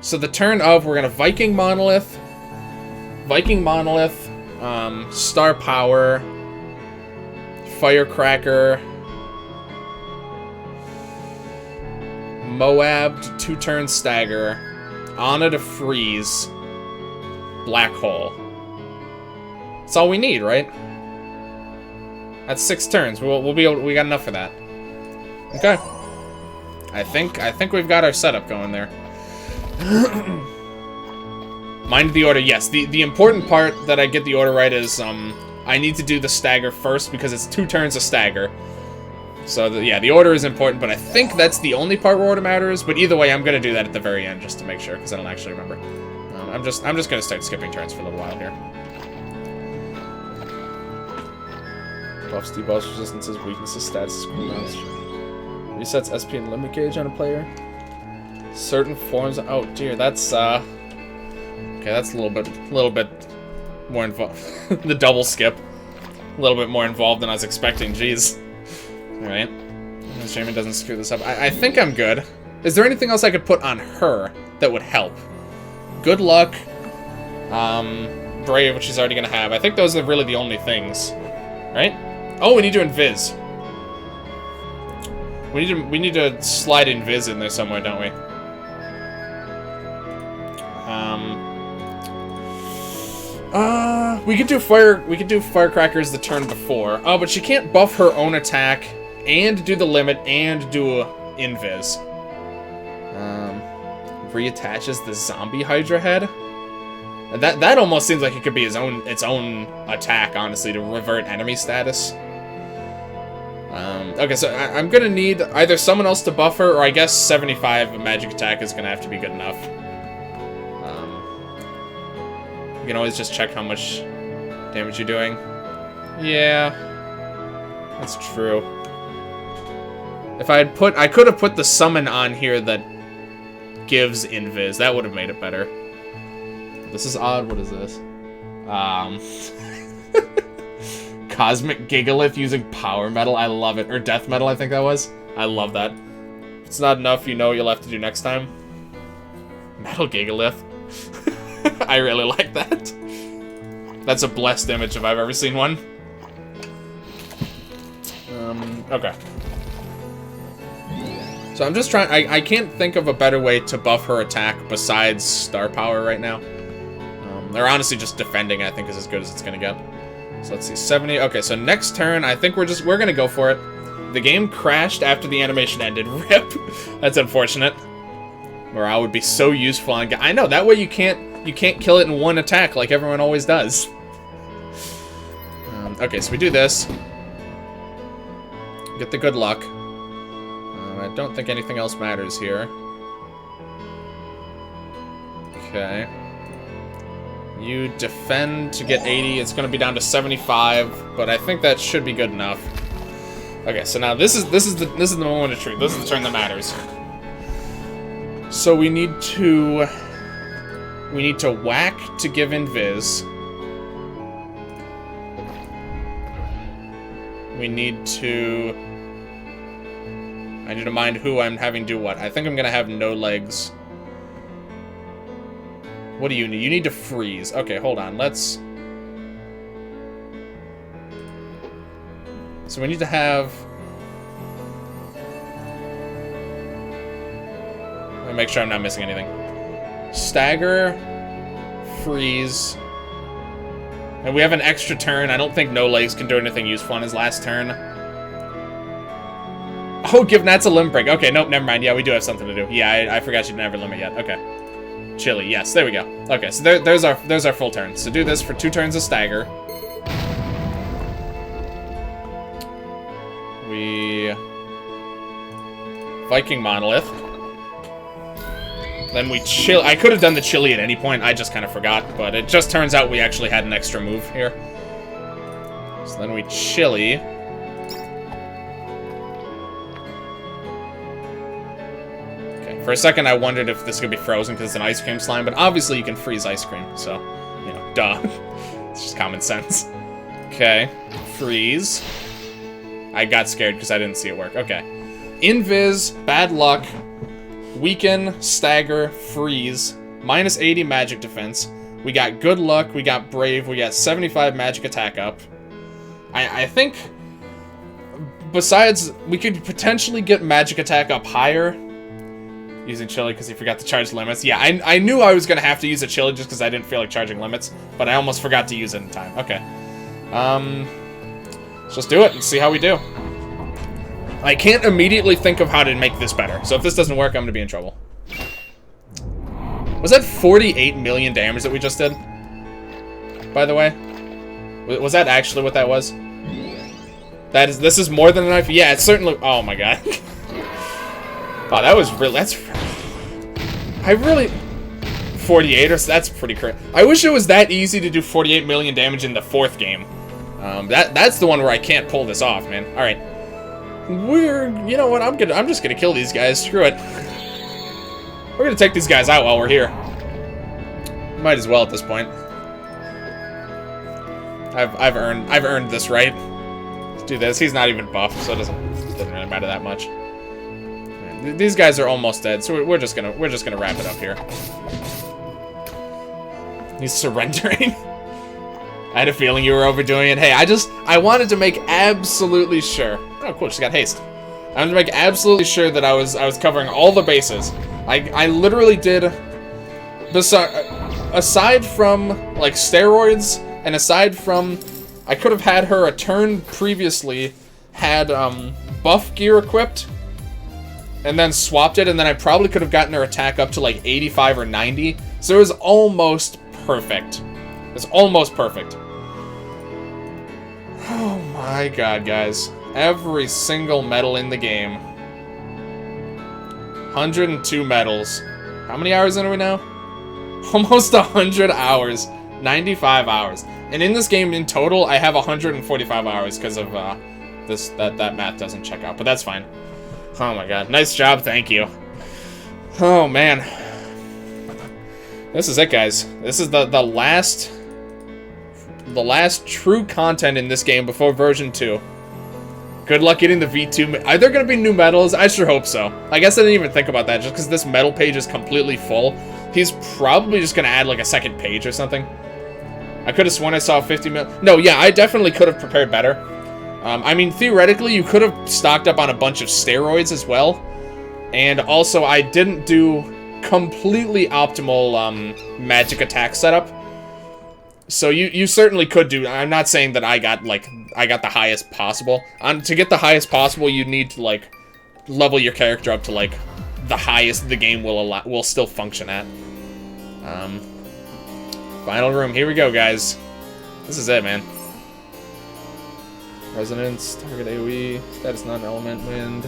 So the turn of, we're gonna Viking Monolith, Star Power, Firecracker, Moab to 2-turn Stagger, Anna to Freeze, Black Hole. That's all we need, right? That's 6 turns. We got enough for that. Okay. I think we've got our setup going there. Mind the order, yes. The important part that I get the order right is I need to do the stagger first because it's 2 turns of stagger. So yeah, the order is important, but I think that's the only part where order matters. But either way, I'm gonna do that at the very end just to make sure because I don't actually remember. I'm just gonna start skipping turns for a little while here. Buffs, debuffs, resistances, weaknesses, stats, cooldowns. Resets SP and limit gauge on a player. Certain forms. Oh dear, that's okay. That's a little bit more involved. The double skip, a little bit more involved than I was expecting. Jeez. All right. Jamie doesn't screw this up. I think I'm good. Is there anything else I could put on her that would help? Good luck. Brave, which she's already gonna have. I think those are really the only things, right? Oh, we need to invis. We need to slide invis in there somewhere, don't we? We could do firecrackers the turn before. Oh, but she can't buff her own attack and do the limit and do invis. Reattaches the zombie Hydra head. That almost seems like it could be its own attack, honestly, to revert enemy status. Okay, so I'm gonna need either someone else to buff her, or I guess 75 magic attack is gonna have to be good enough. You can always just check how much damage you're doing. Yeah, that's true. If I could have put the summon on here that gives invis. That would have made it better. This is odd. What is this? Cosmic Gigalith using power metal. I love it. Or death metal, I think that was. I love that. If it's not enough, you know what you'll have to do next time. Metal Gigalith. I really like that. That's a blessed image if I've ever seen one. Okay. So I'm just trying... I can't think of a better way to buff her attack besides star power right now. They're honestly just defending, I think, is as good as it's gonna get. So let's see, 70. Okay, so next turn, I think we're gonna go for it. The game crashed after the animation ended. RIP. That's unfortunate. Morale would be so useful. I know, that way you can't kill it in one attack like everyone always does. Okay, so we do this. Get the good luck. I don't think anything else matters here. Okay. You defend to get 80. It's going to be down to 75, but I think that should be good enough. Okay, so now this is the moment of truth. This is the turn that matters. So we need to whack to give invis. I need to mind who I'm having do what. I think I'm gonna have no legs. What do you need? You need to freeze. Okay, hold on. So we need to have... Let me make sure I'm not missing anything. Stagger, freeze, and we have an extra turn. I don't think no legs can do anything useful on his last turn. Oh, give Natz a limb break. Okay, nope, never mind. Yeah, we do have something to do. Yeah, I forgot you didn't have a limit yet. Okay. Chili, yes, there we go. Okay, so there's our full turn. So do this for 2 turns of stagger. We... Viking Monolith. Then we chill. I could have done the chili at any point. I just kind of forgot. But it just turns out we actually had an extra move here. So then we chili. Okay. For a second, I wondered if this could be frozen because it's an ice cream slime. But obviously, you can freeze ice cream. So, you know, duh. It's just common sense. Okay. Freeze. I got scared because I didn't see it work. Okay. Invis, bad luck, weaken, stagger, freeze, minus 80 magic defense. We got good luck, we got brave, we got 75 magic attack up. I think, besides, we could potentially get magic attack up higher using chili because he forgot to charge limits. Yeah, I knew I was going to have to use a chili just because I didn't feel like charging limits, but I almost forgot to use it in time. Okay. Let's just do it and see how we do. I can't immediately think of how to make this better. So if this doesn't work, I'm going to be in trouble. Was that 48 million damage that we just did? By the way? Was that actually what that was? This is more than enough? Yeah, it's certainly... Oh my god. Oh, that was really... I really... 48 or... That's pretty crazy. I wish it was that easy to do 48 million damage in the 4th game. That's the one where I can't pull this off, man. Alright. You know what, I'm just gonna kill these guys, screw it. We're gonna take these guys out while we're here. Might as well at this point. I've earned this right. Let's do this. He's not even buffed, so it doesn't really matter that much. These guys are almost dead, so we're just gonna wrap it up here. He's surrendering. I had a feeling you were overdoing it. Hey, I wanted to make absolutely sure. Oh, cool, she's got haste. I wanted to make absolutely sure that I was covering all the bases. I literally did, aside from, like, steroids, and aside from, I could have had her a turn previously, had, buff gear equipped, and then swapped it, and then I probably could have gotten her attack up to, like, 85 or 90. So it was almost perfect. It's almost perfect. Oh my god, guys. Every single medal in the game. 102 medals. How many hours in are we now? Almost 100 hours. 95 hours. And in this game, in total, I have 145 hours because of that math doesn't check out. But that's fine. Oh my god. Nice job, thank you. Oh man. This is it, guys. This is the last true content in this game before version 2. Good luck getting the V2. Are there going to be new medals? I sure hope so. I guess I didn't even think about that just because this medal page is completely full. He's probably just going to add like a second page or something. I could have sworn I saw 50 mil. No, yeah, I definitely could have prepared better. I mean, theoretically, you could have stocked up on a bunch of steroids as well. And also, I didn't do completely optimal magic attack setup. So you certainly could do. I'm not saying that I got the highest possible. To get the highest possible, you need to like level your character up to like the highest the game will still function at. Final room. Here we go, guys. This is it, man. Resonance, target AoE, status non-element, wind.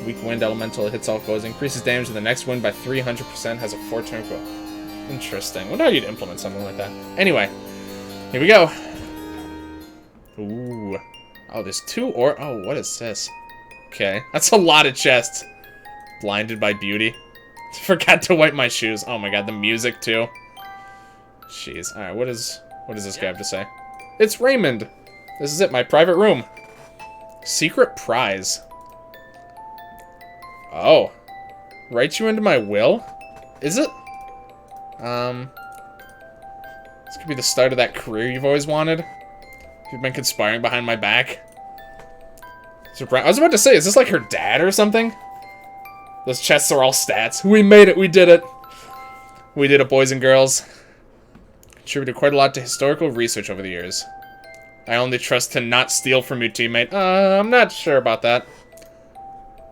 Weak wind elemental hits all foes, increases damage to the next wind by 300%, has a 4-turn cooldown. Interesting. Wonder how you'd implement something like that. Anyway, here we go. Ooh. Oh, there's 2 or... Oh, what is this? Okay. That's a lot of chests. Blinded by beauty. Forgot to wipe my shoes. Oh my god, the music too. Jeez. Alright, what does this guy have to say? It's Raymond. This is it, my private room. Secret prize. Oh. Write you into my will? Is it? This could be the start of that career you've always wanted. You've been conspiring behind my back. I was about to say, is this like her dad or something? Those chests are all stats. We made it, we did it. We did it, boys and girls. Contributed quite a lot to historical research over the years. I only trust to not steal from your teammate. I'm not sure about that.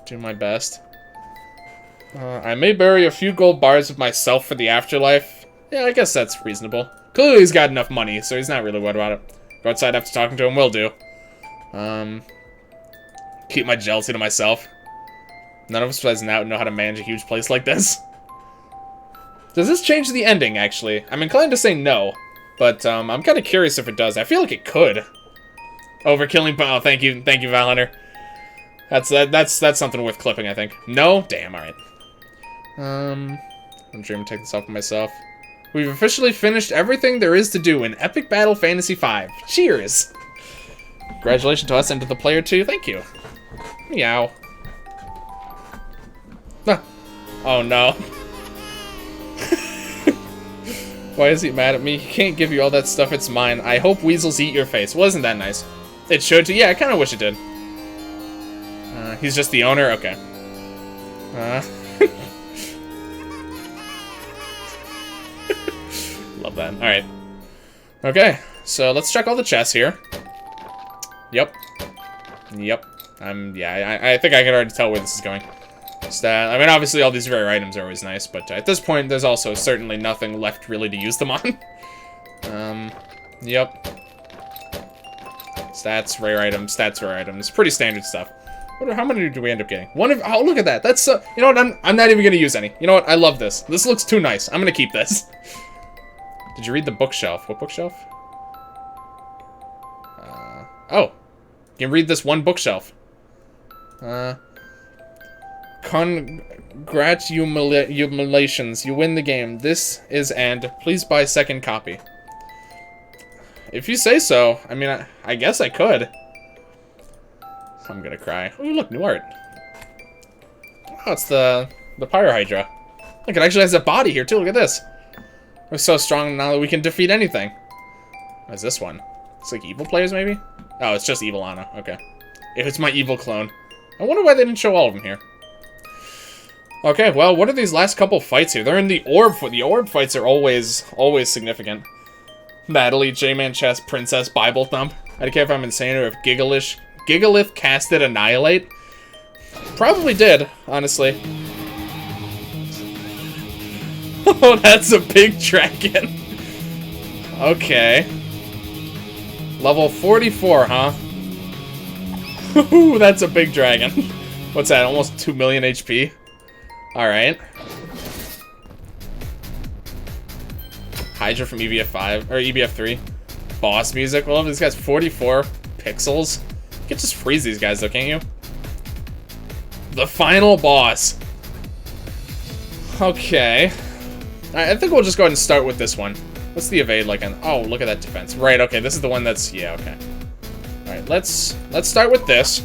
Do my best. I may bury a few gold bars of myself for the afterlife. Yeah, I guess that's reasonable. Clearly he's got enough money, so he's not really worried about it. Go outside after talking to him. Will do. Keep my jealousy to myself. None of us besides now know how to manage a huge place like this. Does this change the ending, actually? I'm inclined to say no, but I'm kind of curious if it does. I feel like it could. Overkilling. Oh, thank you, Valhunter. That's something worth clipping, I think. No? Damn, alright. I'm dreaming to take this off myself. We've officially finished everything there is to do in Epic Battle Fantasy V. Cheers! Congratulations to us and to the player, too. Thank you. Meow. Ah. Oh, no. Why is he mad at me? He can't give you all that stuff, it's mine. I hope weasels eat your face. Wasn't that nice? It should too. Yeah, I kind of wish it did. He's just the owner? Okay. Love that. Alright. Okay, so let's check all the chests here. Yep. Yep. Yeah, I think I can already tell where this is going. I mean, obviously all these rare items are always nice, but at this point, there's also certainly nothing left really to use them on. Yep. Stats, rare items, stats, rare items. Pretty standard stuff. How many do we end up getting? Oh, look at that. That's, you know what, I'm not even going to use any. You know what, I love this. This looks too nice. I'm going to keep this. Did you read the bookshelf? What bookshelf? Oh. You can read this one bookshelf. Congratulations, you win the game. This is and please buy second copy. If you say so, I mean, I guess I could. I'm gonna cry. Oh, look, new art. Oh, it's the Pyrohydra. Look, it actually has a body here, too. Look at this. We're so strong now that we can defeat anything. What's this one? It's like evil players, maybe? Oh, it's just evil Anna. Okay. It's my evil clone. I wonder why they didn't show all of them here. Okay, well, what are these last couple fights here? They're in the orb. The orb fights are always significant. Natalie, J-Man Chest, Princess, Bible Thump. I don't care if I'm insane or if Gigalith casted Annihilate. Probably did, honestly. Oh, that's a big dragon. Okay. Level 44, huh? Ooh, that's a big dragon. What's that, almost 2 million HP? Alright. Hydra from EBF5, or EBF3. Boss music. Well, this guy's 44 pixels. You can just freeze these guys though, can't you? The final boss. Okay. I think we'll just go ahead and start with this one. What's the evade like on? Oh, look at that defense. Right, okay, this is the one that's, yeah, okay. Alright, let's start with this.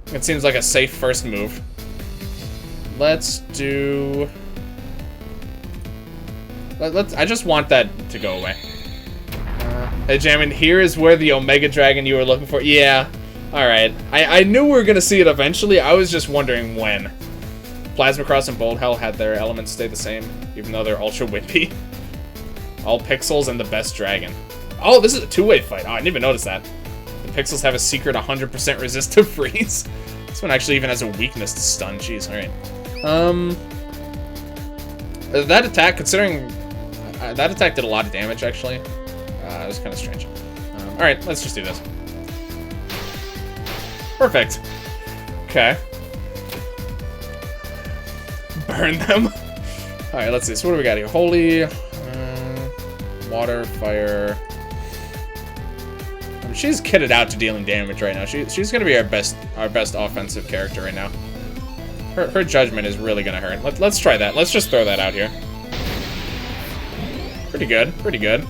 It seems like a safe first move. Let's do... I just want that to go away. Hey, Jammin, here is where the Omega Dragon you were looking for... Yeah, alright. I knew we were gonna see it eventually, I was just wondering when. Plasma Cross and Bold Hell had their elements stay the same, even though they're ultra wimpy. All pixels and the best dragon. Oh, this is a two-way fight. Oh, I didn't even notice that. The pixels have a secret 100% resist to freeze. This one actually even has a weakness to stun. Jeez, alright. That attack, considering... that attack did a lot of damage, actually. It was kind of strange. Alright, let's just do this. Perfect. Okay. Burn them. Alright, let's see. So what do we got here? Holy... water, fire... I mean, she's kitted out to dealing damage right now. She's gonna be our best offensive character right now. Her judgment is really gonna hurt. Let's try that. Let's just throw that out here. Pretty good. Pretty good.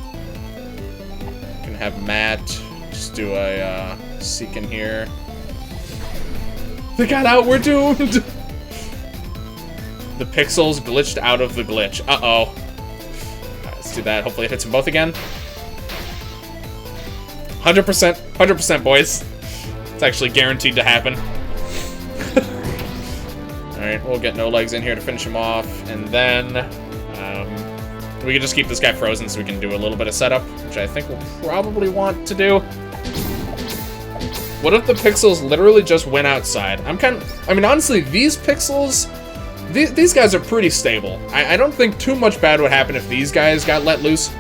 Gonna have Matt just do a seek in here. They got out. We're doomed. The pixels glitched out of the glitch. Uh-oh. Alright, let's do that. Hopefully it hits them both again. 100%. 100%, boys. It's actually guaranteed to happen. Alright, we'll get no legs in here to finish him off. And then we can just keep this guy frozen so we can do a little bit of setup, which I think we'll probably want to do. What if the pixels literally just went outside? I mean, honestly, these pixels... These guys are pretty stable. I don't think too much bad would happen if these guys got let loose.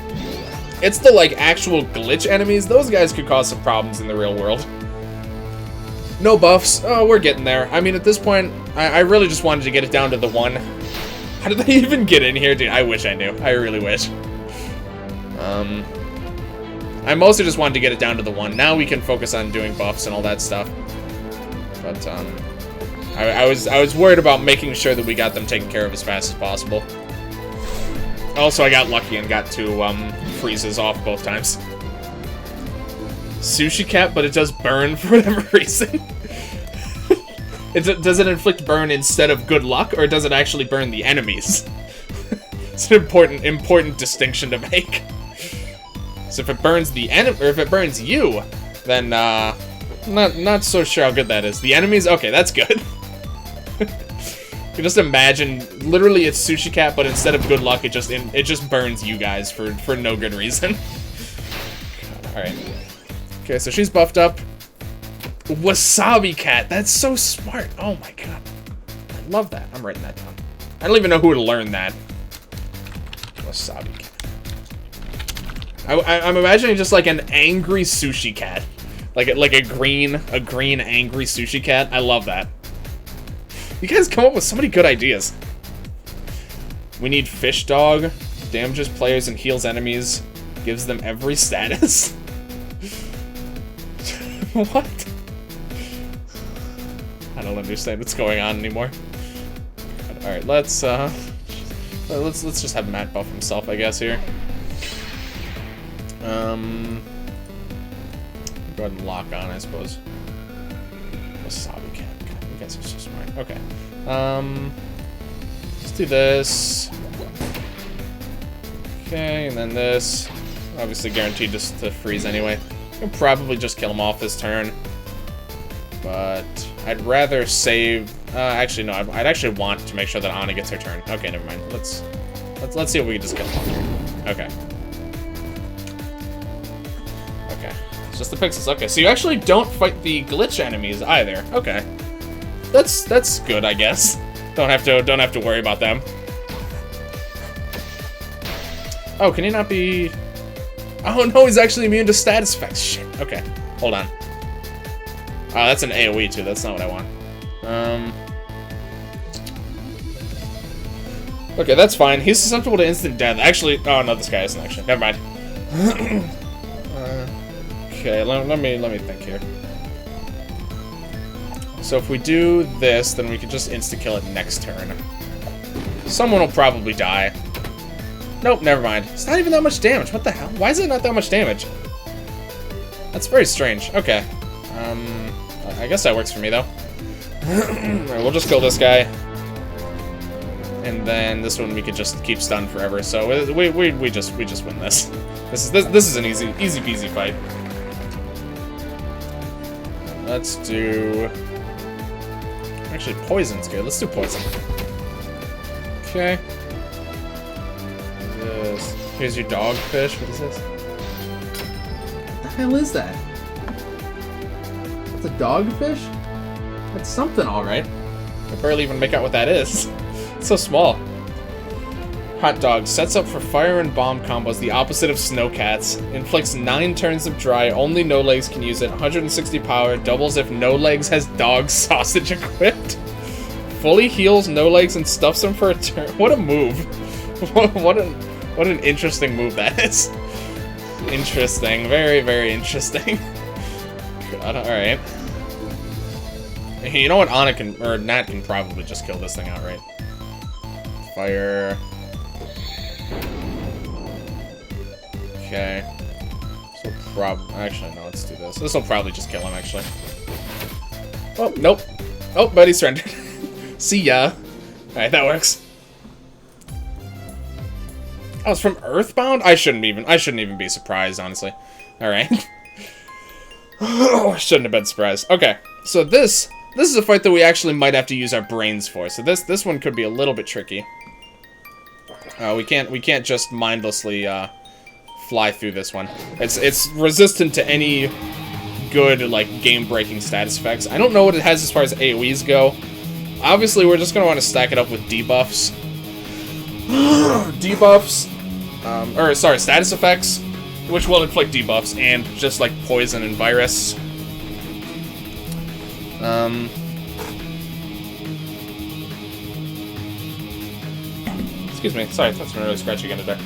It's the, like, actual glitch enemies. Those guys could cause some problems in the real world. No buffs. Oh, we're getting there. I mean, at this point, I really just wanted to get it down to the 1. How did they even get in here? Dude, I wish I knew. I really wish. I mostly just wanted to get it down to the 1. Now we can focus on doing buffs and all that stuff. But, I was worried about making sure that we got them taken care of as fast as possible. Also, I got lucky and got 2, freezes off both times. Sushi cat, but it does burn for whatever reason. Does it inflict burn instead of good luck, or does it actually burn the enemies? It's an important distinction to make. So if it burns the enemy, or if it burns you, then not so sure how good that is. The enemies, okay, that's good. You just imagine, literally, it's Sushi Cat, but instead of good luck, it just burns you guys for no good reason. All right. Okay, so she's buffed up. Wasabi Cat, that's so smart. Oh my god, I love that. I'm writing that down. I don't even know who to learn that. Wasabi Cat. I'm imagining just like an angry sushi cat, like a green angry sushi cat. I love that. You guys come up with so many good ideas. We need Fish Dog. Damages players and heals enemies. Gives them every status. What? I don't understand what's going on anymore. All right, let's just have Matt buff himself, I guess here. Go ahead and lock on, I suppose. Wasabi Cat. God, you guys are so smart. Okay. Let's do this. Okay, and then this. Obviously guaranteed just to freeze anyway. I'll probably just kill him off this turn. But I'd rather save. Actually, no. I'd actually want to make sure that Anna gets her turn. Okay, never mind. Let's see if we can just kill him off here. Okay. Okay. It's just the pixels. Okay, so you actually don't fight the glitch enemies either. Okay. That's good, I guess. Don't have to worry about them. Oh, can he not be? Oh no, he's actually immune to status effects. Shit. Okay, hold on. Oh, that's an AoE too. That's not what I want. Okay, that's fine. He's susceptible to instant death. Actually, oh no, this guy isn't actually. Never mind. Okay, let me think here. So if we do this, then we can just insta-kill it next turn. Someone will probably die. Nope, never mind. It's not even that much damage. What the hell? Why is it not that much damage? That's very strange. Okay. I guess that works for me, though. Alright, we'll just kill this guy. And then this one we could just keep stunned forever. So we just win this. This is an easy peasy fight. Let's do. Actually, poison's good. Let's do poison. Okay. Here's your dogfish. What is this? What the hell is that? That's a dogfish? That's something, alright. I barely even make out what that is. It's so small. Hot dog sets up for fire and bomb combos, the opposite of snowcats. Inflicts 9 turns of dry, only no legs can use it. 160 power, doubles if no legs has dog sausage equipped. Fully heals no legs and stuffs him for a turn. What a move. What an interesting move that is. Interesting. Very, very interesting. God, alright. You know what? Anna can, or Nat can probably just kill this thing outright. Fire. Okay. So actually, no, let's do this. This will probably just kill him, actually. Oh, nope. Oh, buddy surrendered. See ya. Alright, that works. Oh, it's from Earthbound? I shouldn't even be surprised, honestly. Alright. Oh, I shouldn't have been surprised. Okay, so this is a fight that we actually might have to use our brains for. So this one could be a little bit tricky. We can't just mindlessly fly through this one. It's resistant to any good like game-breaking status effects. I don't know what it has as far as AoEs go. Obviously, we're just gonna want to stack it up with debuffs. Debuffs, or sorry, status effects. which will inflict debuffs and just like poison and virus. Excuse me, sorry, that's been really scratchy again today.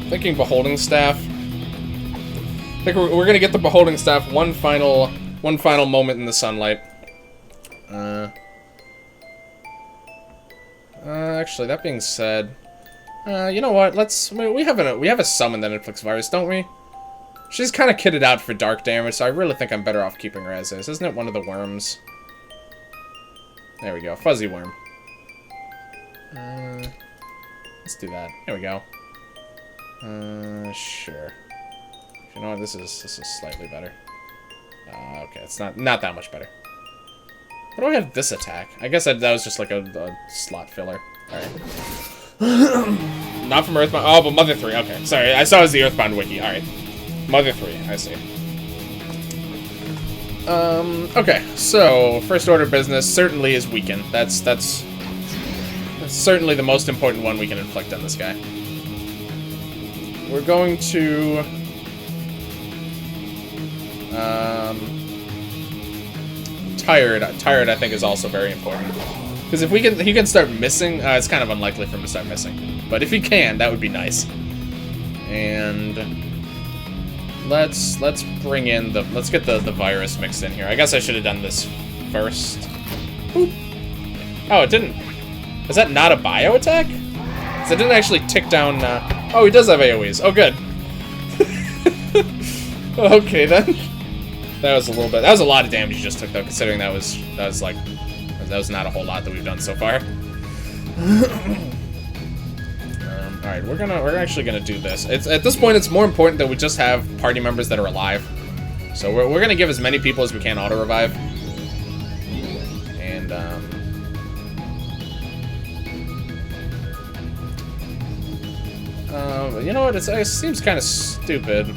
Thinking Beholding Staff. I think we're gonna get the Beholding Staff one final moment in the sunlight. Actually, that being said, you know what? We have a summon that inflicts virus, don't we? She's kind of kitted out for dark damage, so I really think I'm better off keeping her as is. Isn't it one of the worms? There we go, Fuzzy Worm. Let's do that. There we go. Sure. You know what? This is slightly better. Okay, it's not that much better. Why do I have this attack? I guess that was just like a slot filler. Alright. Not from Earthbound. Oh, but Mother 3. Okay, sorry. I saw it was the Earthbound wiki. Alright. Mother 3. I see. Okay. So, first order of business certainly is weaken. That's certainly the most important one we can inflict on this guy. We're going to... Tired, I think, is also very important. Because if he can start missing, it's kind of unlikely for him to start missing. But if he can, that would be nice. And let's bring in let's get the virus mixed in here. I guess I should have done this first. Boop. Oh, it didn't. Is that not a bio attack? So it didn't actually tick down. Oh, he does have AoEs. Oh, good. Okay then. That was a little bit. That was a lot of damage you just took, though, considering that was not a whole lot that we've done so far. All right, we're actually gonna do this. At this point, it's more important that we just have party members that are alive. So we're gonna give as many people as we can auto revive. And you know what? It seems kind of stupid.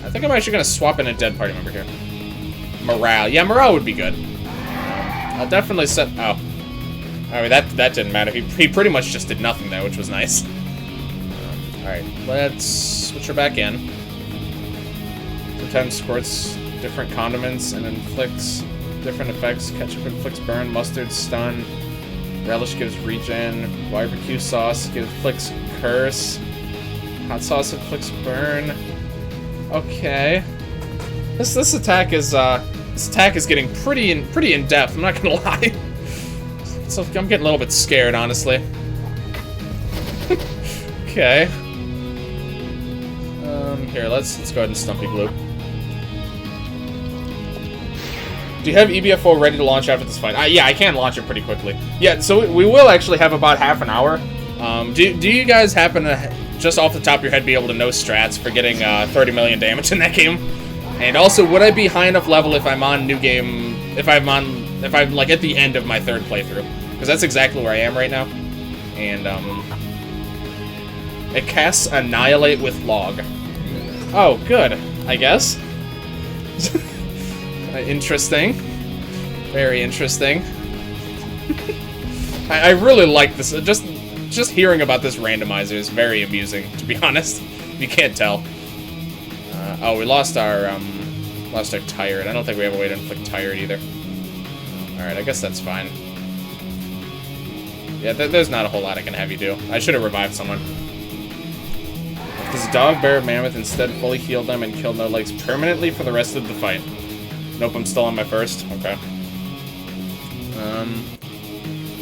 I think I'm actually gonna swap in a dead party member here. Morale. Yeah, morale would be good. I'll definitely set... Oh. Alright, that didn't matter. He pretty much just did nothing there, which was nice. Alright, let's switch her back in. Sometimes squirts different condiments and inflicts different effects. Ketchup inflicts burn, mustard stun. Relish gives regen. Barbecue sauce inflicts curse. Hot sauce inflicts burn. Okay. This attack is getting pretty in depth. I'm not gonna lie. So I'm getting a little bit scared, honestly. Okay. Here, let's go ahead and Stumpy Glue. Do you have EBF5 ready to launch after this fight? Yeah, I can launch it pretty quickly. Yeah, so we will actually have about half an hour. Do you guys happen to, just off the top of your head, be able to know strats for getting 30 million damage in that game? And also, would I be high enough level if I'm on new game, if I'm like at the end of my third playthrough? Because that's exactly where I am right now. And it casts Annihilate with Log. Oh, good, I guess. Interesting. Very interesting. I really like this. Just hearing about this randomizer is very amusing, to be honest. You can't tell. Oh, we lost our Tired. I don't think we have a way to inflict Tired either. Alright, I guess that's fine. Yeah, there's not a whole lot I can have you do. I should have revived someone. Does Dog, Bear, Mammoth instead fully heal them and kill no legs permanently for the rest of the fight? Nope, I'm still on my first. Okay.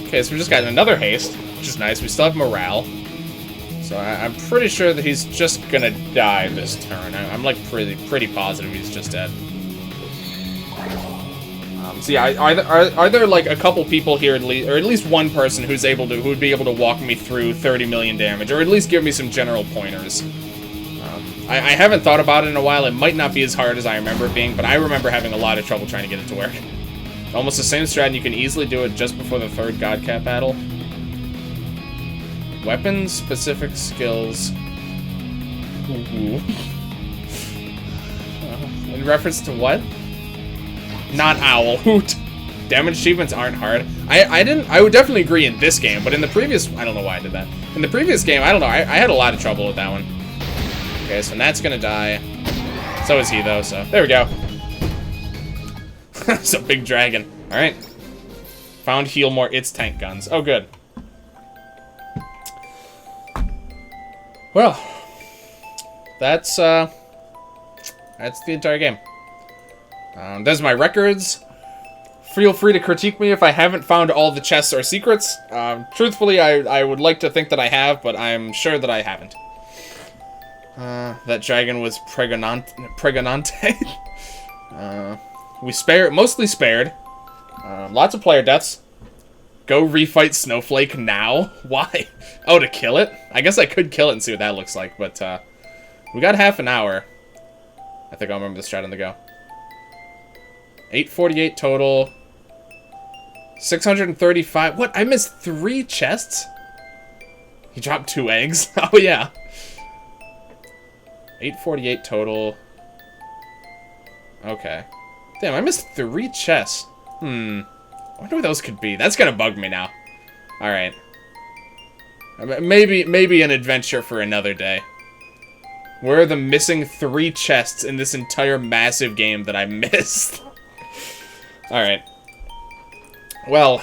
Okay, so we just got another haste, which is nice. We still have morale. So I'm pretty sure that he's just gonna die this turn. I'm like pretty positive he's just dead. So yeah, are there like a couple people here at least, or at least one person who would be able to walk me through 30 million damage, or at least give me some general pointers? I haven't thought about it in a while. It might not be as hard as I remember it being, but I remember having a lot of trouble trying to get it to work. Almost the same strat, and you can easily do it just before the third Godcat battle. Weapon-specific skills. Ooh. In reference to what? Not Owl. Hoot. Damage achievements aren't hard. I would definitely agree in this game, but in the previous... I don't know why I did that. In In the previous game, I don't know, I had a lot of trouble with that one. Okay, so Nat's gonna die. So is he, though, so there we go. It's a big dragon. Alright. Found heal more its tank guns. Oh, good. Well, that's the entire game. There's my records. Feel free to critique me if I haven't found all the chests or secrets. Truthfully, I would like to think that I have, but I'm sure that I haven't. That dragon was Pregonante. We mostly spared. Lots of player deaths. Go refight Snowflake now? Why? Oh, to kill it? I guess I could kill it and see what that looks like, but we got half an hour. I think I'll remember the strat on the go. 848 total. 635. What? I missed 3 chests? He dropped 2 eggs? Oh, yeah. 848 total. Okay. Damn, I missed 3 chests. I wonder what those could be. That's gonna bug me now. Alright. Maybe an adventure for another day. Where are the missing 3 chests in this entire massive game that I missed? Alright. Well.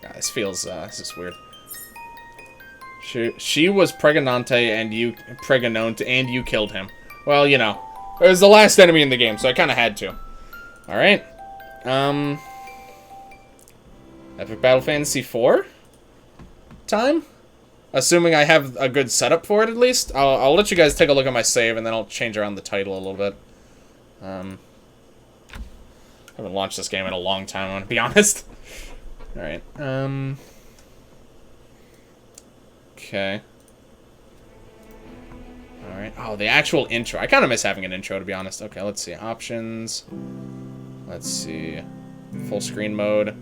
God, this is weird. She was Pregonante and you killed him. Well, you know. It was the last enemy in the game, so I kinda had to. Alright. Epic Battle Fantasy 4 time? Assuming I have a good setup for it, at least. I'll let you guys take a look at my save, and then I'll change around the title a little bit. I haven't launched this game in a long time, I want to be honest. Alright, okay. Alright, oh, the actual intro. I kind of miss having an intro, to be honest. Okay, let's see. Options. Let's see. Full screen mode.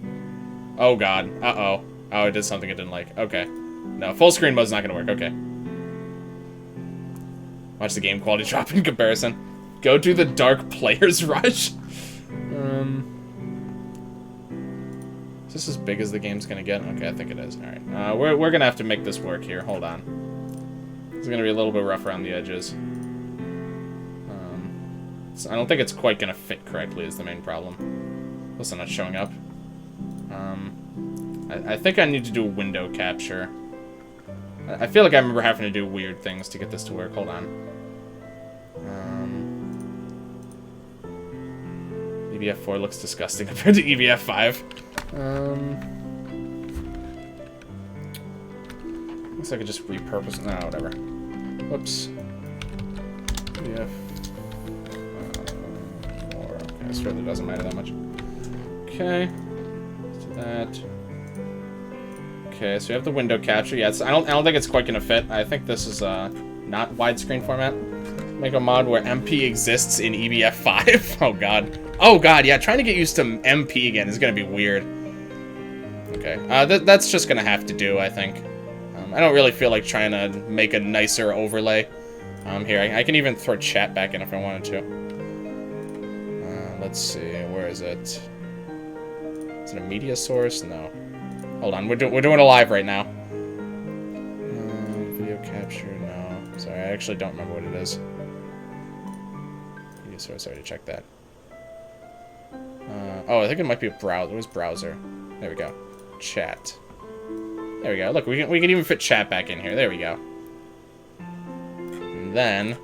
Oh, God. Uh-oh. Oh, it did something it didn't like. Okay. No, full screen mode's not gonna work. Okay. Watch the game quality drop in comparison. Go to the Dark Players Rush. Is this as big as the game's gonna get? Okay, I think it is. Alright. We're gonna have to make this work here. Hold on. It's gonna be a little bit rough around the edges. I don't think it's quite gonna fit correctly is the main problem. Plus I'm not showing up. I think I need to do a window capture. I feel like I remember having to do weird things to get this to work. Hold on. EBF4 looks disgusting compared to EBF5. Guess I could just repurpose. No, whatever. Whoops. EBF4. Okay, this really doesn't matter that much. Okay. Let's do that. Okay, so we have the window capture. Yeah, I don't think it's quite gonna fit. I think this is not widescreen format. Make a mod where MP exists in EBF5. Oh god. Oh god, yeah, trying to get used to MP again is gonna be weird. Okay, that's just gonna have to do, I think. I don't really feel like trying to make a nicer overlay. Here, I can even throw chat back in if I wanted to. Let's see, where is it? Is it a media source? No. Hold on, we're doing a live right now. Video capture, no. Sorry, I actually don't remember what it is. Media source, I already checked that. Oh, I think it might be a browser. It was browser. There we go. Chat. There we go. Look, we can even fit chat back in here. There we go. And then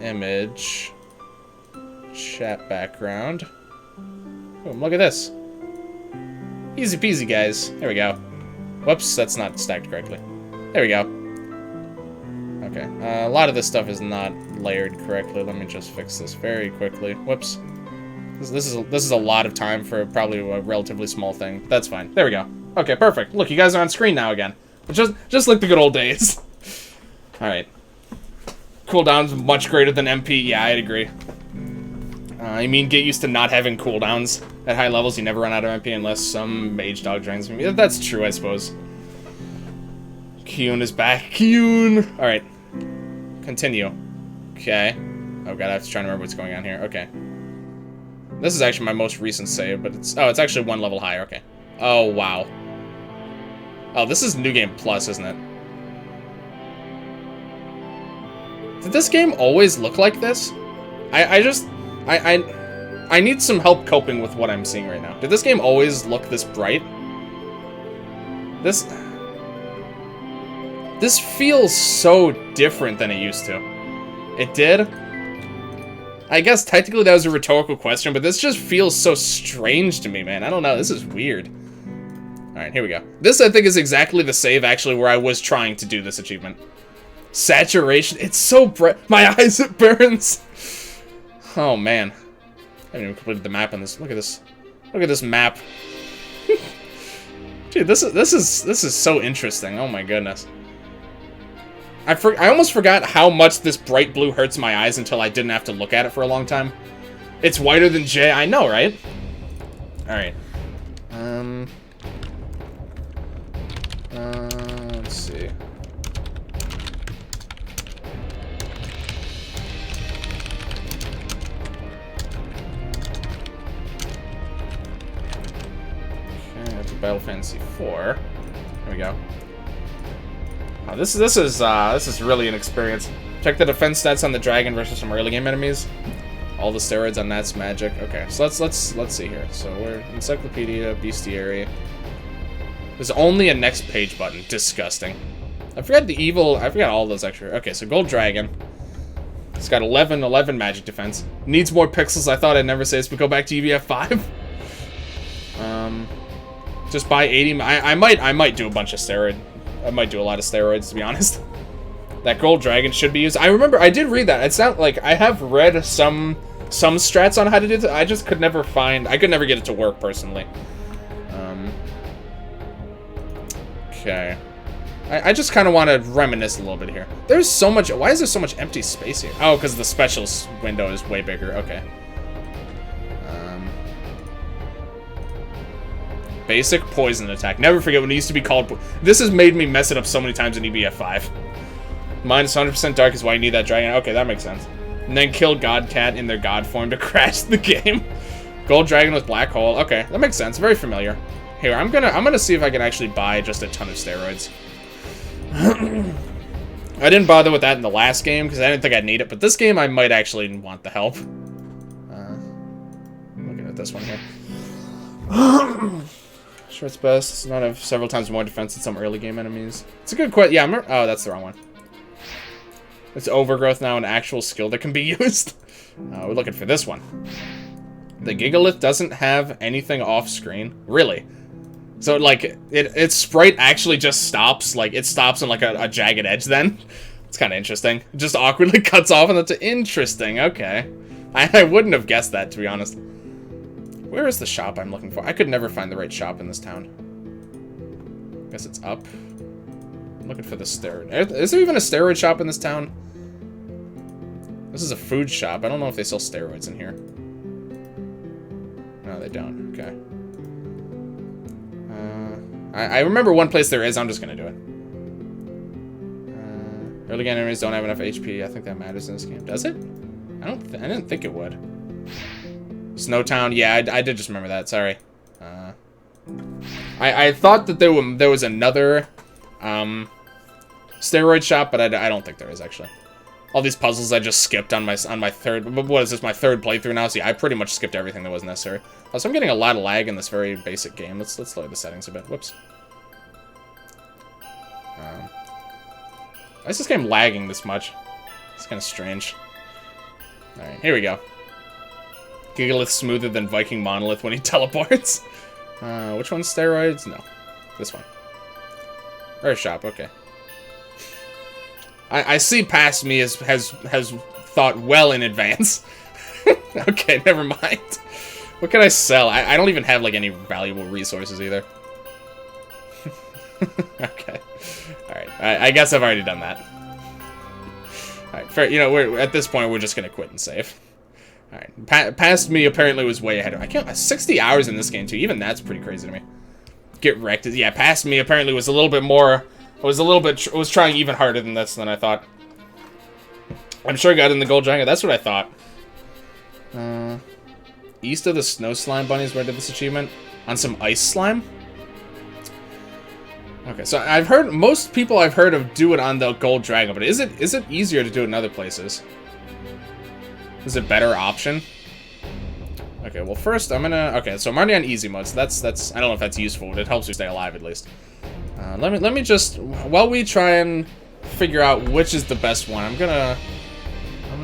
image, chat background. Boom, look at this. Easy peasy, guys. There we go. Whoops, that's not stacked correctly. There we go. Okay, a lot of this stuff is not layered correctly. Let me just fix this very quickly. Whoops. This is a lot of time for probably a relatively small thing. That's fine. There we go. Okay, perfect. Look, you guys are on screen now again. Just like the good old days. All right. Cooldown's much greater than MP. Yeah, I'd agree. I mean, get used to not having cooldowns at high levels. You never run out of MP unless some mage dog drains me. That's true, I suppose. Kyun is back. Kyun! Alright. Continue. Okay. Oh god, I have to try to remember what's going on here. Okay. This is actually my most recent save, but it's... Oh, it's actually one level higher. Okay. Oh, wow. Oh, this is New Game Plus, isn't it? Did this game always look like this? I need some help coping with what I'm seeing right now. Did this game always look this bright? This feels so different than it used to. It did? I guess technically that was a rhetorical question, but this just feels so strange to me, man. I don't know, this is weird. Alright, here we go. This, I think, is exactly the save, actually, where I was trying to do this achievement. Saturation, it's so bright. My eyes, it burns. Oh, man. I haven't even completed the map on this. Look at this. Look at this map. Dude, this is so interesting. Oh, my goodness. I almost forgot how much this bright blue hurts my eyes until I didn't have to look at it for a long time. It's whiter than J. I know, right? Alright. Let's see. Okay, that's Battle Fantasy 4. There we go. Oh, this is really an experience. Check the defense stats on the dragon versus some early game enemies. All the steroids on Natz magic. Okay, so let's see here. So we're Encyclopedia, Bestiary. There's only a next page button. Disgusting. I forgot all those extra. Okay, so Gold Dragon. It's got 11 magic defense. Needs more pixels. I thought I'd never say this, but go back to EBF5. Just buy 80. I might do a bunch of steroid. I might do a lot of steroids, to be honest. That Gold Dragon should be used. I remember, I did read that. It's not like, I have read some strats on how to do this. I just could never I could never get it to work, personally. Okay. I just kind of want to reminisce a little bit here. There's so much, why is there so much empty space here? Oh, because the specials window is way bigger. Okay. Basic poison attack. Never forget when it used to be called... This has made me mess it up so many times in EBF5. Minus 100% dark is why you need that dragon. Okay, that makes sense. And then kill Godcat in their god form to crash the game. Gold dragon with black hole. Okay, that makes sense. Very familiar. Here, I'm gonna see if I can actually buy just a ton of steroids. I didn't bother with that in the last game because I didn't think I'd need it, but this game I might actually want the help. I'm looking at this one here. Sure, it's best. It's not have several times more defense than some early game enemies. It's a good question. Yeah, oh, that's the wrong one. It's overgrowth now, an actual skill that can be used. We're looking for this one. The Gigalith doesn't have anything off screen. Really? So, like, its sprite actually just stops. Like, it stops on, like, a jagged edge then. It's kind of interesting. It just awkwardly cuts off, and that's interesting. Okay. I wouldn't have guessed that, to be honest. Where is the shop I'm looking for? I could never find the right shop in this town. Guess it's up. I'm looking for the steroid. Is there even a steroid shop in this town? This is a food shop. I don't know if they sell steroids in here. No, they don't. Okay. I remember one place there is. I'm just gonna do it. Early game enemies don't have enough HP. I think that matters in this game. Does it? I didn't think it would. Snowtown. Yeah, I did just remember that. Sorry. I thought that there was another steroid shop, but I don't think there is actually. All these puzzles I just skipped on my third. What is this? My third playthrough now. So yeah, I pretty much skipped everything that was necessary. So I'm getting a lot of lag in this very basic game. Let's lower the settings a bit. Whoops. Why is this game lagging this much? It's kind of strange. All right, here we go. Gigalith smoother than Viking Monolith when he teleports. Which one's steroids? No, this one. Or shop. Okay. I see past me has thought well in advance. Okay, never mind. What can I sell? I don't even have like any valuable resources either. Okay. Alright. I guess I've already done that. Alright, fair. You know, we're at this point we're just gonna quit and save. Alright. Past me apparently was way ahead of me. I can't 60 hours in this game too. Even that's pretty crazy to me. Get wrecked. Yeah, past me apparently was a little bit more. Was trying even harder than this than I thought. I'm sure I got in the gold dragon. That's what I thought. East of the snow slime bunnies, where I did this achievement? On some ice slime? Okay, so I've heard most people I've heard of do it on the gold dragon, but is it easier to do it in other places? Is it a better option? Okay, well first I'm gonna okay, so I'm already on easy mode, so that's I don't know if that's useful, but it helps you stay alive at least. Let me just while we try and figure out which is the best one, I'm gonna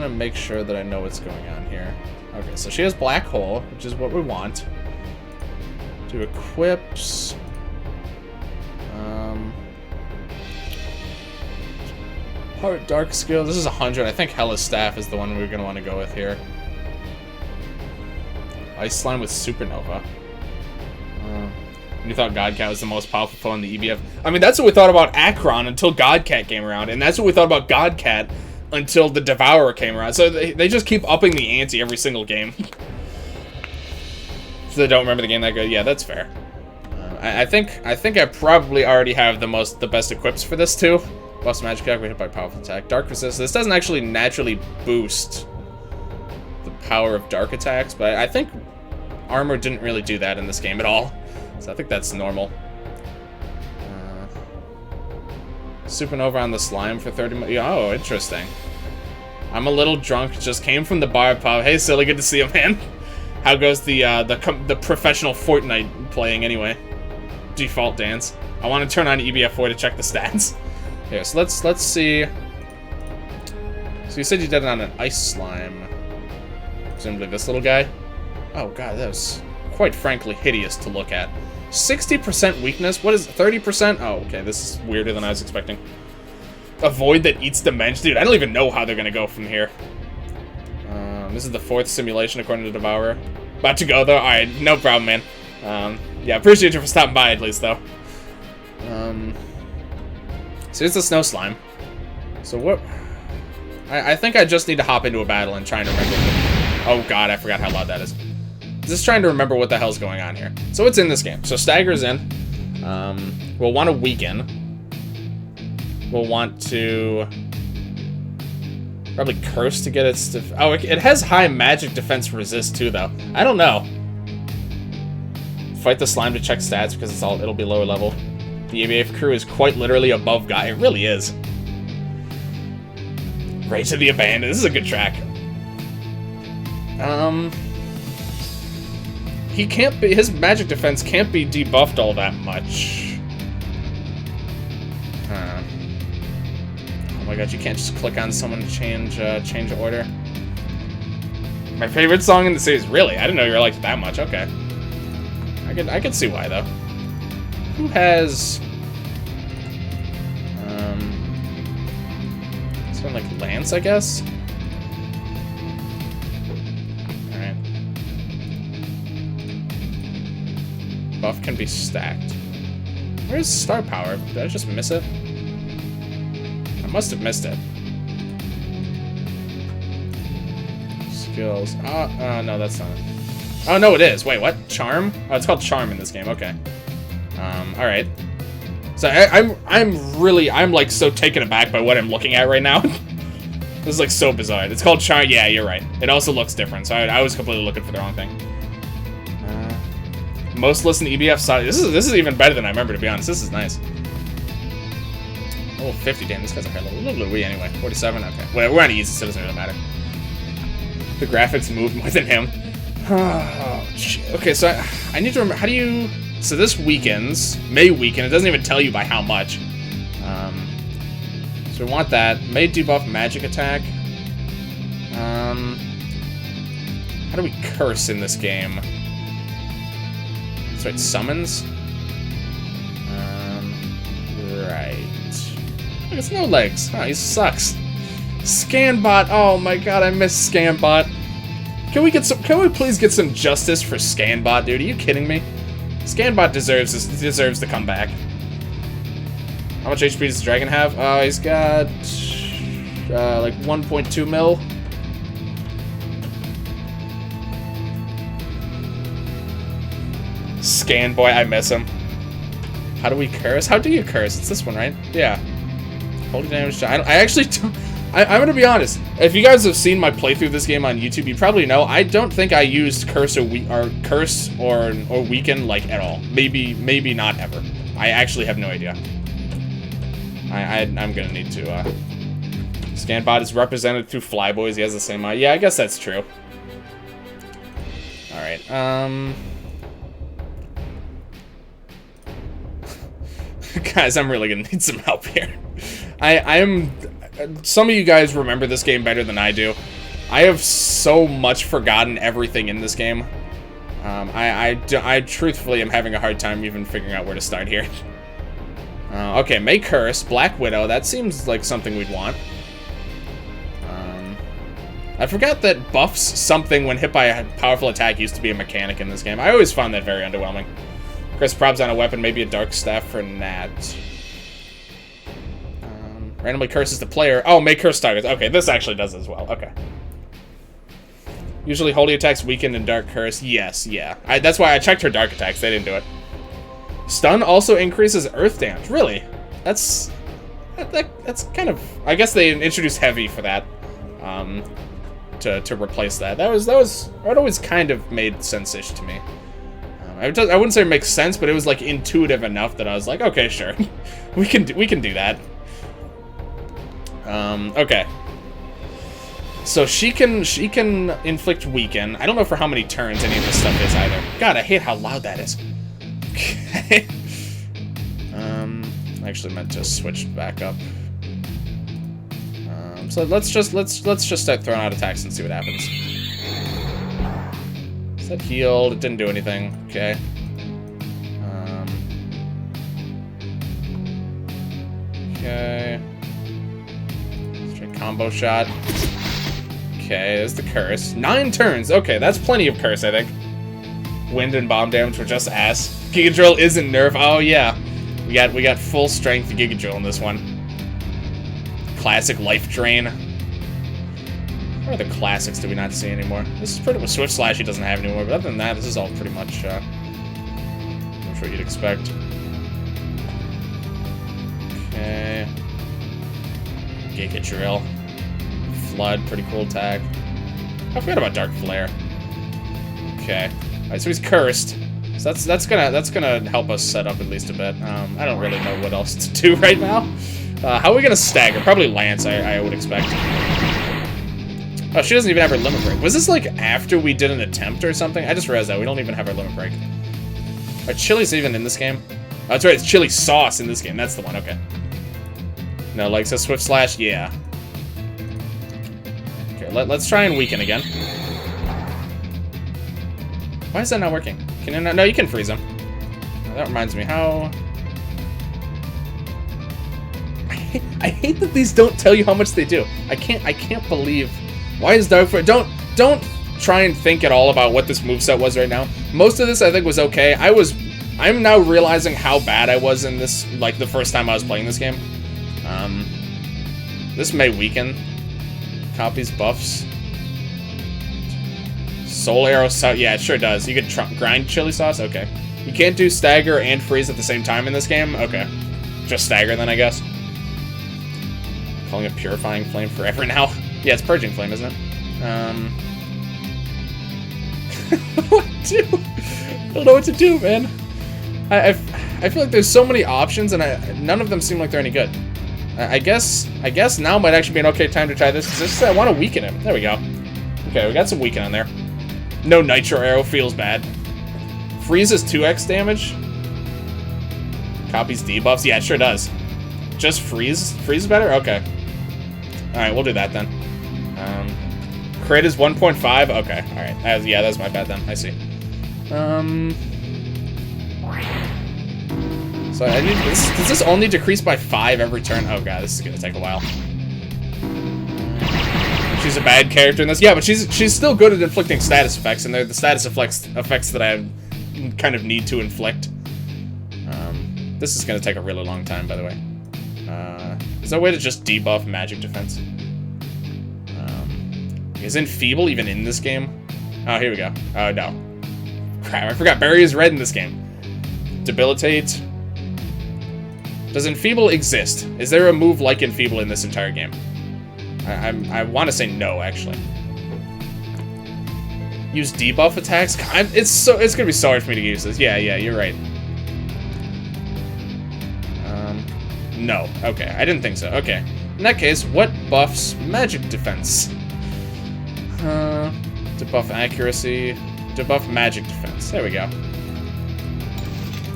make sure that I know what's going on here. Okay, so she has black hole, which is what we want. Do equips. Heart dark skill. This is 100. I think Hela's staff is the one we're gonna want to go with here. Ice slime with supernova. You thought Godcat was the most powerful foe in the EBF. I mean, that's what we thought about Akron until Godcat came around, and that's what we thought about Godcat until the Devourer came around. So they just keep upping the ante every single game. So they don't remember the game that good. Yeah, that's fair. I think I probably already have the best equips for this too. Buffs magic attack, we hit by powerful attack. Dark resist. This doesn't actually naturally boost the power of dark attacks, but I think armor didn't really do that in this game at all. So I think that's normal. Supernova on the slime for 30 minutes. Oh, interesting. I'm a little drunk. Just came from the bar pub. Hey, silly, good to see you, man. How goes the professional Fortnite playing anyway? Default dance. I want to turn on EBF5 to check the stats. Here, so let's see. So you said you did it on an ice slime. Presumably this little guy. Oh god, that was quite frankly hideous to look at. 60% weakness? What is 30%? Oh, okay, this is weirder than I was expecting. A void that eats dimension? Dude, I don't even know how they're gonna go from here. This is the 4th simulation according to Devourer. About to go though? Alright, no problem, man. Yeah, appreciate you for stopping by at least though. So here's the snow slime. So what? I think I just need to hop into a battle and try and remember. Oh god, I forgot how loud that is. Just trying to remember what the hell's going on here. So what's in this game? So Stagger's in. We'll want to weaken. We'll want to probably curse to get its oh, it has high magic defense resist too though. I don't know. Fight the slime to check stats because it'll be lower level. The EBF crew is quite literally above God. It really is. Right to the Abandoned. This is a good track. He can't be. His magic defense can't be debuffed all that much. Huh. Oh my god! You can't just click on someone to change order. My favorite song in the series. Really? I didn't know you liked it that much. Okay. I could see why though. Who has something like Lance, I guess? Alright. Buff can be stacked. Where's Star Power? Did I just miss it? I must have missed it. Skills. No, that's not it. Oh, no, it is. Wait, what? Charm? Oh, it's called Charm in this game. Okay. Alright. So I'm like so taken aback by what I'm looking at right now. This is like so bizarre. It's called Charm. Yeah, you're right. It also looks different. So I was completely looking for the wrong thing. Most listen to EBF5. This is even better than I remember, to be honest. This is nice. Oh, 50. Damn, this guy's a high level. Look at we anyway. 47. Okay. Whatever. We're on easy, so it doesn't really matter. The graphics move more than him. Oh, shit. Okay, so I need to remember. How do you? So this weakens. May weaken. It doesn't even tell you by how much. So we want that. May debuff magic attack. How do we curse in this game? That's right, summons. Right. Look, it's no legs. Oh, he sucks. Scanbot. Oh my god, I miss Scanbot. Can we please get some justice for Scanbot, dude? Are you kidding me? Scanbot deserves to come back. How much HP does the dragon have? He's got like 1.2 mil. Scan boy, I miss him. How do we curse? How do you curse? It's this one, right? Yeah. Holy damage. I actually don't. I'm gonna be honest. If you guys have seen my playthrough of this game on YouTube, you probably know I don't think I used curse or weaken like at all. Maybe not ever. I actually have no idea. I'm gonna need to, Scanbot is represented through Flyboys. He has the same, yeah, I guess that's true. Alright, guys, I'm really gonna need some help here. Some of you guys remember this game better than I do. I have so much forgotten everything in this game. I truthfully am having a hard time even figuring out where to start here. Okay, May Curse, Black Widow, that seems like something we'd want. I forgot that buffs something when hit by a powerful attack used to be a mechanic in this game. I always found that very underwhelming. Chris probs on a weapon, maybe a Dark Staff for Natz. Randomly curses the player. Oh, May Curse targets. Okay, this actually does as well. Okay. Usually holy attacks weaken in Dark Curse. Yes, yeah. That's why I checked her Dark attacks. They didn't do it. Stun also increases Earth damage. Really? That's kind of... I guess they introduced Heavy for that. To replace that. That always kind of made sense-ish to me. I wouldn't say it makes sense, but it was like intuitive enough that I was like, okay, sure. we can do that. Okay. So she can inflict weaken. I don't know for how many turns any of this stuff is either. God, I hate how loud that is. Okay. I actually meant to switch back up. So let's just start throwing out attacks and see what happens. Is that healed? It didn't do anything. Okay. Okay. Straight combo shot. Okay, there's the curse. 9 turns. Okay, that's plenty of curse, I think. Wind and bomb damage were just ass. Giga Drill isn't nerf. Oh yeah, we got full strength Giga Drill in this one. Classic life drain. What other classics do we not see anymore? This is pretty much Swift Slash he doesn't have anymore, but other than that, this is all pretty much what you'd expect. Okay. Giga Drill. Flood, pretty cool attack. I forgot about Dark Flare. Okay. Alright, so he's cursed. So that's gonna help us set up at least a bit. I don't really know what else to do right now. How are we gonna stagger? Probably Lance, I would expect. Oh, she doesn't even have her limit break. Was this like after we did an attempt or something? I just realized that we don't even have our limit break. Are chilies even in this game? Oh, that's right, it's chili sauce in this game. That's the one, okay. No, like, so Swift Slash, yeah. Okay, let's try and weaken again. Why is that not working? Can you not? No, you can freeze him. Oh, that reminds me, how... I hate that these don't tell you how much they do. I can't believe... Why is Dark Flare... Don't try and think at all about what this moveset was right now. Most of this, I think, was okay. I'm now realizing how bad I was in this, like, the first time I was playing this game. This may weaken. Copies buffs. Soul Arrow... Yeah, it sure does. You could grind chili sauce? Okay. You can't do stagger and freeze at the same time in this game? Okay. Just stagger then, I guess. Calling it Purifying Flame forever now. Yeah, it's Purging Flame, isn't it? What to do? I don't know what to do, man. I feel like there's so many options, and none of them seem like they're any good. I guess now might actually be an okay time to try this, because I want to weaken him. There we go. Okay, we got some weaken on there. No Nitro Arrow, feels bad. Freezes 2x damage. Copies debuffs. Yeah, it sure does. Just freeze? Freeze better? Okay. Alright, we'll do that then. Crit is 1.5? Okay, alright. Yeah, that's my bad then. I see. So I need does this only decrease by 5 every turn? Oh god, this is gonna take a while. She's a bad character in this. Yeah, but she's still good at inflicting status effects, and they're the status effects that I kind of need to inflict. This is gonna take a really long time, by the way. Is there a way to just debuff magic defense? Is Enfeeble even in this game? Oh, here we go. Oh, no. Crap, I forgot. Barry is red in this game. Debilitate. Does Enfeeble exist? Is there a move like Enfeeble in this entire game? I want to say no, actually. Use debuff attacks? It's gonna be so hard for me to use this. Yeah, you're right. No. Okay, I didn't think so. Okay. In that case, what buffs magic defense? Debuff accuracy. Debuff magic defense. There we go.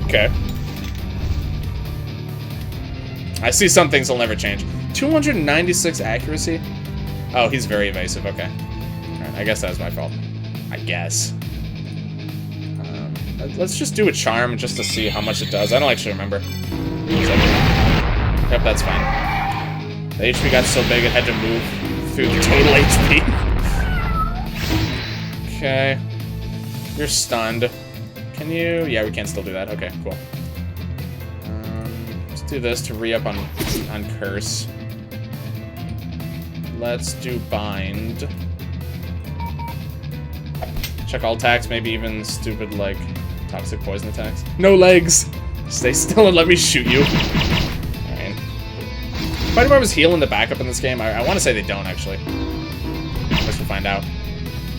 Okay. I see some things will never change. 296 accuracy? Oh, he's very evasive. Okay. Alright, I guess that was my fault. I guess. Let's just do a charm just to see how much it does. I don't actually remember. Yep, that's fine. The HP got so big it had to move through the total HP. Okay. You're stunned. Can you? Yeah, we can still do that. Okay, cool. Let's do this to re-up on Curse. Let's do Bind. Check all attacks, maybe even stupid, like, toxic poison attacks. No legs! Stay still and let me shoot you. Alright. Fighting Bar was healing the backup in this game. I want to say they don't, actually. Let's find out.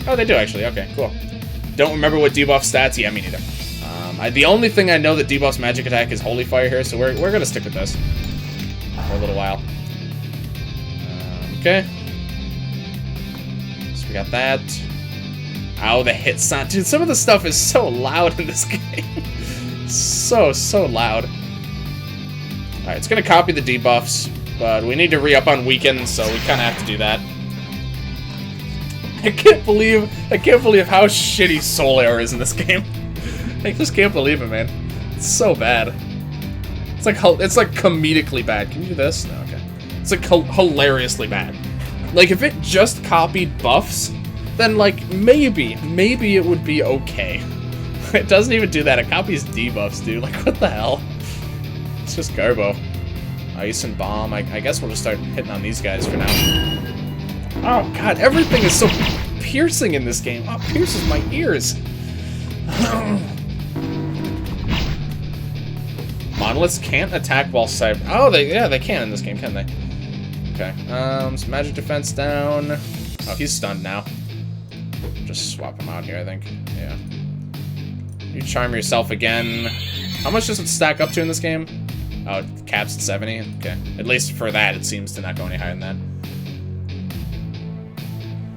Oh, they do, actually. Okay, cool. Don't remember what debuff stats? Yeah, me neither. The only thing I know that debuffs magic attack is Holy Fire here, so we're going to stick with this for a little while. Okay. So we got that. Ow, the hit sound. Dude, some of the stuff is so loud in this game. So loud. Alright, it's going to copy the debuffs, but we need to re-up on Weaken, so we kind of have to do that. I can't believe how shitty Soul Air is in this game. I just can't believe it, man. It's so bad. It's like comedically bad. Can you do this? No, okay. It's like hilariously bad. Like if it just copied buffs, then like maybe it would be okay. It doesn't even do that. It copies debuffs, dude. Like what the hell? It's just garbo. Ice and bomb. I guess we'll just start hitting on these guys for now. Oh god, everything is so piercing in this game. Oh, it pierces my ears. Monoliths can't attack while cyber. Oh, they can in this game, can they? Okay. So magic defense down. Oh, he's stunned now. Just swap him out here, I think. Yeah. You charm yourself again. How much does it stack up to in this game? Oh, it caps at 70. Okay. At least for that, it seems to not go any higher than that.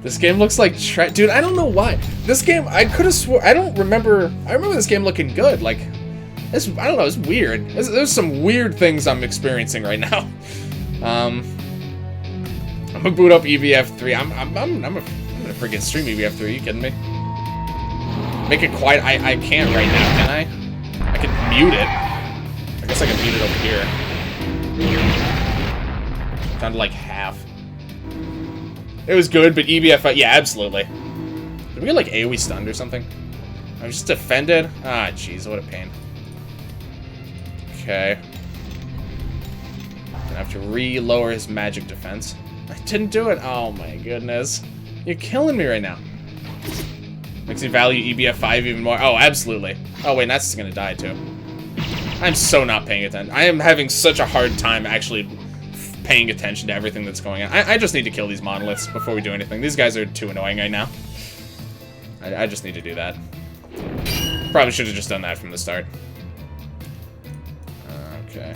This game looks like dude, I don't know why. This game, I could have swore, I remember this game looking good. Like, I don't know, it's weird. There's some weird things I'm experiencing right now. I'm gonna boot up EBF5. I'm gonna freaking stream EBF5. Are you kidding me? Make it quiet. I can't right now, can I? I can mute it. I guess I can mute it over here. Down to like half. It was good, but EBF5, yeah, absolutely. Did we get like AoE stunned or something? I was just defended? Ah, jeez, what a pain. Okay. Gonna have to re-lower his magic defense. I didn't do it. Oh my goodness. You're killing me right now. Makes me value EBF5 even more. Oh, absolutely. Oh wait, Natz is gonna die too. I'm so not paying attention. I am having such a hard time actually paying attention to everything that's going on. I just need to kill these monoliths before we do anything. These guys are too annoying right now. I just need to do that. Probably should have just done that from the start. Okay.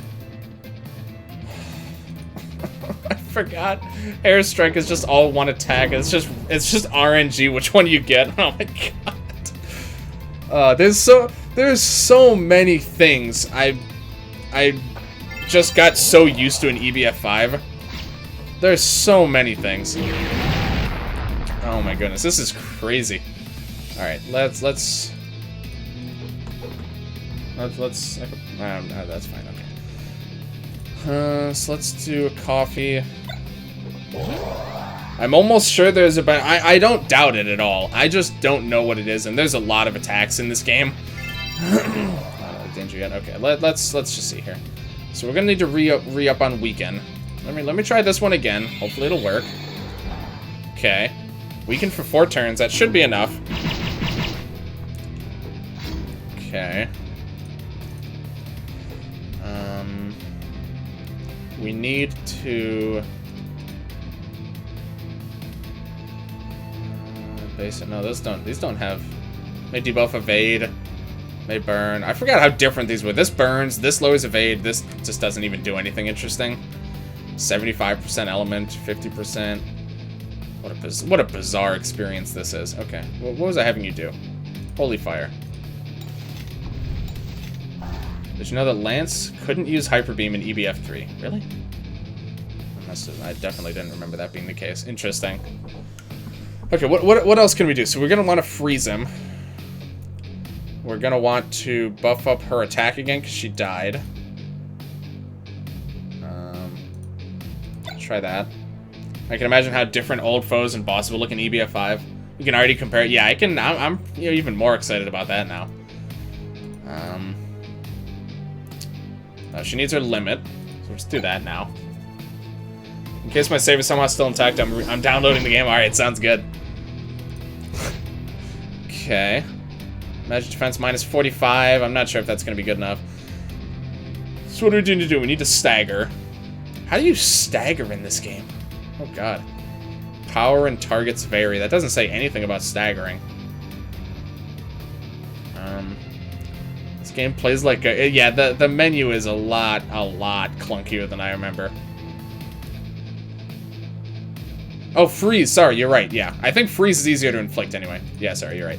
I forgot. Airstrike is just all one attack. It's just RNG which one you get. Oh my god. There's so many things. I just got so used to an EBF5. There's so many things. Oh my goodness, this is crazy. All right, let's. That's fine. Okay. So let's do a coffee. I'm almost sure there's a. I don't doubt it at all. I just don't know what it is, and there's a lot of attacks in this game. Not danger yet. Okay, let's just see here. So we're gonna need to re-up on Weaken. Let me try this one again. Hopefully it'll work. Okay. Weaken for 4 turns. That should be enough. Okay. We need to basic. No, these don't have. They debuff evade. They burn. I forgot how different these were. This burns, this lowers evade, this just doesn't even do anything interesting. 75% element, 50%. What a bizarre experience this is. Okay, what was I having you do? Holy fire. Did you know that Lance couldn't use Hyper Beam in EBF5? Really? I definitely didn't remember that being the case. Interesting. Okay, what else can we do? So we're going to want to freeze him. We're going to want to buff up her attack again because she died. Try that. I can imagine how different old foes and bosses will look in EBF5. You can already compare it. Yeah, I can. I'm even more excited about that now. She needs her limit, so let's do that now. In case my save is somehow still intact, I'm downloading the game. All right, sounds good. Okay. Magic defense minus 45. I'm not sure if that's going to be good enough. So what do we need to do? We need to stagger. How do you stagger in this game? Oh, God. Power and targets vary. That doesn't say anything about staggering. This game plays like a... Yeah, the menu is a lot clunkier than I remember. Oh, freeze. Sorry, you're right. Yeah, I think freeze is easier to inflict anyway. Yeah, sorry, you're right.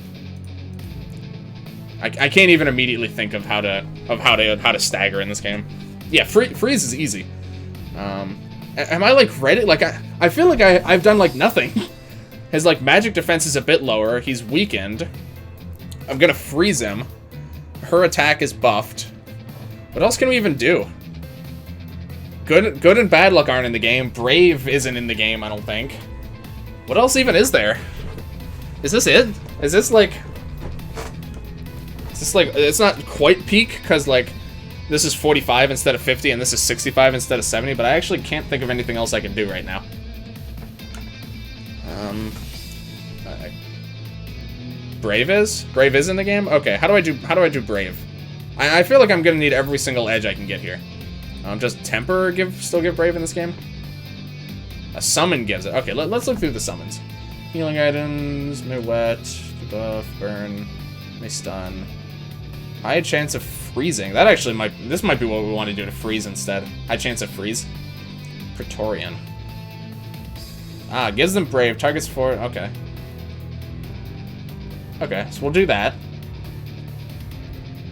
I can't even immediately think of how to stagger in this game. Yeah, freeze is easy. Am I like ready? Like I feel like I've done like nothing. His like magic defense is a bit lower. He's weakened. I'm gonna freeze him. Her attack is buffed. What else can we even do? Good and bad luck aren't in the game. Brave isn't in the game, I don't think. What else even is there? Is this it? Is this like... It's not quite peak, because, like, this is 45 instead of 50, and this is 65 instead of 70, but I actually can't think of anything else I can do right now. Brave is? Brave is in the game? Okay, how do I do Brave? I feel like I'm gonna need every single edge I can get here. Does Temper still give Brave in this game? A summon gives it. Okay, let's look through the summons. Healing items, may wet, debuff, burn, may stun. High chance of freezing. That actually this might be what we want to do to freeze instead. High chance of freeze. Praetorian. Ah, gives them Brave. Targets for... Okay. Okay, so we'll do that.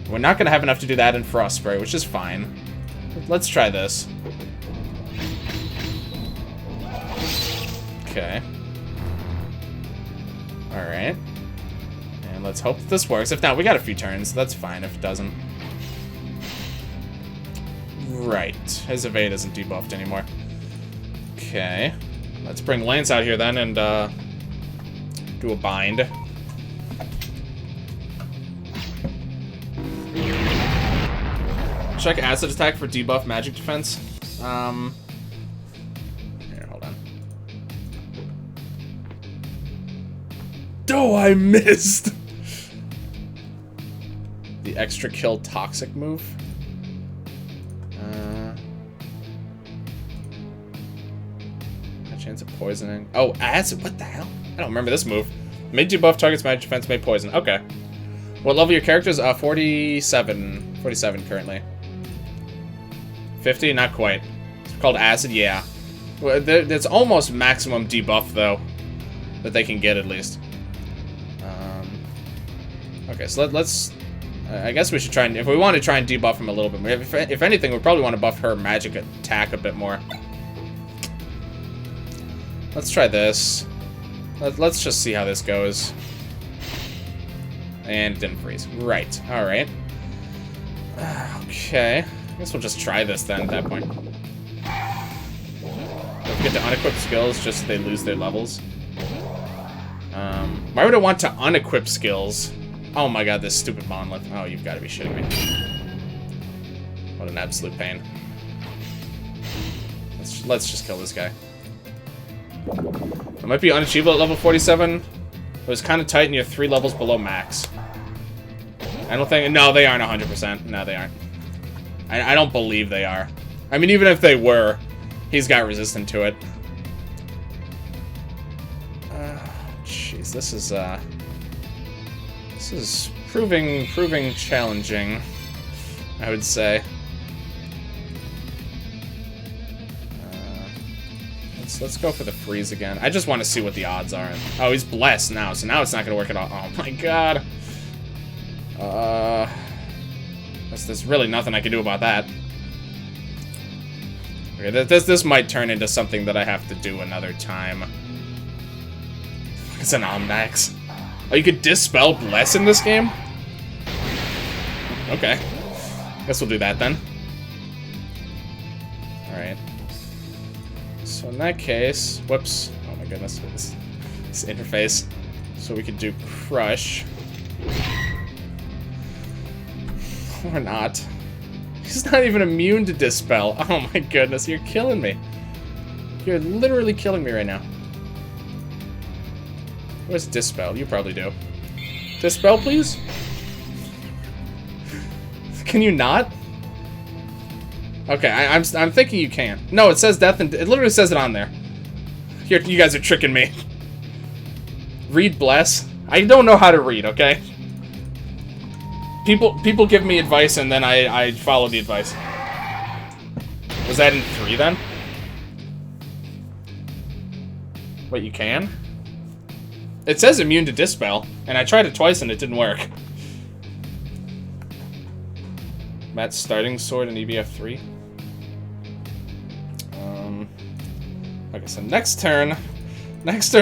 We're not going to have enough to do that in Frost Spray, which is fine. Let's try this. Okay. Alright. And let's hope that this works. If not, we got a few turns. That's fine if it doesn't. Right. His evade isn't debuffed anymore. Okay. Let's bring Lance out here then and do a bind. Check acid attack for debuff magic defense. Here, hold on. Oh, I missed! The extra kill toxic move. A chance of poisoning. Oh, acid. What the hell? I don't remember this move. Mid debuff targets magic defense, may poison. Okay. What level your character is? 47. 47 currently. 50? Not quite. It's called acid? Yeah. Well, it's almost maximum debuff, though. That they can get, at least. Okay, so let's... I guess we should try and... If we want to try and debuff him a little bit more... If anything, we probably want to buff her magic attack a bit more. Let's try this. Let's just see how this goes. And it didn't freeze. Right. Alright. Okay. I guess we'll just try this then at that point. Don't forget to unequip skills just so they lose their levels. Why would I want to unequip skills? Oh my god, this stupid monolith. Oh, you've got to be shitting me. What an absolute pain. Let's just kill this guy. It might be unachievable at level 47. It was kind of tight and you're 3 levels below max. I don't think... No, they aren't 100%. No, they aren't. I don't believe they are. I mean, even if they were, he's got resistant to it. Jeez, this is proving challenging, I would say. Let's go for the freeze again. I just want to see what the odds are. Oh, he's blessed now, so now it's not going to work at all. Oh my god. There's really nothing I can do about that. Okay, this might turn into something that I have to do another time. It's an Omnax. Oh, you could dispel bless in this game? Okay. Guess we'll do that then. Alright. So in that case, whoops. Oh my goodness, this interface. So we could do crush. Or not. He's not even immune to dispel. Oh my goodness, you're killing me. You're literally killing me right now. Where's dispel? You probably do. Dispel, please? Can you not? Okay, I'm thinking you can. No, it says death, and it literally says it on there. Here, you guys are tricking me. Read bless. I don't know how to read, okay? People give me advice, and then I follow the advice. Was that in 3 then? Wait, you can? It says immune to dispel, and I tried it twice and it didn't work. Matt's starting sword in EBF5. Okay, so next turn,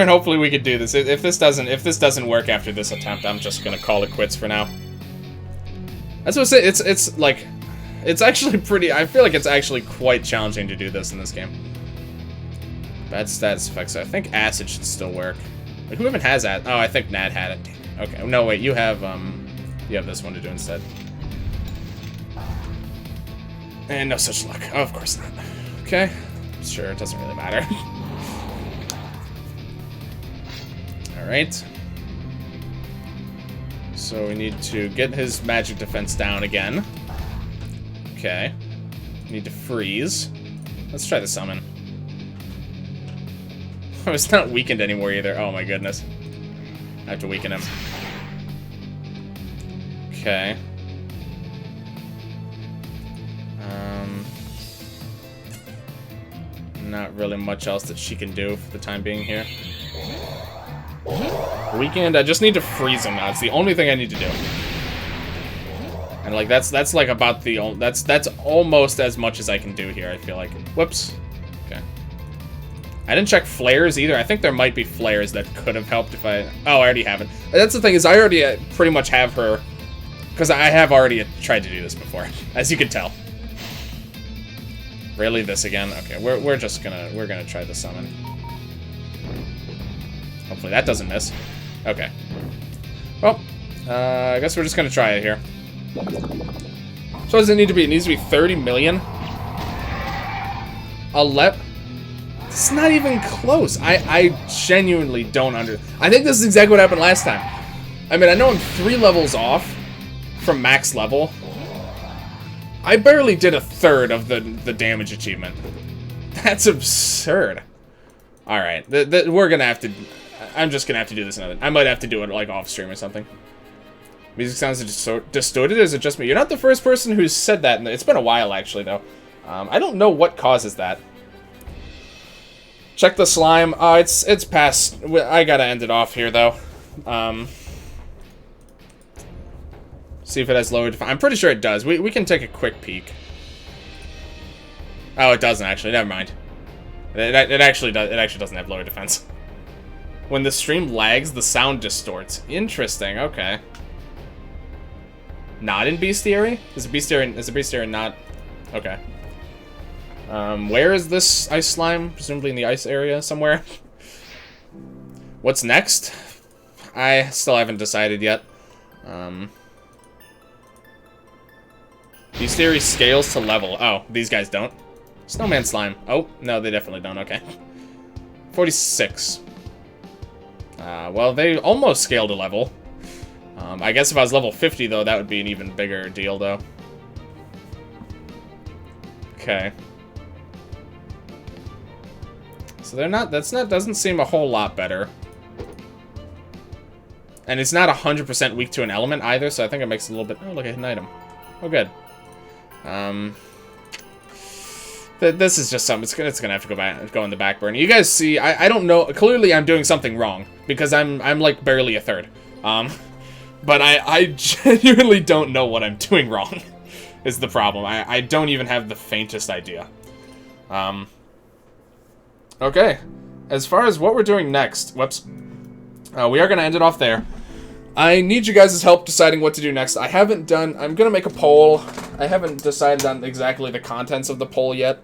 hopefully we could do this. If this doesn't work after this attempt, I'm just gonna call it quits for now. That's what I say. It's like, it's actually pretty. I feel like it's actually quite challenging to do this in this game. Bad status effects. So I think acid should still work. Like, who even has that? Oh, I think Nat had it. Okay. No, wait. You have this one to do instead. And no such luck. Oh, of course not. Okay. Sure, it doesn't really matter. Alright. So we need to get his magic defense down again. Okay. We need to freeze. Let's try the summon. Oh, it's not weakened anymore either. Oh my goodness. I have to weaken him. Okay. Not really much else that she can do for the time being here. Weekend, I just need to freeze him now. It's the only thing I need to do. And like that's like about the that's almost as much as I can do here, I feel like. Whoops. Okay. I didn't check flares either. I think there might be flares that could have helped if I... Oh, I already have it. That's the thing, is I already pretty much have her, because I have already tried to do this before, as you can tell. Really, this again? Okay, we're gonna try the summon. Hopefully that doesn't miss. Okay. Well, I guess we're just gonna try it here. So what does it need to be? It needs to be 30 million. It's not even close. I genuinely don't I think this is exactly what happened last time. I mean, I know I'm 3 levels off from max level. I barely did a third of the damage achievement. That's absurd. Alright, we're gonna have to... I'm just gonna have to do this another... I might have to do it, like, off-stream or something. Music sounds distorted, is it just me? You're not the first person who's said that, and it's been a while, actually, though. I don't know what causes that. Check the slime. It's past... I gotta end it off here, though. See if it has lower defense. I'm pretty sure it does. We can take a quick peek. Oh, it doesn't actually. Never mind. It actually does. It actually doesn't have lower defense. When the stream lags, the sound distorts. Interesting. Okay. Not in bestiary? Is the bestiary not? Okay. Where is this ice slime? Presumably in the ice area somewhere. What's next? I still haven't decided yet. Bestiary scales to level. Oh, these guys don't. Snowman slime. Oh, no, they definitely don't. Okay. 46. Well, they almost scaled to level. I guess if I was level 50, though, that would be an even bigger deal, though. Okay. So they're not... doesn't seem a whole lot better. And it's not 100% weak to an element either, so I think it makes it a little bit... Oh, look, a hidden item. Oh, good. This is just something, it's gonna have to go in the back burner. You guys see, I don't know, clearly I'm doing something wrong, because I'm like barely a third. But I genuinely don't know what I'm doing wrong, is the problem. I don't even have the faintest idea. Okay, as far as what we're doing next, whoops, we are gonna end it off there. I need you guys' help deciding what to do next. I'm gonna make a poll. I haven't decided on exactly the contents of the poll yet.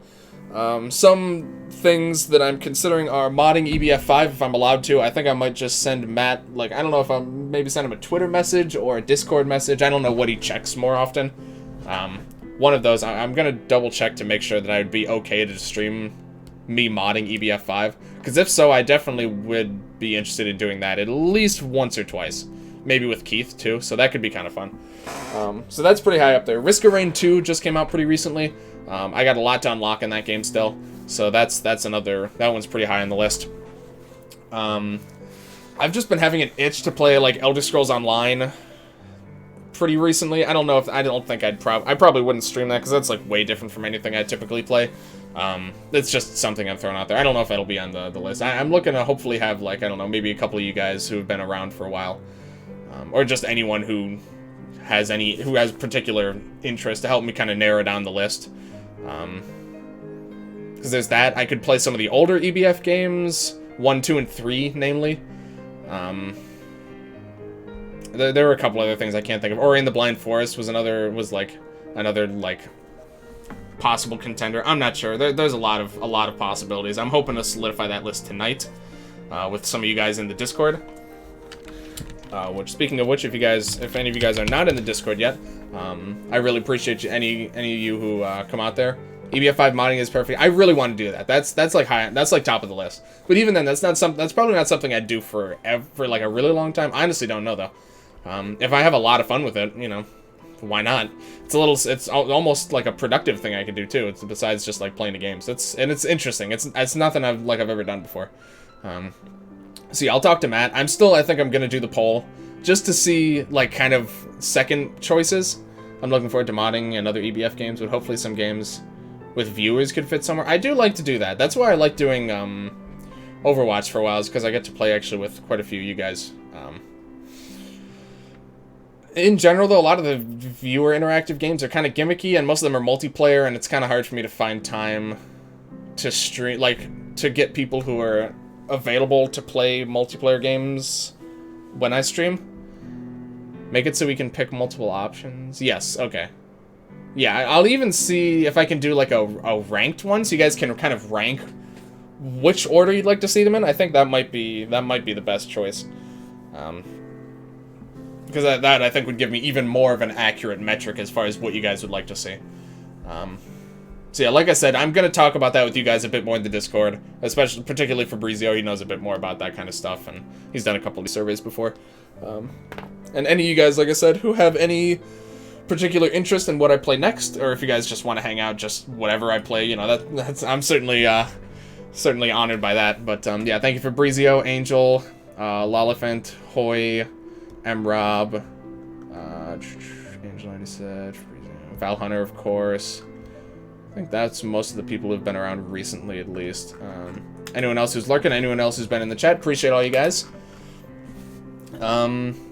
Some things that I'm considering are modding EBF5 if I'm allowed to. I think I might just send Matt, like, I don't know if I'll maybe send him a Twitter message or a Discord message. I don't know what he checks more often. One of those, I'm gonna double check to make sure that I would be okay to stream me modding EBF5. Because if so, I definitely would be interested in doing that at least once or twice. Maybe with Keith, too, so that could be kind of fun. So that's pretty high up there. Risk of Rain 2 just came out pretty recently. I got a lot to unlock in that game still, so that's another... That one's pretty high on the list. I've just been having an itch to play, like, Elder Scrolls Online pretty recently. I don't know if... I don't think I probably wouldn't stream that, because that's, like, way different from anything I typically play. It's just something I'm throwing out there. I don't know if it'll be on the list. I'm looking to hopefully have, like, I don't know, maybe a couple of you guys who have been around for a while. Or just anyone who has particular interest to help me kind of narrow down the list. Because there's that. I could play some of the older EBF games, 1, 2, and 3, namely. There were a couple other things I can't think of. Ori and the Blind Forest was another possible contender. I'm not sure. There's a lot of possibilities. I'm hoping to solidify that list tonight with some of you guys in the Discord. Which, speaking of which, if any of you guys are not in the Discord yet, I really appreciate you, any of you who come out there. EBF5 modding is perfect. I really want to do that. That's like high. That's like top of the list. But even then, that's probably not something I'd do for like a really long time. I honestly don't know though. If I have a lot of fun with it, you know, why not? It's almost like a productive thing I can do too. It's besides just like playing the games. It's interesting. It's nothing I've ever done before. See, I'll talk to Matt. I think I'm gonna do the poll just to see like kind of second choices. I'm looking forward to modding and other EBF games, but hopefully some games with viewers could fit somewhere. I do like to do that. That's why I like doing Overwatch for a while, is because I get to play actually with quite a few of you guys. In general, though, a lot of the viewer interactive games are kind of gimmicky, and most of them are multiplayer, and it's kind of hard for me to find time to stream, like, to get people who are available to play multiplayer games when I stream. Make it so we can pick multiple options. Yes, okay. Yeah, I'll even see if I can do like a ranked one, so you guys can kind of rank which order you'd like to see them in. I think that might be the best choice. Because that I think would give me even more of an accurate metric as far as what you guys would like to see. So yeah, like I said, I'm going to talk about that with you guys a bit more in the Discord, particularly for Brizio. He knows a bit more about that kind of stuff, and he's done a couple of surveys before. And any of you guys, like I said, who have any particular interest in what I play next, or if you guys just want to hang out, just whatever I play, you know, that's I'm certainly honored by that. But yeah, thank you for Brizio, Angel, Lolifant, Hoy, Mrob, Angel 97, Val Hunter, of course. I think that's most of the people who've been around recently, at least. Anyone else who's lurking, anyone else who's been in the chat, appreciate all you guys.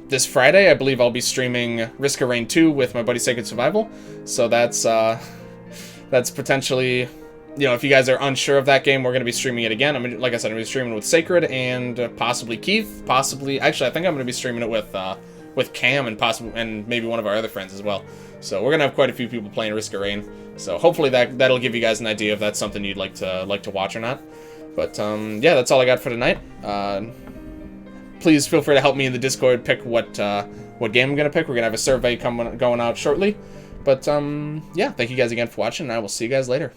This Friday, I believe I'll be streaming Risk of Rain 2 with my buddy Sacred Survival. So that's potentially, you know, if you guys are unsure of that game, we're going to be streaming it again. I mean, like I said, I'm going to be streaming with Sacred and possibly Keith. Actually, I think I'm going to be streaming it with Cam and maybe one of our other friends as well. So we're going to have quite a few people playing Risk of Rain. So hopefully that'll give you guys an idea if that's something you'd like to watch or not. But yeah, that's all I got for tonight. Please feel free to help me in the Discord pick what game I'm gonna pick. We're gonna have a survey going out shortly. But yeah, thank you guys again for watching, and I will see you guys later.